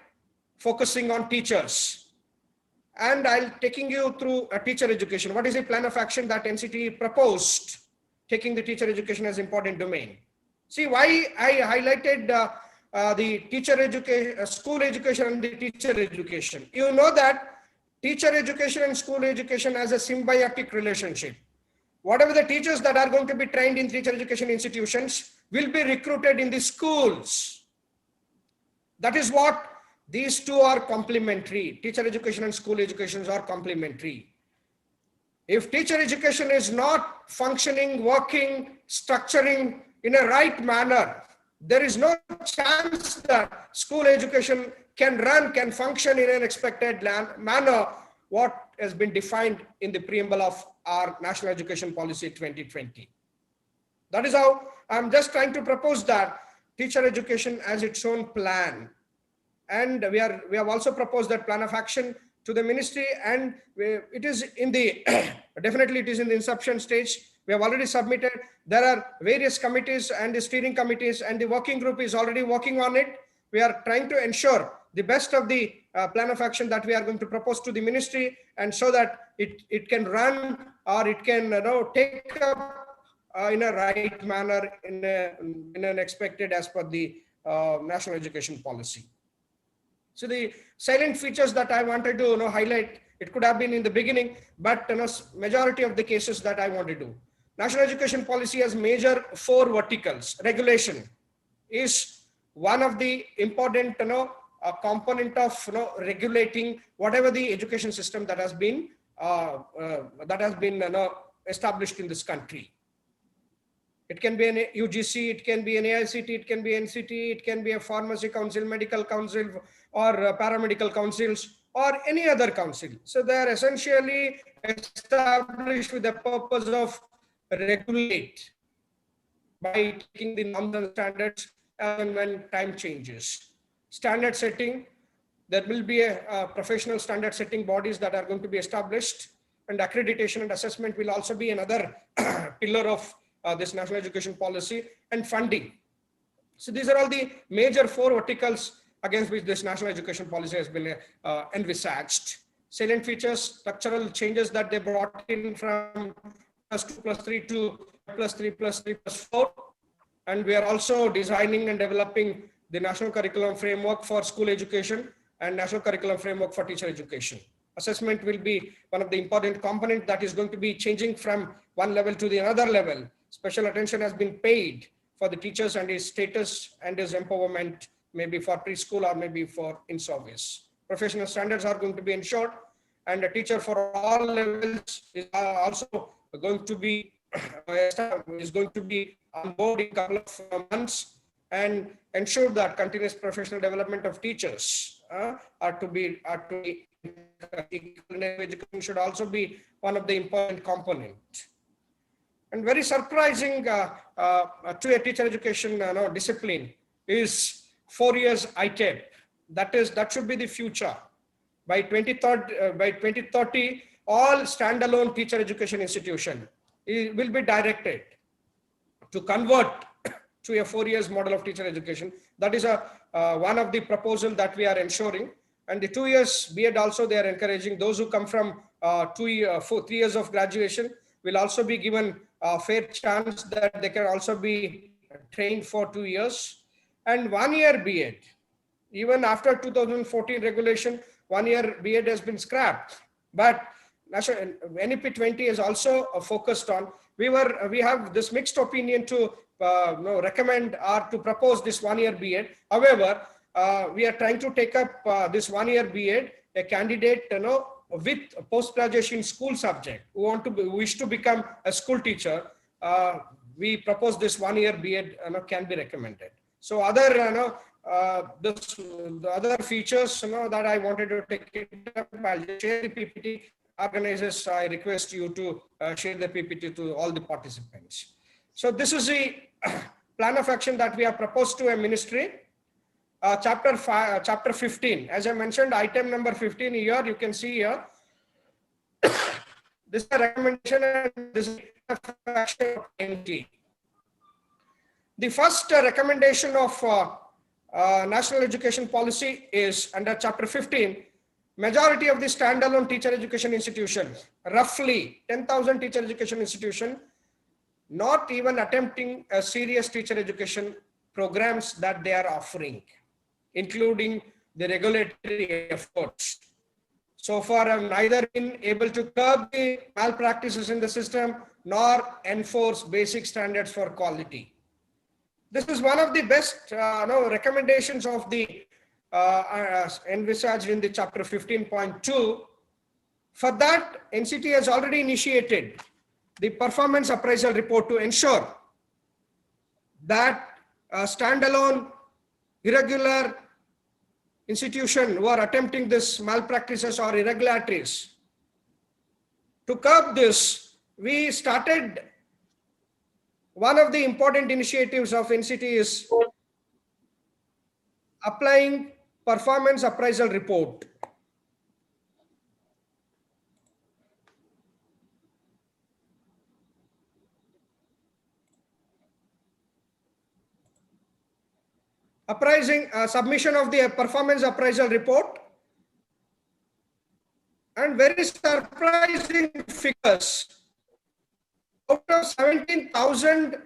focusing on teachers. And I'll taking you through teacher education. What is the plan of action that NCT proposed, taking the teacher education as important domain? See why I highlighted the teacher education, school education and the teacher education. You know that teacher education and school education has a symbiotic relationship. Whatever the teachers that are going to be trained in teacher education institutions will be recruited in the schools. That is what these two are complementary. Teacher education and school education are complementary. If teacher education is not functioning, working, structuring in a right manner, there is no chance that school education can function in an expected manner, what has been defined in the preamble of our National Education Policy 2020. That is how I'm just trying to propose that teacher education as its own plan. And we have also proposed that plan of action to the ministry, and it is in the definitely it is in the inception stage. We have already submitted. There are various committees and the steering committees, and the working group is already working on it. We are trying to ensure the best of the plan of action that we are going to propose to the ministry, and so that it can run, or it can take up in a right manner, in an expected as per the National Education Policy. So the silent features that I wanted to highlight, it could have been in the beginning, but majority of the cases that I want to do. National Education Policy has major 4 verticals. Regulation is one of the important component of regulating whatever the education system that has been established in this country. It can be an UGC, it can be an AICT, it can be NCT, it can be a pharmacy council, medical council, or paramedical councils, or any other council. So they are essentially established with the purpose of regulate by taking the norms and standards and when time changes. Standard setting, there will be a professional standard setting bodies that are going to be established, and accreditation and assessment will also be another pillar of this National Education Policy, and funding. So these are all the major 4 verticals against which this National Education Policy has been envisaged. Salient features, structural changes that they brought in from +2+3 to +3+3+4. And we are also designing and developing the National Curriculum Framework for school education and National Curriculum Framework for teacher education. Assessment will be one of the important components that is going to be changing from one level to the another level. Special attention has been paid for the teachers and his status and his empowerment, maybe for preschool or maybe for in-service. Professional standards are going to be ensured, and a teacher for all levels is also going to be on board in a couple of months, and ensure that continuous professional development of teachers are to be education should also be one of the important components. And very surprising to a teacher education discipline is 4 years ITEP. That should be the future. By 2030, all standalone teacher education institution will be directed to convert to a 4 years model of teacher education. That is one of the proposal that we are ensuring. And the 2 years B.Ed also, they are encouraging those who come from 3 years of graduation will also be given a fair chance that they can also be trained for 2 years. And 1 year B.Ed, even after 2014 regulation, 1 year B.Ed has been scrapped. But NEP 20 is also focused on we have this mixed opinion to recommend or to propose this 1-year B.Ed. However, we are trying to take up this 1-year B.Ed, a candidate, with post-graduation school subject who wish to become a school teacher. We propose this 1-year B.Ed can be recommended. So other, the other features, that I wanted to take it up, I'll share the PPT. Organizers, I request you to share the PPT to all the participants. So this is the plan of action that we have proposed to a ministry. Chapter 15, as I mentioned, item number 15 here, you can see here. This is a recommendation and this is action of NEP. The first recommendation of National Education Policy is under Chapter 15. Majority of the standalone teacher education institutions, roughly 10,000 teacher education institutions, not even attempting a serious teacher education programs that they are offering, including the regulatory efforts. So far, I have neither been able to curb the malpractices in the system nor enforce basic standards for quality. This is one of the best recommendations of the envisaged in the chapter 15.2. For that, NCT has already initiated the performance appraisal report to ensure that standalone irregular institution who are attempting this malpractices or irregularities. To curb this, we started one of the important initiatives of NCT is applying performance appraisal report. Submission of the performance appraisal report, and very surprising figures. Out of 17,000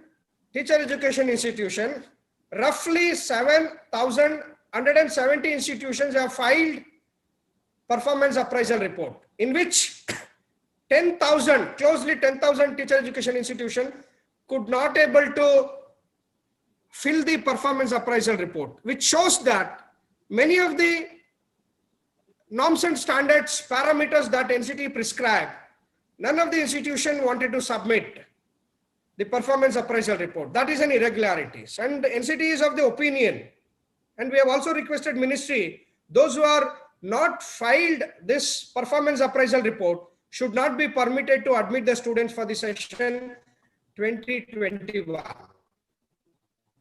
teacher education institutions, roughly 7,170 institutions have filed performance appraisal report, in which 10,000, closely 10,000 teacher education institutions could not able to fill the performance appraisal report, which shows that many of the norms and standards parameters that NCT prescribed, none of the institution wanted to submit the performance appraisal report. That is an irregularities. And NCT is of the opinion, and we have also requested ministry, those who are not filed this performance appraisal report should not be permitted to admit the students for the session 2021.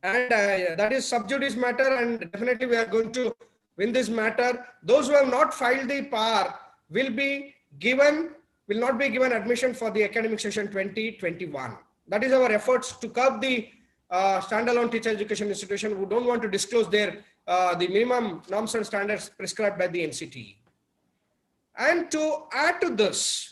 And that is sub judice matter, and definitely we are going to win this matter. Those who have not filed the PAR will not be given admission for the academic session 2021. That is our efforts to curb the standalone teacher education institution who don't want to disclose their the minimum norms and standards prescribed by the NCT. And to add to this,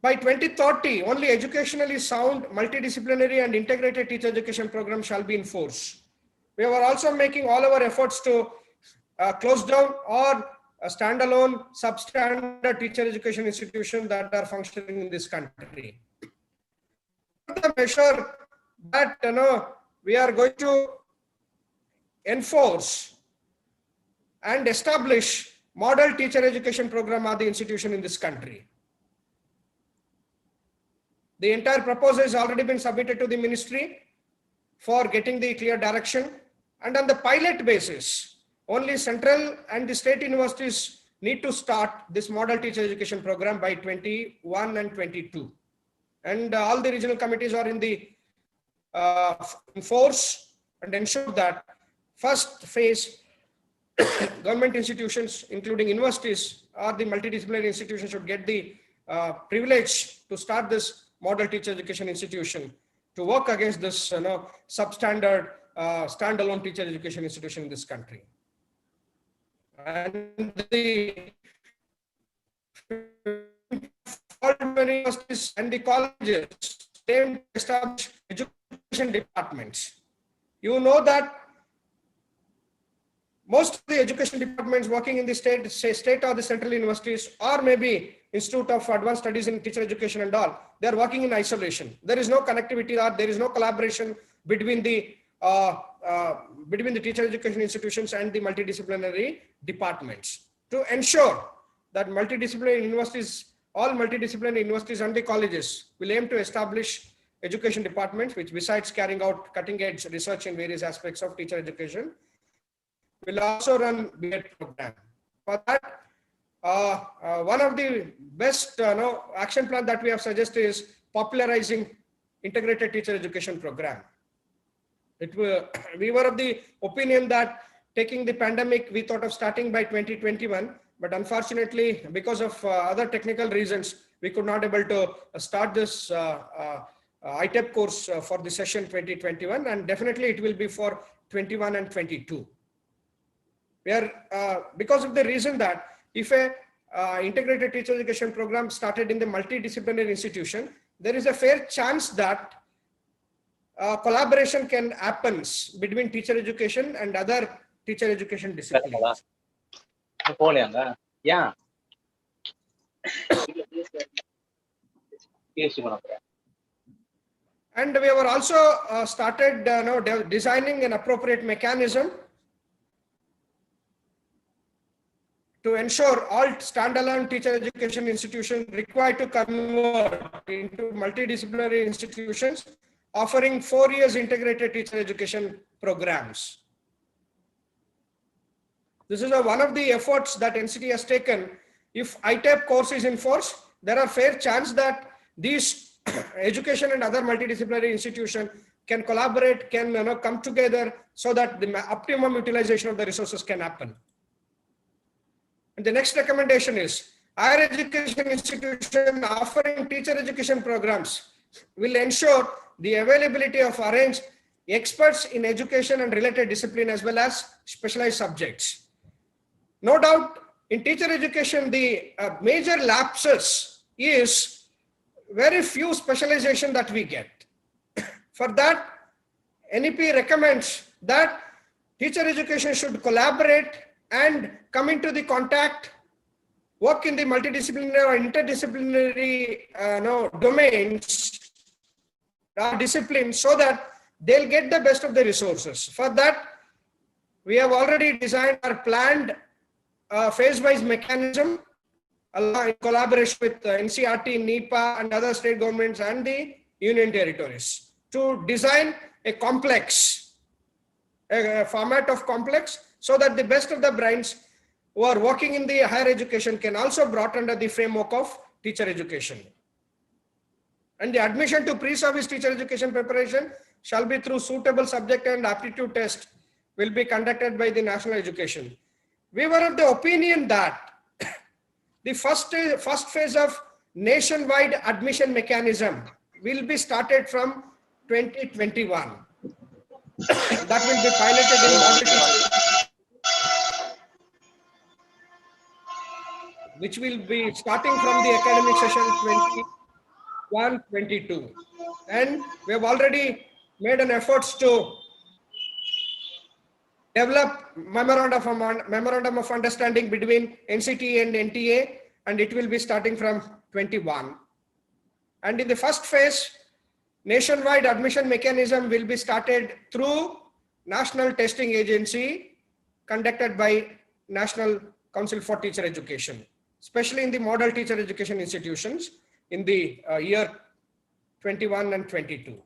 by 2030, only educationally sound, multidisciplinary and integrated teacher education program shall be in force. We are also making all our efforts to close down or standalone substandard teacher education institutions that are functioning in this country. The measure that we are going to enforce and establish model teacher education program are the institution in this country. The entire proposal has already been submitted to the ministry for getting the clear direction, and on the pilot basis, only central and the state universities need to start this model teacher education program by 21 and 22. And all the regional committees are in the force and ensure that first phase government institutions, including universities or the multidisciplinary institutions, should get the privilege to start this model teacher education institution to work against this substandard standalone teacher education institution in this country. And the universities and the colleges aim to establish education departments. You know that most of the education departments working in the state or the central universities, or maybe Institute of Advanced Studies in Teacher Education and all, they are working in isolation. There is no connectivity or there is no collaboration between the teacher education institutions and the multidisciplinary departments. To ensure that multidisciplinary universities, all multidisciplinary universities and the colleges will aim to establish education departments, which besides carrying out cutting-edge research in various aspects of teacher education, will also run B.Ed program. For that, one of the best action plan that we have suggested is popularizing integrated teacher education program. We were of the opinion that taking the pandemic, we thought of starting by 2021, but unfortunately, because of other technical reasons, we could not able to start this ITEP course for the session 2021, and definitely it will be for 21 and 22. We are, because of the reason that if a integrated teacher education program started in the multidisciplinary institution, there is a fair chance that collaboration can happen between teacher education and other teacher education disciplines. Yeah. And we were also started designing an appropriate mechanism to ensure all standalone teacher education institutions required to convert into multidisciplinary institutions offering 4 years integrated teacher education programs. This is one of the efforts that NCT has taken. If ITEP course is in force, there are fair chance that these education and other multidisciplinary institutions can collaborate, can come together so that the optimum utilization of the resources can happen. And the next recommendation is higher education institution offering teacher education programs will ensure the availability of arranged experts in education and related discipline as well as specialized subjects. No doubt in teacher education, the major lapses is very few specialization that we get. For that, NEP recommends that teacher education should collaborate and come into the contact, work in the multidisciplinary or interdisciplinary domains or disciplines so that they'll get the best of the resources. For that, we have already designed or planned a phase-wise mechanism in collaboration with NCRT, NEPA, and other state governments and the union territories to design a complex, a format of complex, so that the best of the brains who are working in the higher education can also brought under the framework of teacher education. And the admission to pre-service teacher education preparation shall be through suitable subject and aptitude test will be conducted by the national education. We were of the opinion that the first phase of nationwide admission mechanism will be started from 2021. That will be piloted in model teaching, which will be starting from the academic session 21-22. And we have already made an effort to develop memorandum of understanding between NCT and NTA, and it will be starting from 21. And in the first phase, nationwide admission mechanism will be started through National Testing Agency conducted by National Council for Teacher Education, especially in the model teacher education institutions in the year 21 and 22.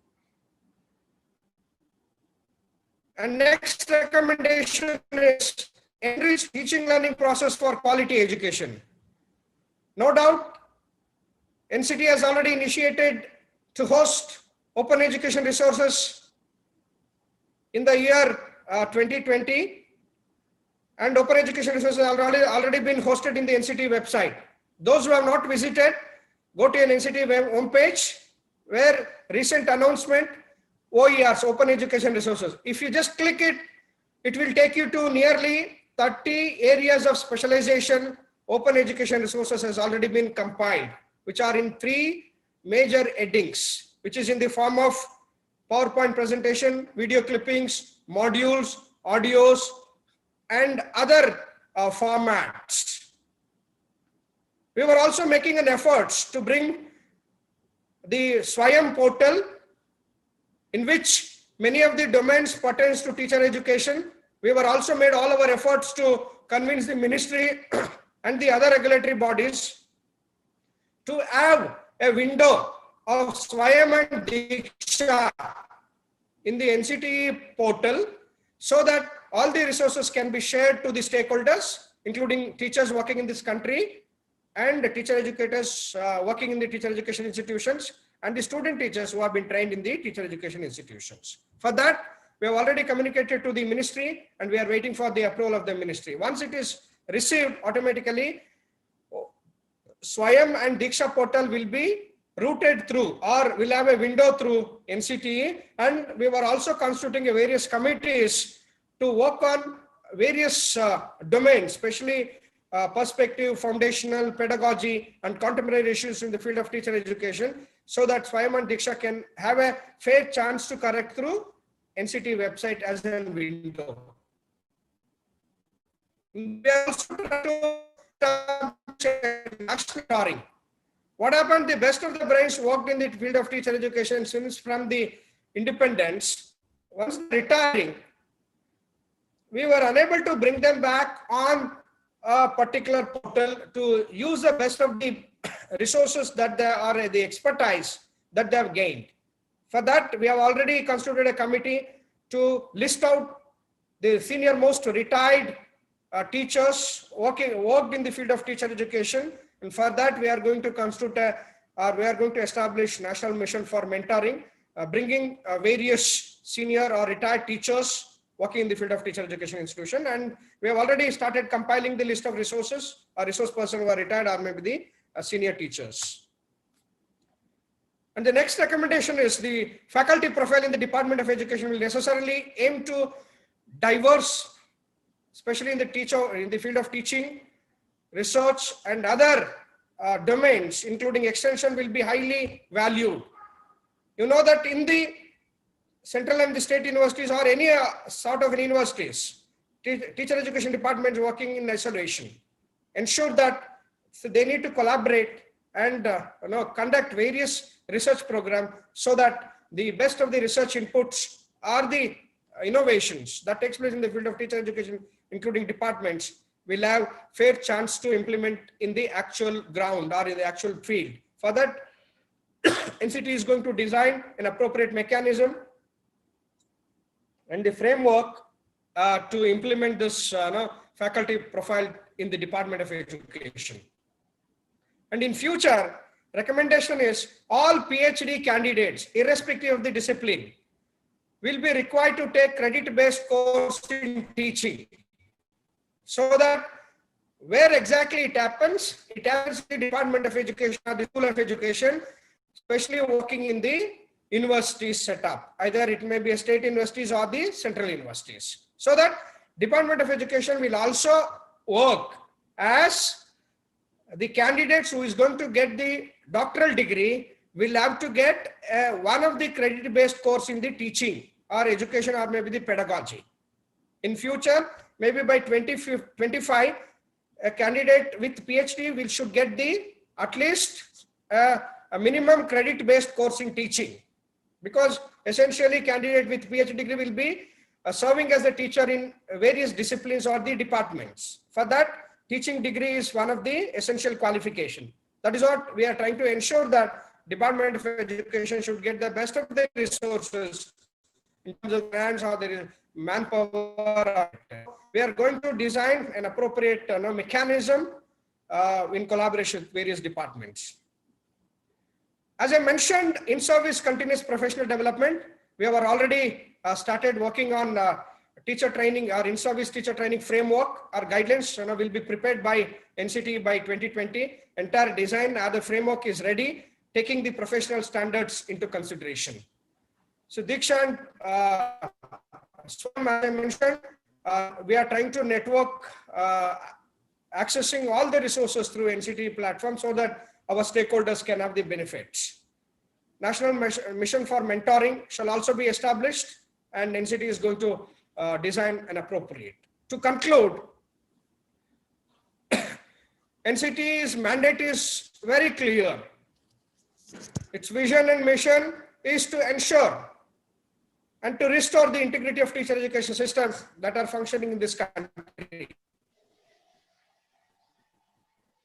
And next recommendation is enrich teaching learning process for quality education. No doubt, NCT has already initiated to host open education resources in the year 2020, and open education resources have already been hosted in the NCT website. Those who have not visited, go to an NCT web homepage where recent announcement, OERs, open education resources. If you just click it, it will take you to nearly 30 areas of specialization. Open education resources has already been compiled, which are in 3 major headings, which is in the form of PowerPoint presentation, video clippings, modules, audios, and other formats. We were also making an effort to bring the Swayam portal, in which many of the domains pertains to teacher education. We were also made all our efforts to convince the ministry and the other regulatory bodies to have a window of Swayam and Diksha in the NCTE portal, so that all the resources can be shared to the stakeholders, including teachers working in this country and the teacher educators working in the teacher education institutions, and the student teachers who have been trained in the teacher education institutions. For that, we have already communicated to the ministry and we are waiting for the approval of the ministry. Once it is received, automatically Swayam and Diksha portal will be routed through, or will have a window through NCTE, and we were also constituting various committees to work on various domains, especially perspective, foundational, pedagogy, and contemporary issues in the field of teacher education, so that Swayam and Diksha can have a fair chance to correct through NCTE website as a window. We are also trying. What happened? The best of the brains worked in the field of teacher education since from the independence. Once retiring, we were unable to bring them back on a particular portal to use the best of the resources that they are, the expertise that they have gained. For that, we have already constituted a committee to list out the senior most retired teachers worked in the field of teacher education. And for that, we are going to constitute we are going to establish National Mission for Mentoring, bringing various senior or retired teachers working in the field of teacher education institution. And we have already started compiling the list of resources, or resource person who are retired, or maybe the senior teachers. And the next recommendation is the faculty profile in the Department of Education will necessarily aim to diverse, especially in the field of teaching, research, and other domains, including extension, will be highly valued. You know that in the central and the state universities, or any sort of universities, teacher education departments working in isolation ensure that they need to collaborate and conduct various research programs, so that the best of the research inputs are the innovations that takes place in the field of teacher education, including departments, will have fair chance to implement in the actual ground or in the actual field. For that, NCT is going to design an appropriate mechanism and the framework to implement this faculty profile in the Department of Education. And in future, recommendation is all PhD candidates, irrespective of the discipline, will be required to take credit-based course in teaching, so that where exactly it happens in the Department of Education or the School of Education, especially working in the university setup. Either it may be a state universities or the central universities. So that Department of Education will also work as the candidates who is going to get the doctoral degree will have to get one of the credit-based course in the teaching or education, or maybe the pedagogy. In future, maybe by 2025, a candidate with PhD should get the at least a minimum credit-based course in teaching, because essentially candidate with PhD degree will be serving as a teacher in various disciplines or the departments. For that, teaching degree is one of the essential qualification. That is what we are trying to ensure, that Department of Education should get the best of the resources in terms of grants or the manpower. We are going to design an appropriate mechanism in collaboration with various departments. As I mentioned, in-service continuous professional development, we have already started working on teacher training, or in-service teacher training framework. Our guidelines will be prepared by NCT by 2020. Entire design, the framework is ready, taking the professional standards into consideration. So Diksha and Swam, as I mentioned, we are trying to network, accessing all the resources through NCT platform, so that our stakeholders can have the benefits. National Mission for Mentoring shall also be established, and NCT is going to design an appropriate. to conclude, NCT's mandate is very clear. Its vision and mission is to ensure and to restore the integrity of teacher education systems that are functioning in this country.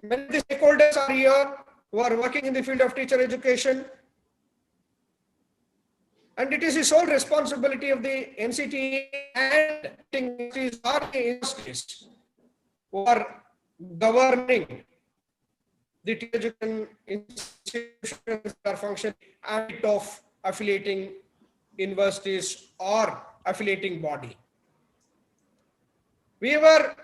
Many of the stakeholders are here who are working in the field of teacher education, and it is the sole responsibility of the NCT and universities who are governing the teacher education institutions that are functioning and of affiliating universities or affiliating body. We were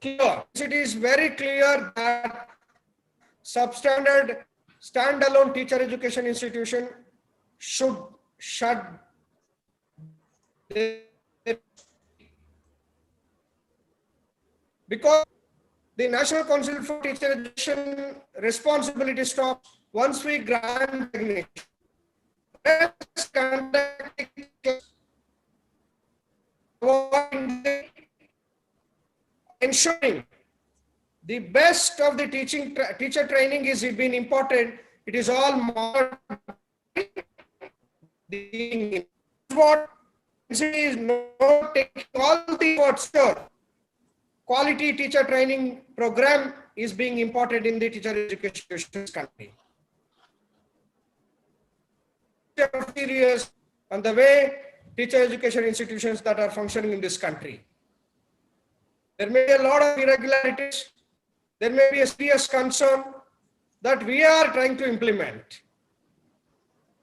clear, it is very clear that substandard standalone teacher education institution should shut because the National Council for Teacher Education responsibility stops once we grant recognition. Ensuring the best of the teacher training is being important. It is all more what is not taking all the efforts. Quality teacher training program is being imported in the teacher education country. Serious on the way teacher education institutions that are functioning in this country. There may be a lot of irregularities. There may be a serious concern that we are trying to implement.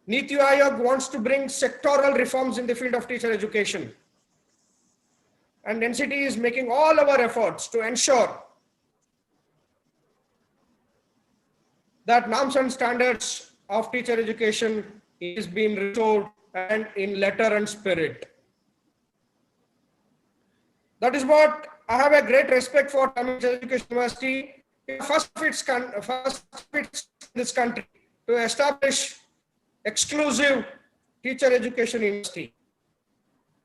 Niti Aayog wants to bring sectoral reforms in the field of teacher education. And NCT is making all our efforts to ensure that norms and standards of teacher education is being restored and in letter and spirit. That is what I have a great respect for Tamil Education University, first of its in this country, to establish exclusive teacher education university.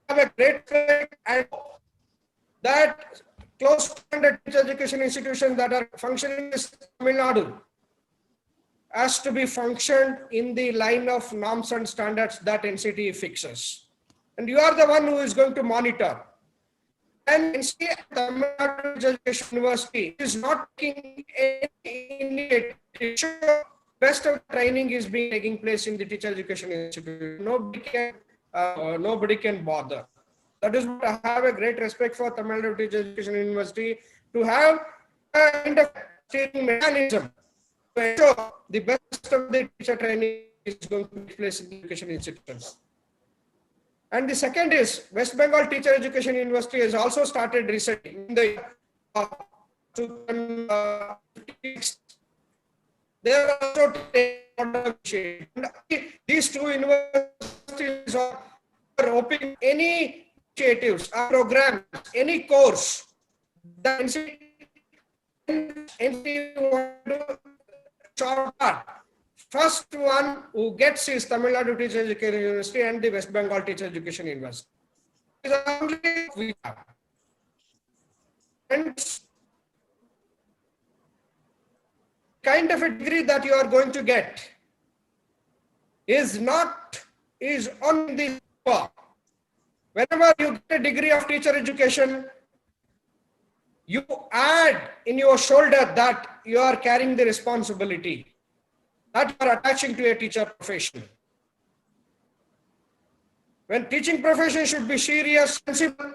I have a great respect and that close to 100 teacher education institutions that are functioning in Tamil Nadu has to be functioned in the line of norms and standards that NCT fixes. And you are the one who is going to monitor. And NCT Tamil Nadu Education University is not taking any initiative. Best of training is being taking place in the teacher education institute. Nobody can bother. That is what I have a great respect for Tamil Nadu Teacher Education University to have a kind of steering mechanism to ensure the best of the teacher training is going to take place in the education institutions. And the second is West Bengal Teacher Education University has also started recently in the they are also taking these two universities are opening any initiatives, programs, any course that first one who gets is Tamil Nadu Teacher Education University and the West Bengal Teacher Education University. We have. And kind of a degree that you are going to get is on the top. Whenever you get a degree of teacher education, you add in your shoulder that you are carrying the responsibility that you are attaching to a teacher profession. When teaching profession should be serious, sensible,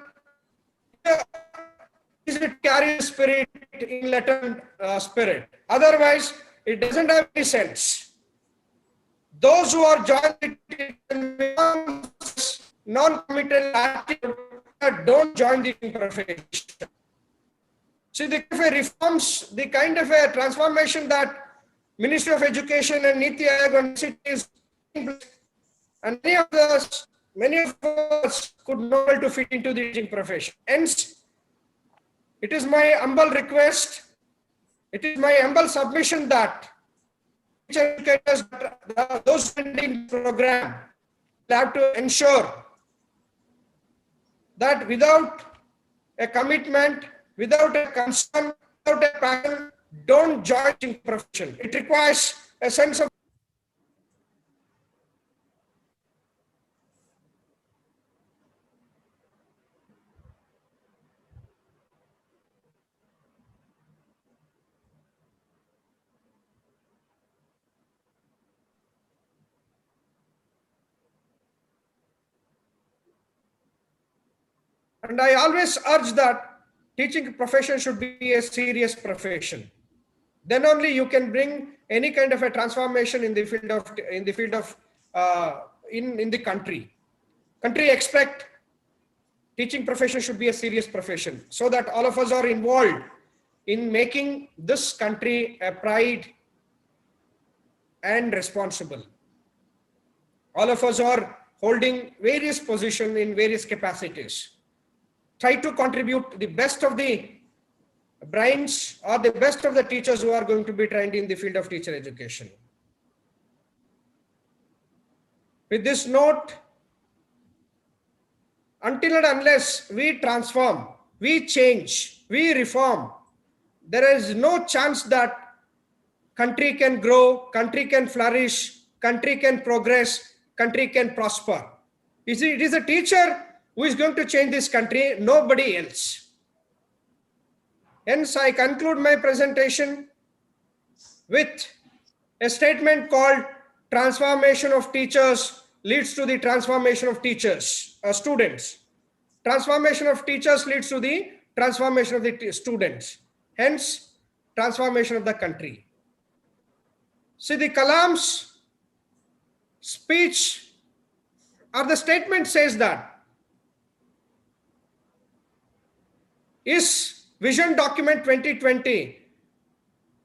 it carries spirit in letter spirit. Otherwise, it doesn't have any sense. Those who are joining non-committal attitude don't join the profession. See, the kind of reforms, the kind of a transformation that Ministry of Education and Niti Aayog and cities, and many of us could not able to fit into the teaching profession. Hence, it is my humble request, it is my humble submission that teacher educators, those funding program, will have to ensure that without a commitment, without a concern, without a passion, don't join in profession. It requires a sense of and I always urge that teaching profession should be a serious profession. Then only you can bring any kind of a transformation in the field of in the country. Country expect teaching profession should be a serious profession, so that all of us are involved in making this country a pride and responsible. All of us are holding various positions in various capacities. Try to contribute the best of the brains or the best of the teachers who are going to be trained in the field of teacher education. With this note, until and unless we transform, we change, we reform, there is no chance that country can grow, country can flourish, country can progress, country can prosper. It is a teacher who is going to change this country, nobody else. Hence, I conclude my presentation with a statement called transformation of teachers leads to the transformation of students. Transformation of teachers leads to the transformation of the students. Hence, transformation of the country. See, the Kalam's speech or the statement says that is Vision Document 2020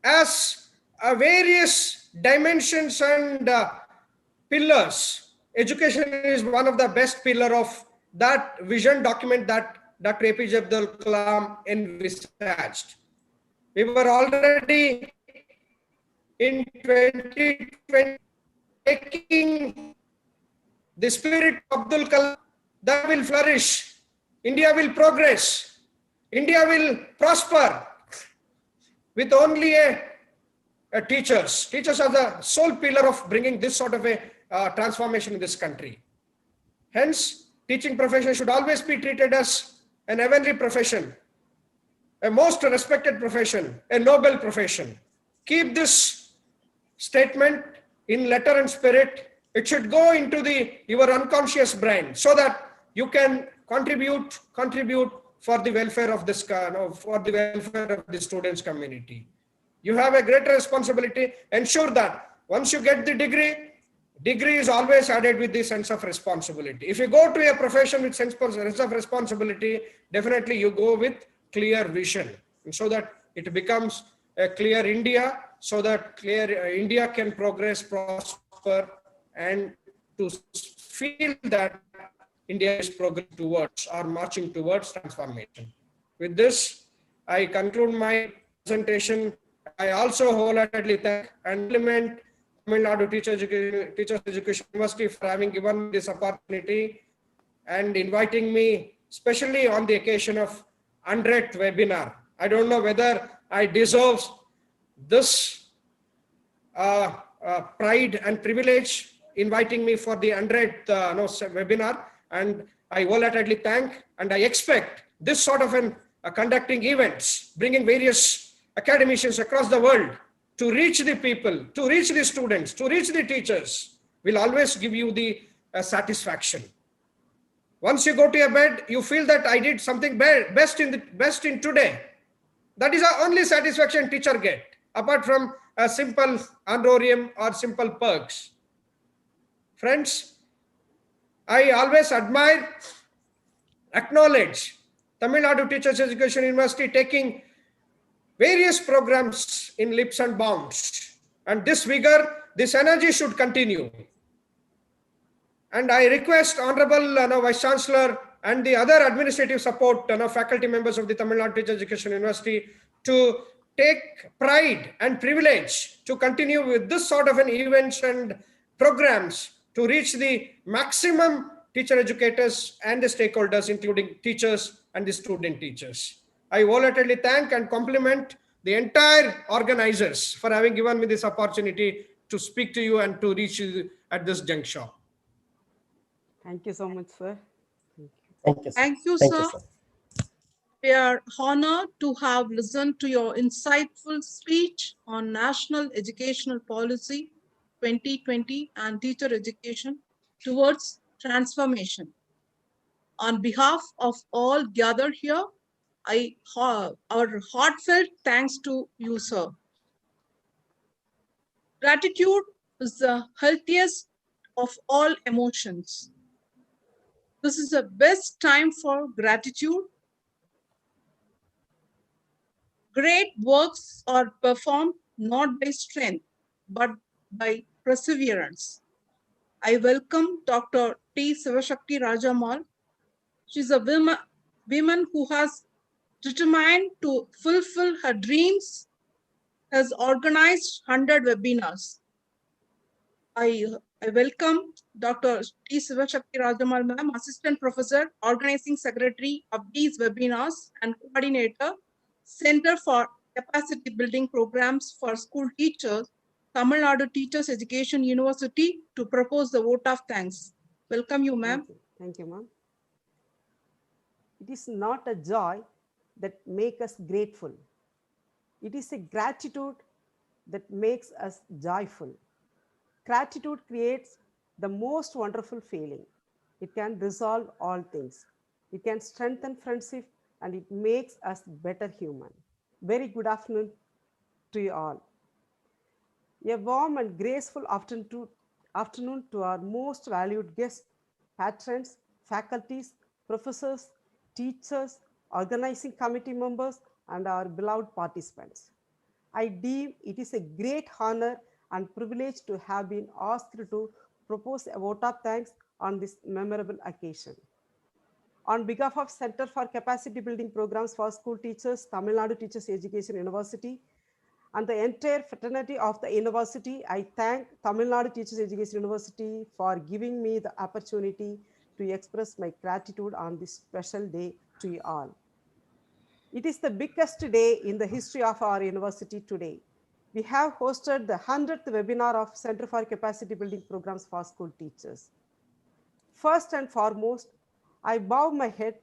as various dimensions and pillars. Education is one of the best pillar of that vision document that Dr. APJ Abdul Kalam envisaged. We were already in 2020 taking the spirit of Abdul Kalam that will flourish. India will progress. India will prosper with only a teachers. Teachers are the sole pillar of bringing this sort of a transformation in this country. Hence, teaching profession should always be treated as an heavenly profession, a most respected profession, a noble profession. Keep this statement in letter and spirit. It should go into your unconscious brain so that you can contribute for the welfare of this, for the welfare of the students community. You have a great responsibility. Ensure that once you get the degree is always added with the sense of responsibility. If you go to a profession with sense of responsibility, definitely you go with clear vision, and so that it becomes a clear India, so that clear India can progress, prosper, and to feel that India is progressing towards or marching towards transformation. With this, I conclude my presentation. I also wholeheartedly thank and compliment Tamil Nadu Teachers Education University for having given me this opportunity and inviting me, especially on the occasion of 100th webinar. I don't know whether I deserve this pride and privilege inviting me for the 100th webinar, and I wholeheartedly thank, and I expect this sort of conducting events, bringing various academicians across the world to reach the people, to reach the students, to reach the teachers, will always give you the satisfaction. Once you go to your bed, you feel that I did something best in today. That is the only satisfaction teacher get, apart from a simple honorarium or simple perks. Friends, I always admire, acknowledge Tamil Nadu Teachers Education University taking various programs in leaps and bounds, and this vigor, this energy should continue. And I request Honorable Vice Chancellor and the other administrative support faculty members of the Tamil Nadu Teachers Education University to take pride and privilege to continue with this sort of events and programs to reach the maximum teacher educators and the stakeholders, including teachers, and the student teachers. I wholeheartedly thank and compliment the entire organizers for having given me this opportunity to speak to you and to reach you at this juncture. Thank you so much, sir. Thank you, sir. Thank you, Thank sir. you, sir. We are honored to have listened to your insightful speech on National Educational Policy 2020 and teacher education towards transformation. On behalf of all gathered here, our heartfelt thanks to you, sir. Gratitude is the healthiest of all emotions. This is the best time for gratitude. Great works are performed not by strength, but by perseverance. I welcome Dr. T. Sivashakti Rajamal. She's a woman who has determined to fulfill her dreams, has organized 100 webinars. I welcome Dr. T. Sivashakti Rajamal, ma'am, Assistant Professor, Organizing Secretary of these webinars and Coordinator, Center for Capacity Building Programs for School Teachers, Tamil Nadu Teachers Education University, to propose the vote of thanks. Welcome you, ma'am. Thank you, ma'am. It is not a joy that makes us grateful. It is a gratitude that makes us joyful. Gratitude creates the most wonderful feeling. It can resolve all things. It can strengthen friendship and it makes us better human. Very good afternoon to you all. A warm and graceful afternoon to our most valued guests, patrons, faculties, professors, teachers, organizing committee members, and our beloved participants. I deem it is a great honor and privilege to have been asked to propose a vote of thanks on this memorable occasion. On behalf of Center for Capacity Building Programs for School Teachers, Tamil Nadu Teachers Education University, and the entire fraternity of the university, I thank Tamil Nadu Teachers Education University for giving me the opportunity to express my gratitude on this special day to you all. It is the biggest day in the history of our university today. We have hosted the 100th webinar of Center for Capacity Building Programs for School Teachers. First and foremost, I bow my head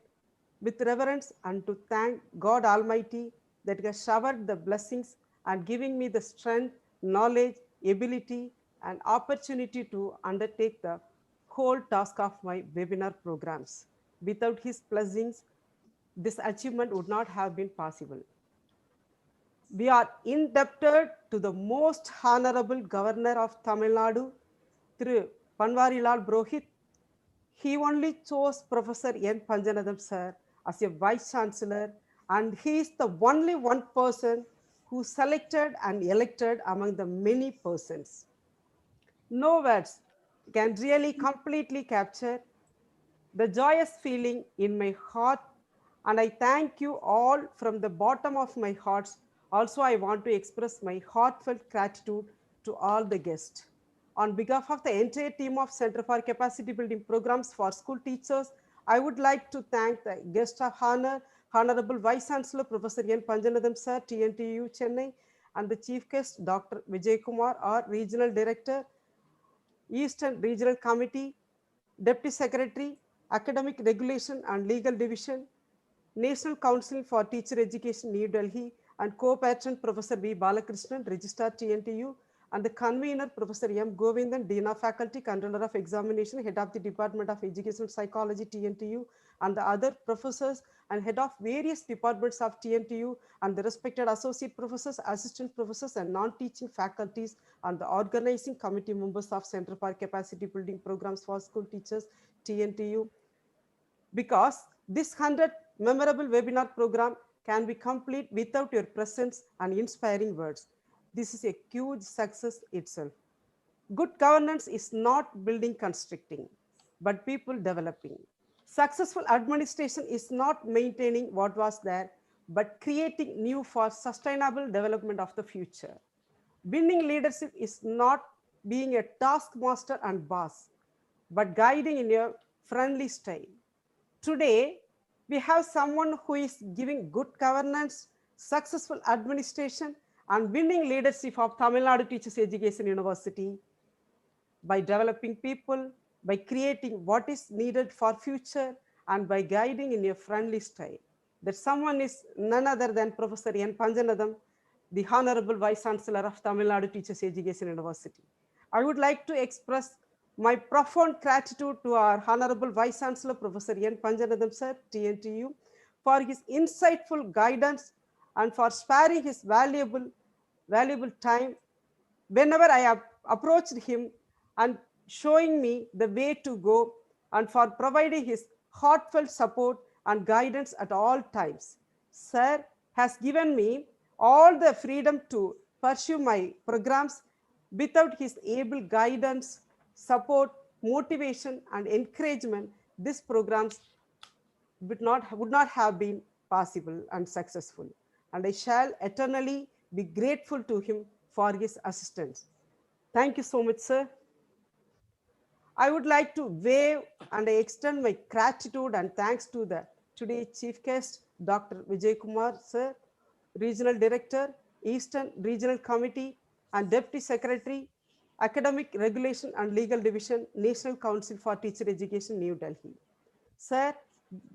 with reverence and to thank God Almighty that has showered the blessings and giving me the strength, knowledge, ability, and opportunity to undertake the whole task of my webinar programs. Without his blessings, this achievement would not have been possible. We are indebted to the most honorable governor of Tamil Nadu, through Panwarilal Brohit. He only chose Professor N. Panjanadam sir as a vice chancellor, and he is the only one person who selected and elected among the many persons. No words can really completely capture the joyous feeling in my heart, and I thank you all from the bottom of my heart. Also, I want to express my heartfelt gratitude to all the guests. On behalf of the entire team of Center for Capacity Building Programs for School Teachers, I would like to thank the guest of honor, Honorable Vice Chancellor Professor N. Panjanadam sir, TNTU Chennai, and the Chief Guest, Dr. Vijay Kumar, our Regional Director, Eastern Regional Committee, Deputy Secretary, Academic Regulation and Legal Division, National Council for Teacher Education, New Delhi, and co-patron Professor B. Balakrishnan, Registrar TNTU, and the convener Professor M. Govindan, Dean of Faculty, Controller of Examination, Head of the Department of Educational Psychology, TNTU, and the other professors and head of various departments of TNTU, and the respected associate professors, assistant professors, and non-teaching faculties, and the organizing committee members of Center for Capacity Building Programs for School Teachers, TNTU. Because this 100th memorable webinar program can be complete without your presence and inspiring words. This is a huge success itself. Good governance is not building constructing, but people developing. Successful administration is not maintaining what was there, but creating new for sustainable development of the future. Winning leadership is not being a taskmaster and boss, but guiding in a friendly style. Today, We have someone who is giving good governance, successful administration, and winning leadership of Tamil Nadu Teachers Education University by developing people, by creating what is needed for future, and by guiding in a friendly style. That someone is none other than Professor N. Panjanadam, the Honorable Vice Chancellor of Tamil Nadu Teachers Education University. I would like to express my profound gratitude to our Honorable Vice Chancellor, Professor N. Panjanadam Sir, TNTU, for his insightful guidance and for sparing his valuable time whenever I have approached him and showing me the way to go, and for providing his heartfelt support and guidance at all times. Sir has given me all the freedom to pursue my programs. Without his able guidance, support, motivation, and encouragement, these programs would not have been possible and successful. And I shall eternally be grateful to him for his assistance. Thank you so much, sir. I would like to wave and I extend my gratitude and thanks to the today's chief guest, Dr. Vijay Kumar, sir, Regional Director, Eastern Regional Committee, and Deputy Secretary, Academic Regulation and Legal Division, National Council for Teacher Education, New Delhi. Sir,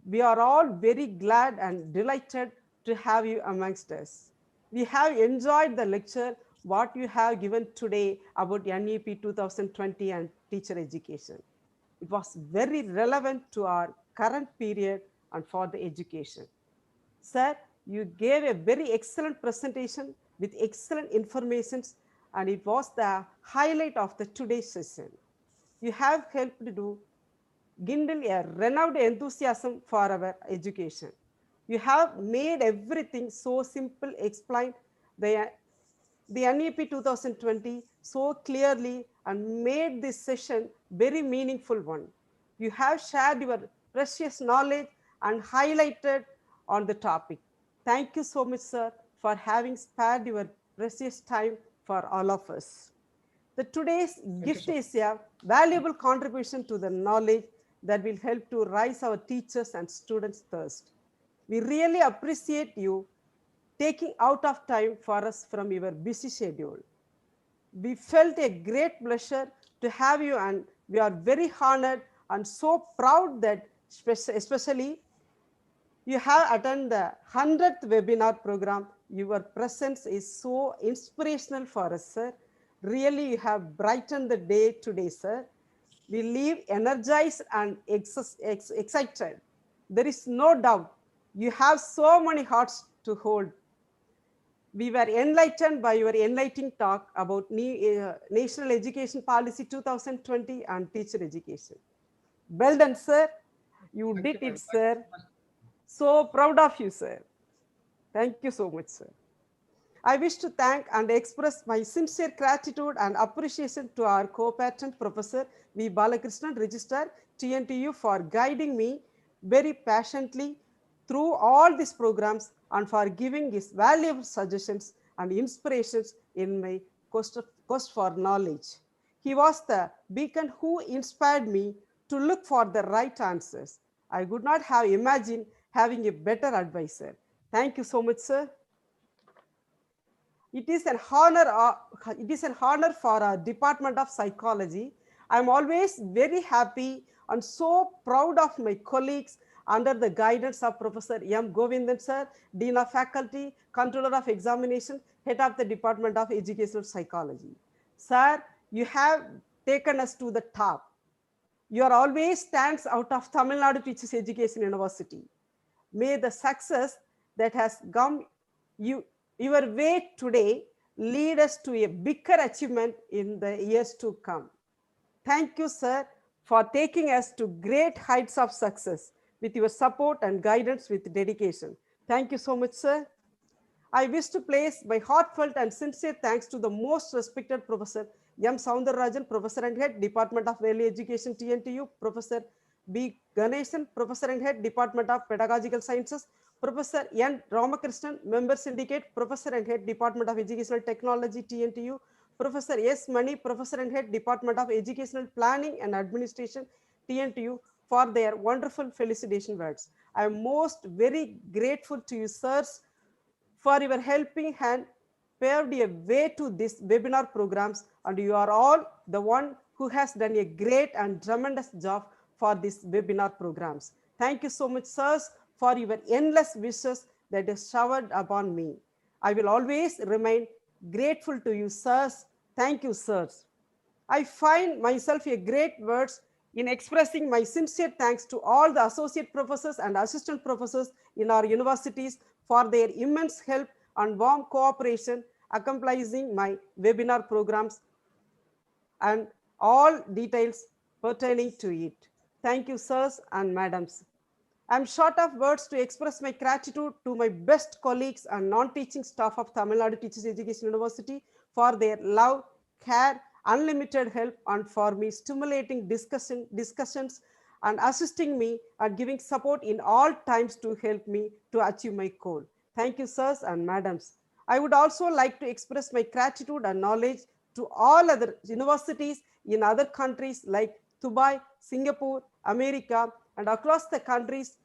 we are all very glad and delighted to have you amongst us. We have enjoyed the lecture what you have given today about NEP 2020 and teacher education. It was very relevant to our current period and for the education. Sir, you gave a very excellent presentation with excellent information, and it was the highlight of the today's session. You have helped to kindle a renewed enthusiasm for our education. You have made everything so simple, explained the NEP 2020 so clearly and made this session very meaningful one. You have shared your precious knowledge and highlighted on the topic. Thank you so much, sir, for having spared your precious time for all of us. The today's gift is a valuable contribution to the knowledge that will help to rise our teachers and students' thirst. We really appreciate you taking out of time for us from your busy schedule. We felt a great pleasure to have you, and we are very honored and so proud that especially you have attended the 100th webinar program. Your presence is so inspirational for us, sir. Really, you have brightened the day today, sir. We leave energized and excited. There is no doubt you have so many hearts to hold. We were enlightened by your enlightening talk about National Education Policy 2020 and teacher education. Well done, sir. You did it, sir. So proud of you, sir. Thank you so much, sir. I wish to thank and express my sincere gratitude and appreciation to our co-patent Professor V. Balakrishnan, Registrar, TNTU, for guiding me very patiently through all these programs and for giving his valuable suggestions and inspirations in my quest for knowledge. He was the beacon who inspired me to look for the right answers. I could not have imagined having a better advisor. Thank you so much, sir. It is an honor for our Department of Psychology. I am always very happy and so proud of my colleagues under the guidance of Professor M. Govindan sir, Dean of Faculty, Controller of Examination, Head of the Department of Educational Psychology. Sir, you have taken us to the top. You are always stands out of Tamil Nadu Teachers Education University. May the success that has come your way today lead us to a bigger achievement in the years to come. Thank you, sir, for taking us to great heights of success with your support and guidance with dedication. Thank you so much, sir. I wish to place my heartfelt and sincere thanks to the most respected Professor M. Soundararajan, Professor and Head, Department of Early Education, TNTU, Professor B. Ganesan, Professor and Head, Department of Pedagogical Sciences, Professor N. Ramakrishnan, Member Syndicate, Professor and Head, Department of Educational Technology, TNTU, Professor S. Mani, Professor and Head, Department of Educational Planning and Administration, TNTU, for their wonderful felicitation words. I am most very grateful to you, sirs, for your helping hand paved a way to this webinar programs, and you are all the one who has done a great and tremendous job for these webinar programs. Thank you so much, sirs, for your endless wishes that is showered upon me. I will always remain grateful to you, sirs. Thank you, sirs. I find myself a great words in expressing my sincere thanks to all the associate professors and assistant professors in our universities for their immense help and warm cooperation accompanying my webinar programs and all details pertaining to it. Thank you, sirs and madams. I'm short of words to express my gratitude to my best colleagues and non-teaching staff of Tamil Nadu Teachers Education University for their love, care, unlimited help, and for me stimulating discussions and assisting me and giving support in all times to help me to achieve my goal. Thank you, sirs and madams. I would also like to express my gratitude and knowledge to all other universities in other countries like Dubai, Singapore, America, and across the countries,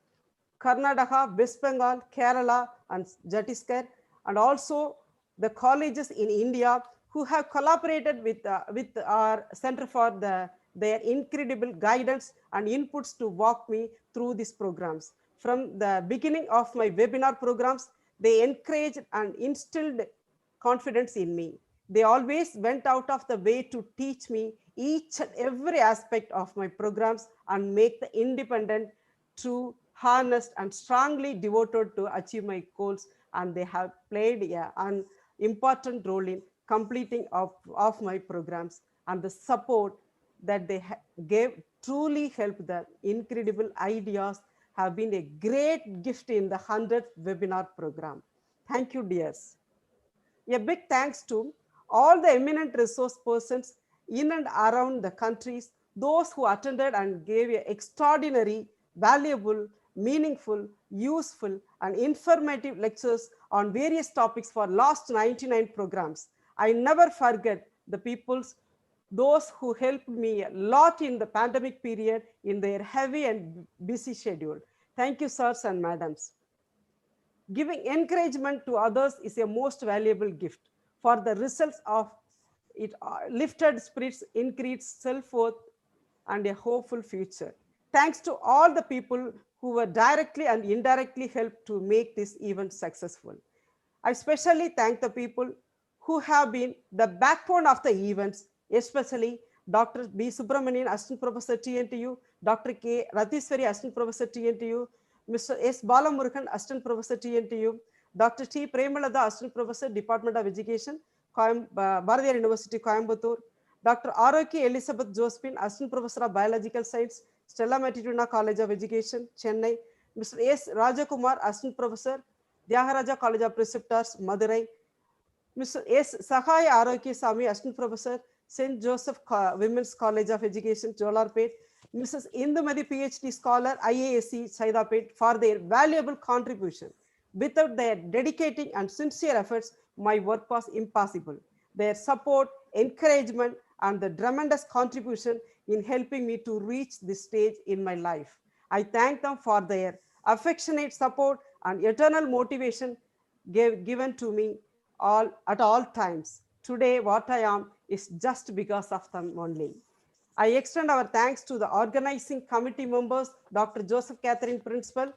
Karnataka, West Bengal, Kerala, and Chhattisgarh, and also the colleges in India who have collaborated with our center for their incredible guidance and inputs to walk me through these programs. From the beginning of my webinar programs, they encouraged and instilled confidence in me. They always went out of the way to teach me each and every aspect of my programs and make the independent, true, honest, and strongly devoted to achieve my goals. And they have played an important role in completing of my programs, and the support that they gave truly helped. The incredible ideas have been a great gift in the 100th webinar program. Thank you, dears. A big thanks to all the eminent resource persons in and around the countries, those who attended and gave extraordinary, valuable, meaningful, useful, and informative lectures on various topics for last 99 programs. I never forget the people's, those who helped me a lot in the pandemic period in their heavy and busy schedule. Thank you, sirs and madams. Giving encouragement to others is a most valuable gift. For the results of it, lifted spirits, increased self-worth, and a hopeful future. Thanks to all the people who were directly and indirectly helped to make this event successful. I especially thank the people who have been the backbone of the events, especially Dr. B. Subramanian, Assistant Professor TNTU, Dr. K. Ratiswari, Assistant Professor TNTU, Mr. S. Balamurugan, Assistant Professor TNTU, Dr. T. Premalada, Assistant Professor, Department of Education, Bharathiar University, Coimbatore, Dr. R.O.K. Elizabeth Josephine, Assistant Professor of Biological Science, Stella Matituna College of Education, Chennai, Mr. S. Rajakumar, Assistant Professor, Dyagaraja College of Preceptors, Madurai, Mr. S. Sahai R.O.K. Sami, Assistant Professor, St. Joseph Women's College of Education, Jolarpet, Mrs. Indumadi, PhD Scholar, IASC, Saidapet, for their valuable contribution. Without their dedicating and sincere efforts, my work was impossible. Their support, encouragement, and the tremendous contribution in helping me to reach this stage in my life. I thank them for their affectionate support and eternal motivation given to me at all times. Today, what I am is just because of them only. I extend our thanks to the organizing committee members, Dr. Joseph Catherine, Principal,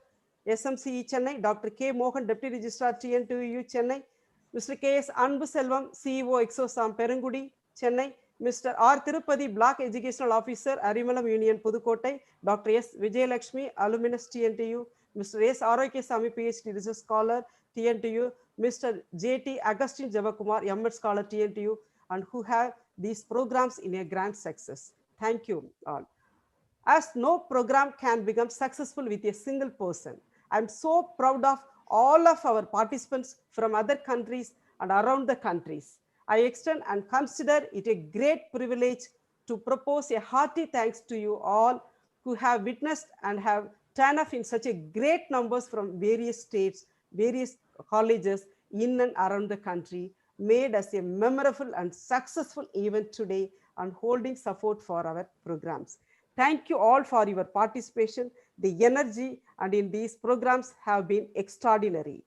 SMCE Chennai, Dr. K. Mohan, Deputy Registrar, TNTU Chennai, Mr. K.S. Anbu Selvam, CEO, Exosam Perungudi, Chennai, Mr. R. Tirupati, Block Educational Officer, Arimalam Union, Pudukkottai, Dr. S. Vijayalakshmi, Alumnus, TNTU, Mr. S. R.O.K. Sami, PhD Research Scholar, TNTU, Mr. J.T. Agustin Javakumar, M.Ed Scholar, TNTU, and who have these programs in a grand success. Thank you all. As no program can become successful with a single person, I'm so proud of all of our participants from other countries and around the countries. I extend and consider it a great privilege to propose a hearty thanks to you all who have witnessed and have turned up in such a great numbers from various states, various colleges in and around the country, made us a memorable and successful event today and holding support for our programs. Thank you all for your participation, the energy and in these programs have been extraordinary.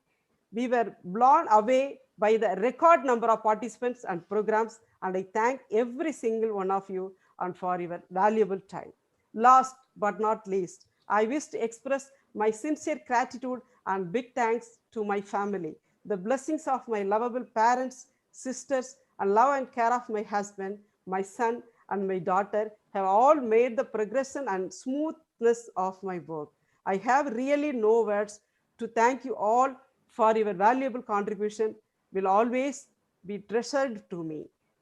We were blown away by the record number of participants and programs, and I thank every single one of you and for your valuable time. Last but not least, I wish to express my sincere gratitude and big thanks to my family. The blessings of my lovable parents, sisters, and love and care of my husband, my son, and my daughter have all made the progression and smoothness of my work. I have really no words to thank you all for your valuable contribution will always be treasured to me.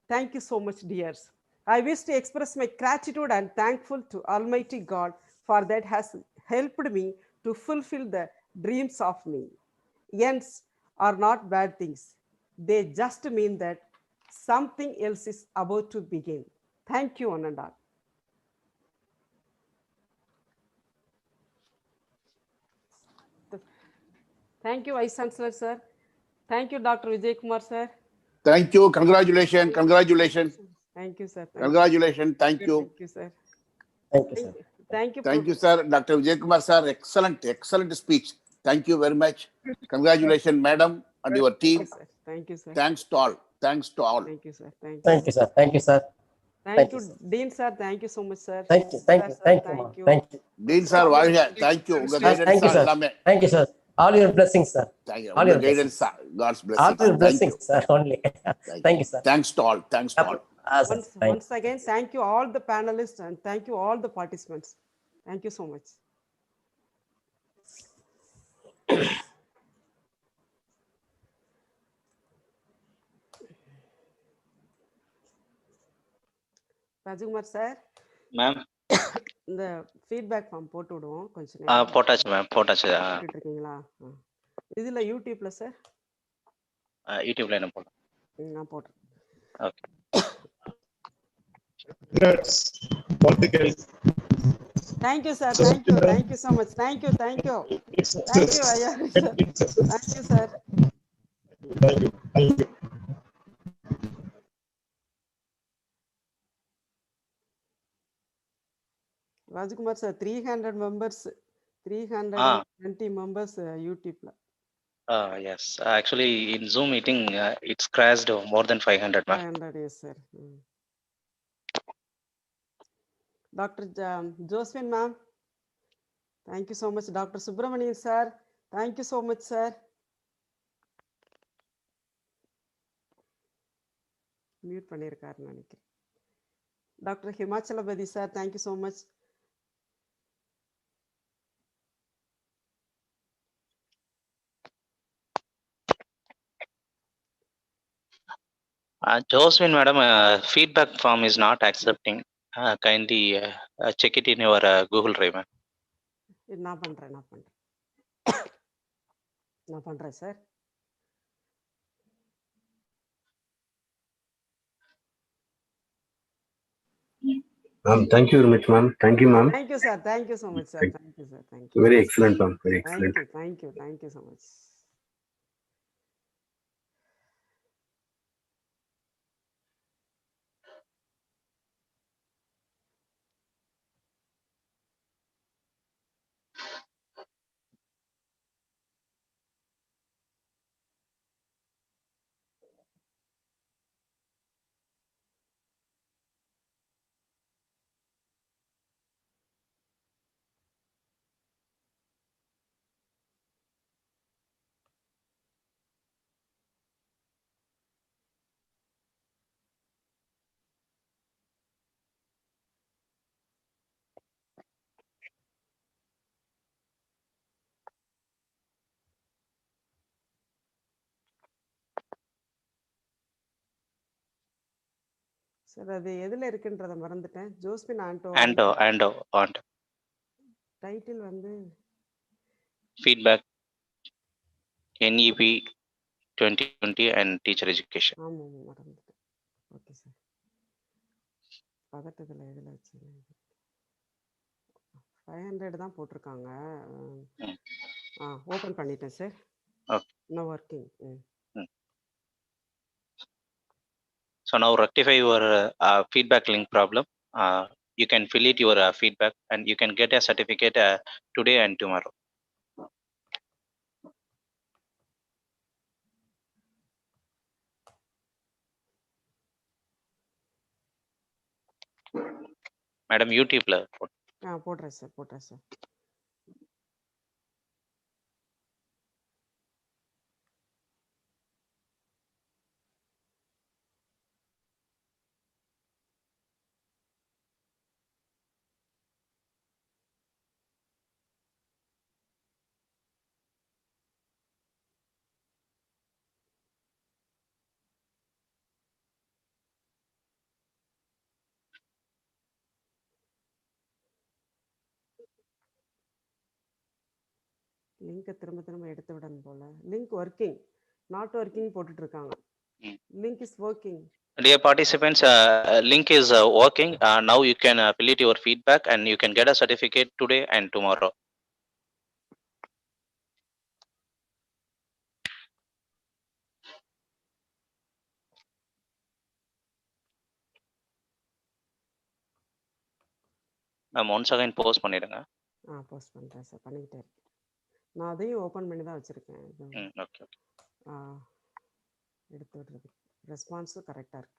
Thank you so much, dears. I wish to express my gratitude and thankful to Almighty God for that has helped me to fulfill the dreams of me. Ends are not bad things. They just mean that something else is about to begin. Thank you, one and all. Thank you, Vice Chancellor, sir. Thank you, Dr. Vijay Kumar, sir. Thank you. Congratulations. Congratulations. Thank you, sir. Congratulations. Thank you. Thank you, sir. Thank you, sir. Thank you. Thank you, sir. Dr. Vijay Kumar, sir. Excellent, excellent speech. Thank you very much. Congratulations, madam, and your team. Thank you, sir. Thanks to all. Thanks to all. Thank you, sir. Thank you. Thank you, sir. Thank you, sir. Thank you, Dean, sir. Thank you so much, sir. Thank you, thank you, thank you, ma'am. Thank you. Dean, sir, thank you. Thank you, sir. Thank you, sir. All your blessings, sir. Thank you. All your Guidance, blessings. sir. God's All blessings. your Thank blessings, you. sir, only. Thank you, sir. Thanks to all. Thanks to all. Once again, thank you all the panelists and thank you all the participants. Thank you so much. Rajkumar sir. Ma'am. இந்த feedback form போட்டு விடுவோம் கொஞ்ச நேரம். போட்டாச்சு ma'am, போட்டாச்சு. போட்டுட்டு இருக்கீங்களா? இதுல யூடியூப்ல சார்? யூடியூப்ல என்ன போடுறேன்? நான் போடுறேன். Okay. Thank you, sir. Thank you. Thank you so much. Thank you. Thank you. Thank you, Ayar, sir. Thank you, sir. Thank you. Thank you. Rajkumar sir, 300 members, 320 members YouTube. Yes. Actually, in Zoom meeting, it's crashed more than 500. 500, yes, sir. Dr. Josephine, ma'am. Thank you so much. Dr. Subramanian, sir. Thank you so much, sir. Mute பண்ணிருக்காருன்னு நினைக்கிறேன். Dr. Himachalabadi, sir. Thank you so much. Josephine, madam, feedback form is not accepting. Kindly check it in your Google Drive, ma'am. நான் பண்றேன் sir. Thank you very much, ma'am. Thank you, ma'am. Thank you, sir. Thank you so much, sir. Thank you, sir. Thank you. Very excellent, ma'am. Very excellent. Thank you. Thank you. Thank you so much. Sir அது எதுல இருக்குன்றத மறந்துட்டேன். Josephine ஆண்டோ title வந்து feedback NEP 2020 and teacher education. ஆமா மறந்துட்டேன். Okay sir. பதட்டத்துல எதுல வச்சீங்க? 500 தான் போட்டிருக்காங்க. ஓபன் பண்ணிட்டேன் sir. Okay. Now working. So now rectify your feedback link problem. You can fill it your feedback and you can get a certificate today and tomorrow. Madam யூடியூப்ல போடுறேன் sir, போடுறேன் sir. லிங்கை திரும்ப திரும்ப எடுத்து விடணும் போல. லிங்க் ஒர்க்கிங், நாட் ஒர்க்கிங் போட்டுட்டு இருக்காங்க. Link is working. Dear participants, link is working. Now you can fill it your feedback and you can get a certificate today and tomorrow. once again post பண்ணிடுங்க. Post பண்ணுறேன் sir, பண்ணிக்கிட்டே இருக்கேன். நான் அதையும் open பண்ணி தான் வச்சுருக்கேன். ஓகே எடுத்து விடுறது ரெஸ்பான்ஸும் கரெக்டாக இருக்கு.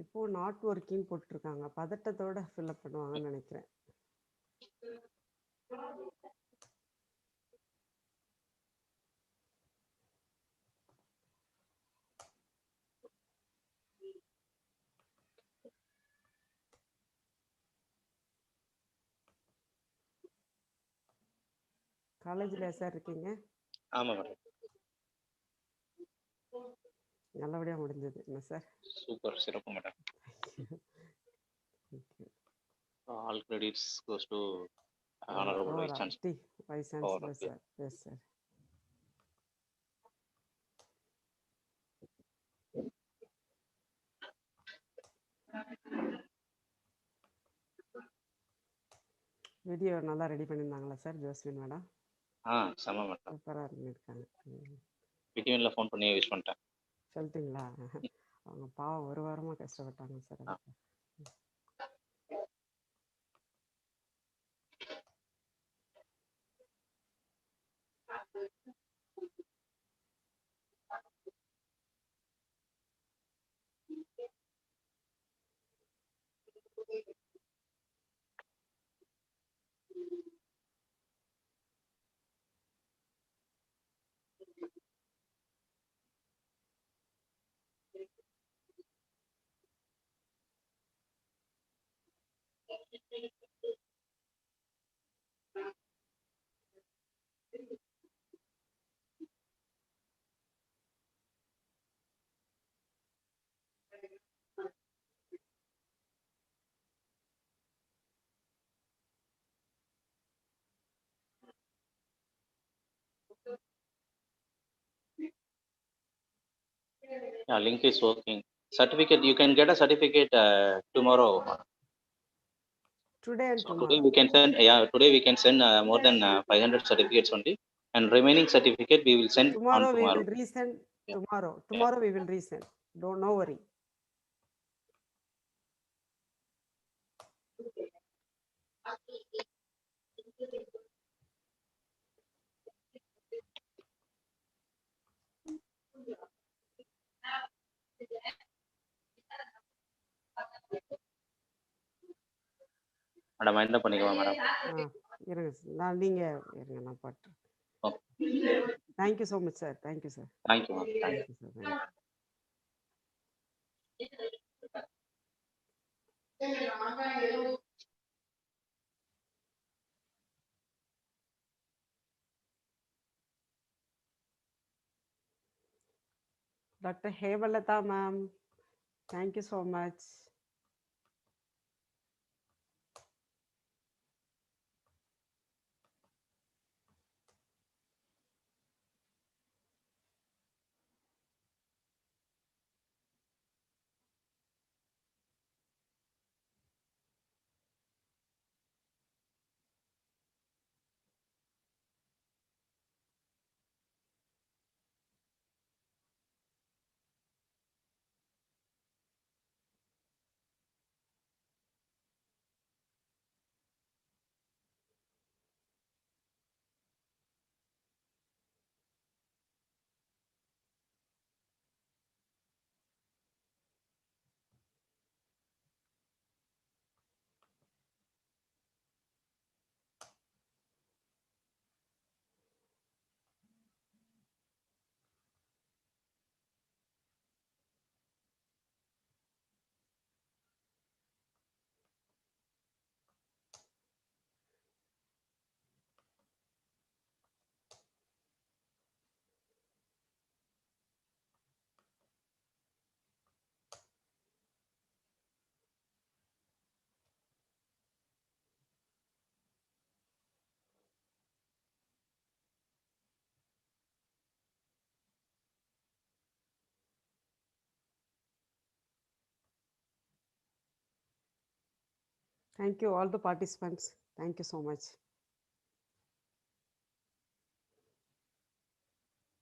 இப்போ நாட் ஒர்க்கிங் போட்டுருக்காங்க. பதட்டத்தோட ஃபில்அப் பண்ணுவாங்கன்னு நினைக்கிறேன். காலேஜில் சார் இருக்கீங்க? ஆமாம் மேடம். நல்லபடியாக முடிஞ்சது என்ன சார்? சூப்பர், சிறப்பு madam. All credits goes to Honorable Vice Chancellor. Vice Chancellor, sir. Yes, sir. Video நல்லா ரெடி பண்ணியிருந்தாங்களா சார் ஜோஸ்வின் மேடம்? செம மேடம். சூப்பராக பண்ணியிருக்காங்க. பிடிஎன்ல ஃபோன் பண்ணி யூஸ் பண்ணிட்டேன். சொல்லிட்டீங்களா? அவங்க பாவம் ஒரு வாரமாக கஷ்டப்பட்டாங்க sir. Yeah, link is working. Certificate, you can get a certificate tomorrow. Today and tomorrow. Today we can send. Yeah, today we can send more than 500 certificates only, and remaining certificate we will send tomorrow. On tomorrow. We will resend tomorrow. Tomorrow we will resend. No worry. Madam என்ன பண்ணிக்கலாம் madam? இருங்க நான் நீங்க இருங்க நான் பாட்டு. Thank you so much sir. Thank you sir. Thank you ma'am. Thank you sir. Thank you. Dr. Hemalata ma'am, thank you so much. Thank you all the participants. Thank you so much.